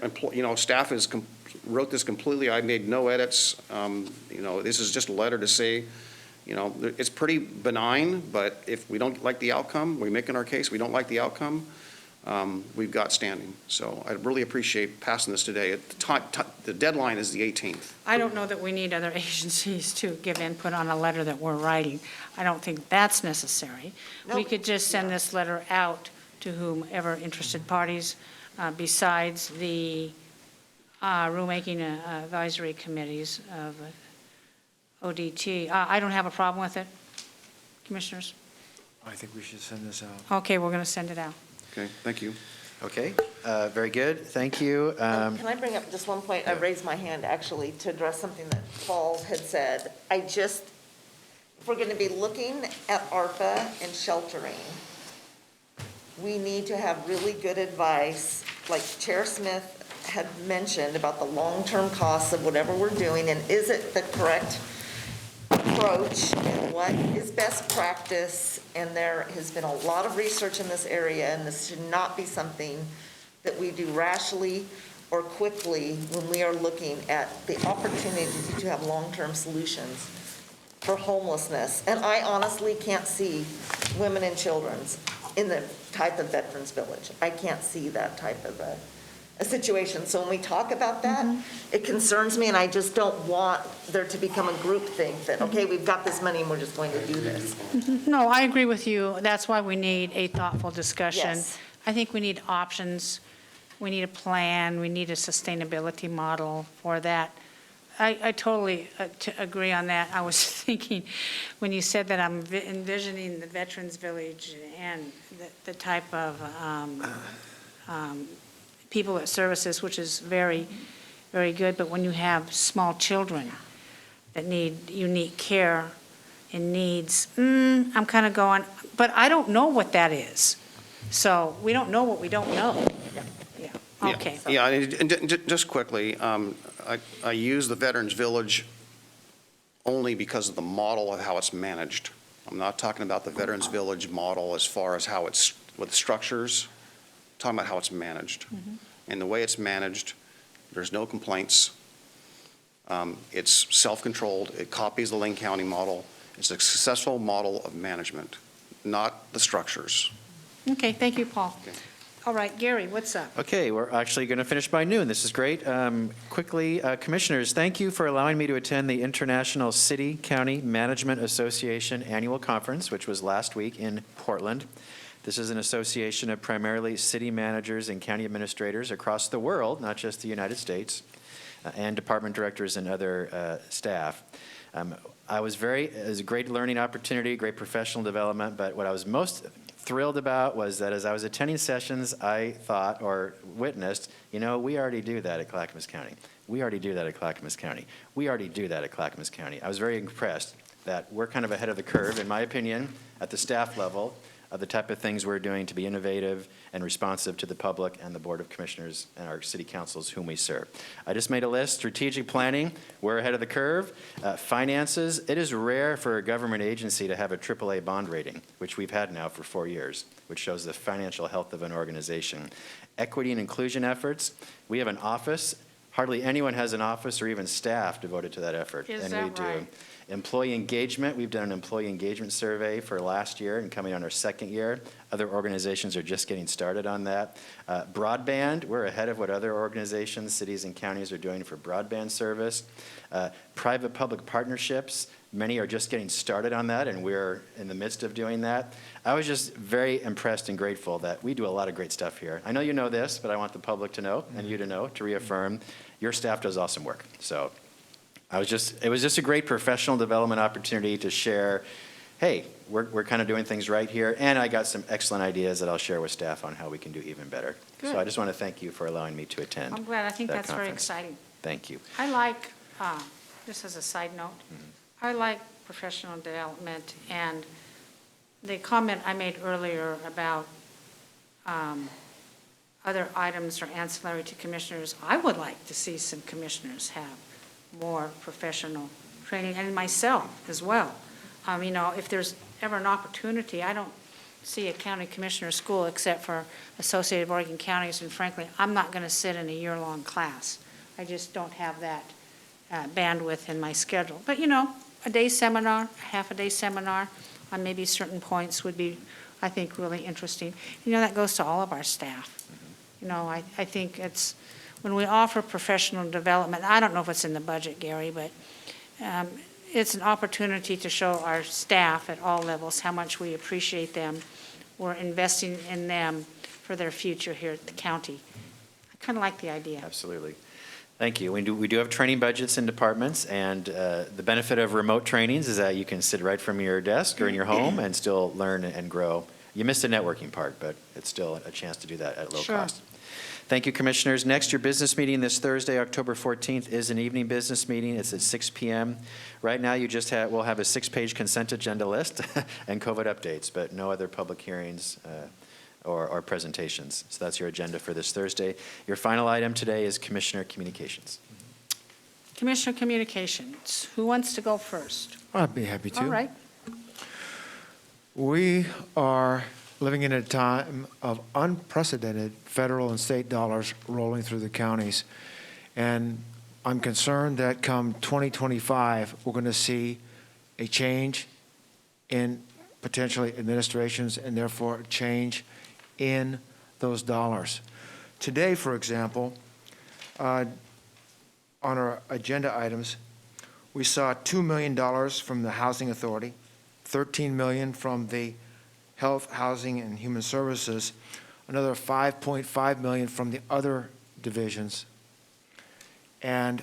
staff wrote this completely. I made no edits. This is just a letter to say, it's pretty benign, but if we don't like the outcome, we're making our case, we don't like the outcome, we've got standing. So I really appreciate passing this today. The deadline is the 18th. I don't know that we need other agencies to give input on a letter that we're writing. I don't think that's necessary. No, We could just send this letter out to whomever interested parties, besides the rulemaking advisory committees of ODT. I don't have a problem with it, commissioners. I think we should send this out. Okay, we're going to send it out. Okay, thank you. Okay, very good, thank you. Can I bring up just one point? I raised my hand actually to address something that Paul had said. If we're going to be looking at ARPA and sheltering, we need to have really good advice, like Chair Smith had mentioned, about the long-term costs of whatever we're doing, and is it the correct approach, and what is best practice? And there has been a lot of research in this area, and this should not be something that we do rashly or quickly when we are looking at the opportunity to have long-term solutions for homelessness. And I honestly can't see women and children's in the type of Veterans Village. I can't see that type of a situation. So when we talk about that, it concerns me, and I just don't want there to become a group think that, okay, we've got this money and we're just going to do this. No, I agree with you. That's why we need a thoughtful discussion. Yes. I think we need options. We need a plan. We need a sustainability model for that. I totally agree on that. I was thinking, when you said that, I'm envisioning the Veterans Village and the type of people at services, which is very, very good. But when you have small children that need unique care and needs, I'm kind of going, but I don't know what that is. So we don't know what we don't know. Yeah. Okay. Yeah, and just quickly, I use the Veterans Village only because of the model of how it's managed. I'm not talking about the Veterans Village model as far as how it's, with the structures. I'm talking about how it's managed. And the way it's managed, there's no complaints. It's self-controlled. It copies the Lane County model. It's a successful model of management, not the structures. Okay, thank you, Paul. Okay. All right, Gary, what's up? Okay, we're actually going to finish by noon. This is great. Quickly, Commissioners, thank you for allowing me to attend the International City County Management Association Annual Conference, which was last week in Portland. This is an association of primarily city managers and county administrators across the world, not just the United States, and department directors and other staff. It was a great learning opportunity, great professional development, but what I was most thrilled about was that as I was attending sessions, I thought or witnessed, we already do that at Clackamas County. We already do that at Clackamas County. We already do that at Clackamas County. I was very impressed that we're kind of ahead of the curve, in my opinion, at the staff level, of the type of things we're doing to be innovative and responsive to the public and the Board of Commissioners and our city councils whom we serve. I just made a list. Strategic planning, we're ahead of the curve. Finances, it is rare for a government agency to have a AAA bond rating, which we've had now for 4 years, which shows the financial health of an organization. Equity and inclusion efforts, we have an office. Hardly anyone has an office or even staff devoted to that effort. Is and that we do. right? Employee engagement, we've done an employee engagement survey for last year and coming on our second year. Other organizations are just getting started on that. Broadband, we're ahead of what other organizations, cities and counties are doing for broadband service. Private-public partnerships, many are just getting started on that, and we're in the midst of doing that. I was just very impressed and grateful that we do a lot of great stuff here. I know you know this, but I want the public to know, and you to know, to reaffirm, your staff does awesome work. So it was just a great professional development opportunity to share, hey, we're kind of doing things right here, and I got some excellent ideas that I'll share with staff on how we can do even better. Good. So I just want to thank you for allowing me to attend. I'm glad. I think that that's very conference. exciting. Thank you. I like, just as a side note, I like professional development, and the comment I made earlier about other items or ancillary to commissioners, I would like to see some commissioners have more professional training, and myself as well. If there's ever an opportunity, I don't see a county commissioner school except for Associated Oregon Counties, and frankly, I'm not going to sit in a year-long class. I just don't have that bandwidth in my schedule. But, a day seminar, a half-a-day seminar on maybe certain points would be, I think, really interesting. That goes to all of our staff. I think it's, when we offer professional development, I don't know if it's in the budget, Gary, but it's an opportunity to show our staff at all levels how much we appreciate them. We're investing in them for their future here at the county. I kind of like the idea. Absolutely. Thank you. We do have training budgets in departments, and the benefit of remote trainings is that you can sit right from your desk or in your home and still learn and grow. You missed the networking part, but it's still a chance to do that at low cost. Thank you, Commissioners. Next, your business meeting this Thursday, October 14th, is an evening business meeting. It's at 6 p.m. Right now, we'll have a 6-page consent agenda list and COVID updates, but no other public hearings or presentations. So that's your agenda for this Thursday. Your final item today is Commissioner Communications. Commissioner Communications, who wants to go first? I'd be happy to. All right. We are living in a time of unprecedented federal and state dollars rolling through the counties. And I'm concerned that come 2025, we're going to see a change in potentially administrations and therefore a change in those dollars. Today, for example, on our agenda items, we saw $2 million from the Housing Authority, $13 million from the Health, Housing, and Human Services, another $5.5 million from the other divisions. And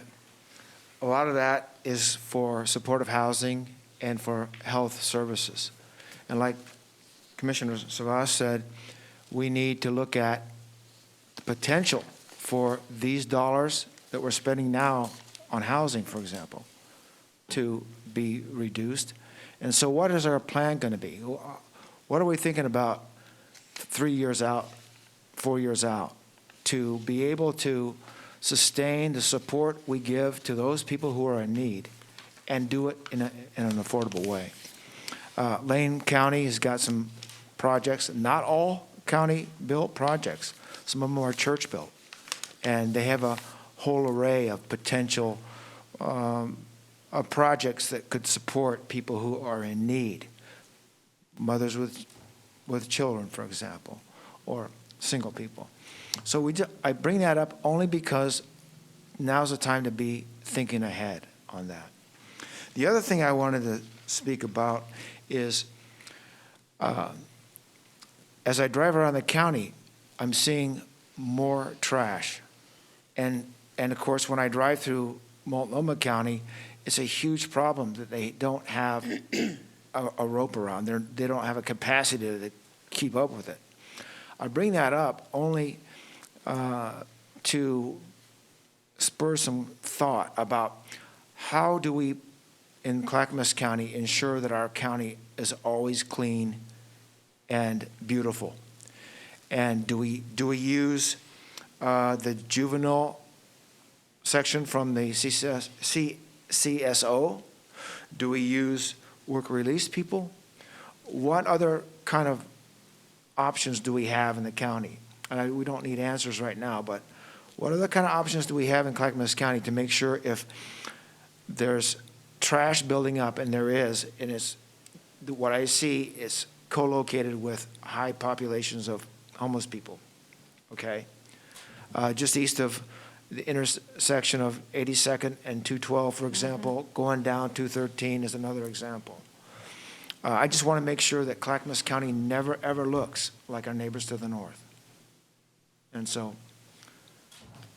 a lot of that is for supportive housing and for health services. And like Commissioner Savas said, we need to look at the potential for these dollars that we're spending now on housing, for example, to be reduced. And so what is our plan going to be? What are we thinking about 3 years out, 4 years out, to be able to sustain the support we give to those people who are in need and do it in an affordable way? Lane County has got some projects, not all county-built projects. Some of them are church-built. And they have a whole array of potential projects that could support people who are in need. Mothers with children, for example, or single people. So I bring that up only because now's the time to be thinking ahead on that. The other thing I wanted to speak about is as I drive around the county, I'm seeing more trash. And of course, when I drive through Multnomah County, it's a huge problem that they don't have a rope around. They don't have a capacity to keep up with it. I bring that up only to spur some thought about how do we, in Clackamas County, ensure that our county is always clean and beautiful? And do we use the juvenile section from the CSO? Do we use work release people? What other kind of options do we have in the county? And we don't need answers right now, but what other kind of options do we have in Clackamas County to make sure if there's trash building up, and there is, and it's, what I see is co-located with high populations of homeless people, okay? Just east of the intersection of 82nd and 212, for example, going down 213 is another example. I just want to make sure that Clackamas County never, ever looks like our neighbors to the north. And so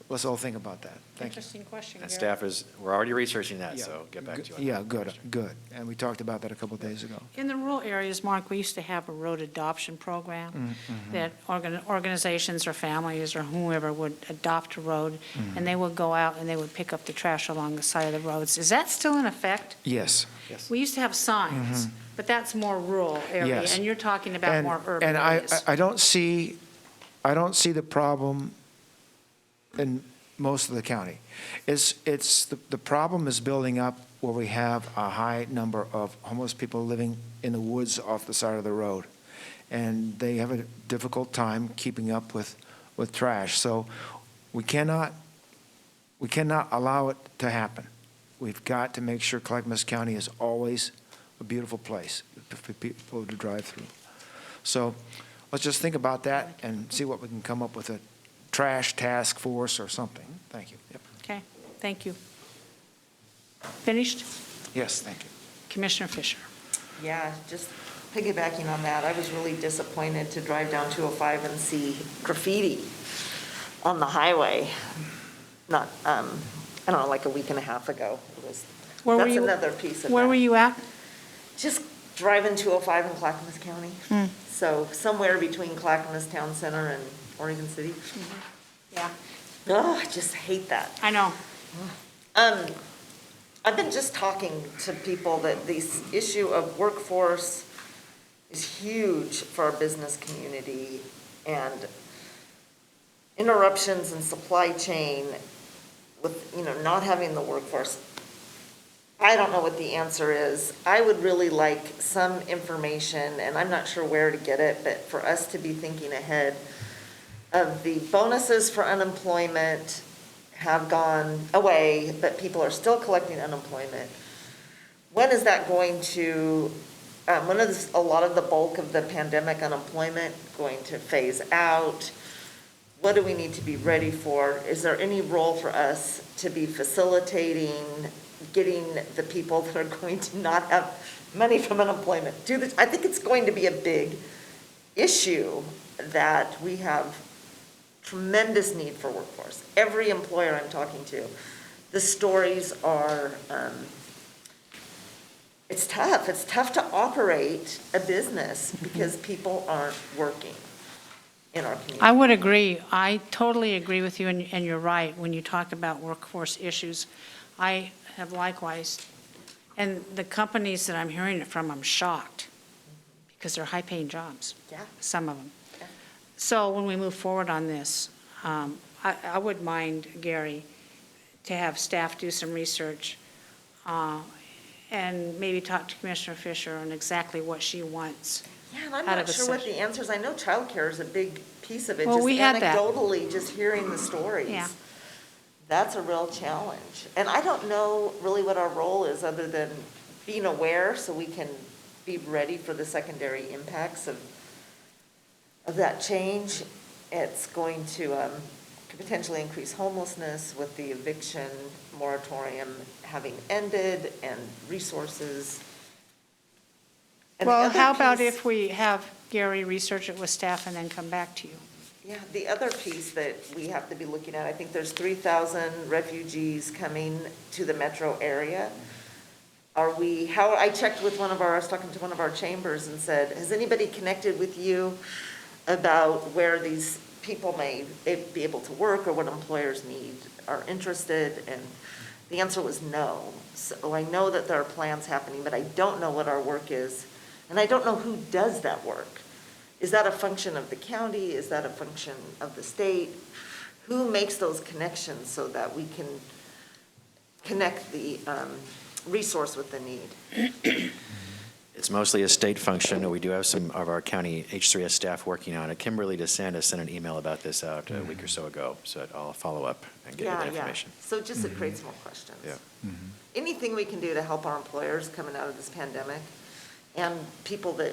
let's all think about that. Thank you. Interesting question, And Gary. staff we're already researching that, so get back to you on that. Yeah, good. And we talked about that a couple of days ago. In the rural areas, Mark, we used to have a road adoption program that organizations or families or whoever would adopt a road, and they would go out and they would pick up the trash along the side of the roads. Is that still in effect? Yes. We used to have signs, but that's more rural area, Yes. and you're talking about more urban And areas. I don't see the problem in most of the county. It's the problem is building up where we have a high number of homeless people living in the woods off the side of the road. And they have a difficult time keeping up with trash. So we cannot allow it to happen. We've got to make sure Clackamas County is always a beautiful place for people to drive through. So let's just think about that and see what we can come up with, a trash task force or something. Thank you. Yep. Okay, thank you. Finished? Yes, thank you. Commissioner Fisher. Yeah, just piggybacking on that, I was really disappointed to drive down 205 and see graffiti on the highway. Not, I don't know, like a week and a half ago. Where were That's you- another piece of Where that. were you at? Just driving 205 in Clackamas County. So somewhere between Clackamas Town Center and Oregon City. Yeah. Oh, I just hate that. I know. I've been just talking to people that this issue of workforce is huge for our business community, and interruptions in supply chain with, not having the workforce. I don't know what the answer is. I would really like some information, and I'm not sure where to get it, but for us to be thinking ahead of the bonuses for unemployment have gone away, but people are still collecting unemployment. When is that going to, when is a lot of the bulk of the pandemic unemployment going to phase out? What do we need to be ready for? Is there any role for us to be facilitating getting the people that are going to not have money from unemployment? I think it's going to be a big issue that we have tremendous need for workforce. Every employer I'm talking to, the stories are, it's tough. It's tough to operate a business because people aren't working in our community. I would agree. I totally agree with you, and you're right. When you talk about workforce issues, I have likewise. And the companies that I'm hearing it from, I'm shocked because they're high-paying jobs, some of them. So when we move forward on this, I would mind, Gary, to have staff do some research and maybe talk to Commissioner Fisher on exactly what she wants. Yeah, and I'm out not of a sure what session. the answer is. I know childcare is a big piece of it, Well, just we had that. anecdotally, just hearing the stories. Yeah. That's a real challenge. And I don't know really what our role is other than being aware so we can be ready for the secondary impacts of that change. It's going to could potentially increase homelessness with the eviction moratorium having ended and resources And the Well, other how about piece- if we have Gary research it with staff and then come back to you? Yeah, the other piece that we have to be looking at, I think there's 3,000 refugees coming to the metro area. I checked with I was talking to one of our chambers and said, has anybody connected with you about where these people may be able to work or what employers are interested? And the answer was no. So I know that there are plans happening, but I don't know what our work is, and I don't know who does that work. Is that a function of the county? Is that a function of the state? Who makes those connections so that we can connect the resource with the need? It's mostly a state function. We do have some of our county H3S staff working on it. Kimberly DeSantis sent an email about this out a week or so ago, so I'll follow up and get you that information. So just it creates more questions. Yeah. Anything we can do to help our employers coming out of this pandemic and people that,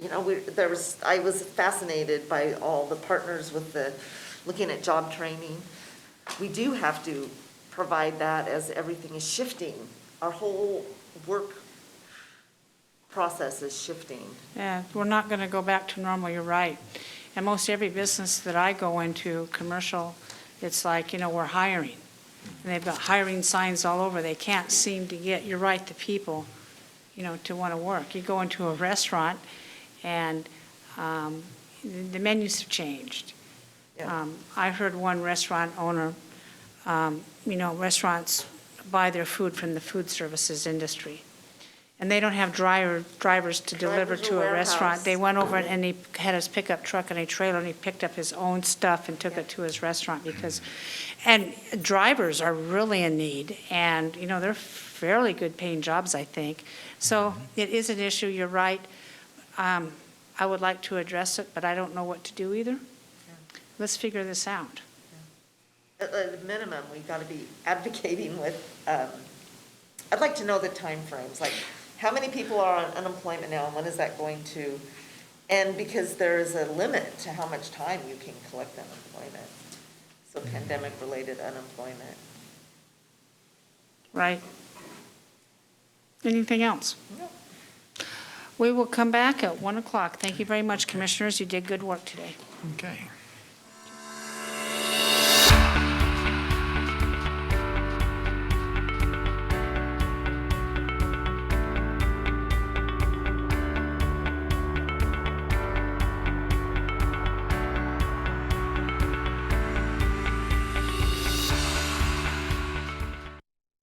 I was fascinated by all the partners with looking at job training. We do have to provide that as everything is shifting. Our whole work process is shifting. Yeah, we're not going to go back to normal, you're right. And most every business that I go into, commercial, it's like, we're hiring. And they've got hiring signs all over. They can't seem to get, you're right, the people, to want to work. You go into a restaurant and the menus have changed. Yeah. I heard one restaurant owner, restaurants buy their food from the food services industry. And they don't have drivers to deliver Drivers to or a restaurant. warehouse. They went over and he had his pickup truck and a trailer and he picked up his own stuff and took it to his restaurant and drivers are really in need. And, they're fairly good paying jobs, I think. So it is an issue, you're right. I would like to address it, but I don't know what to do either. Let's figure this out. At a minimum, we've got to be advocating with, I'd like to know the timeframes, like how many people are on unemployment now and when is that going to, and because there is a limit to how much time you can collect unemployment. So pandemic-related unemployment. Right. Anything else? No. We will come back at 1 o'clock. Thank you very much, Commissioners. You did good work today. Okay.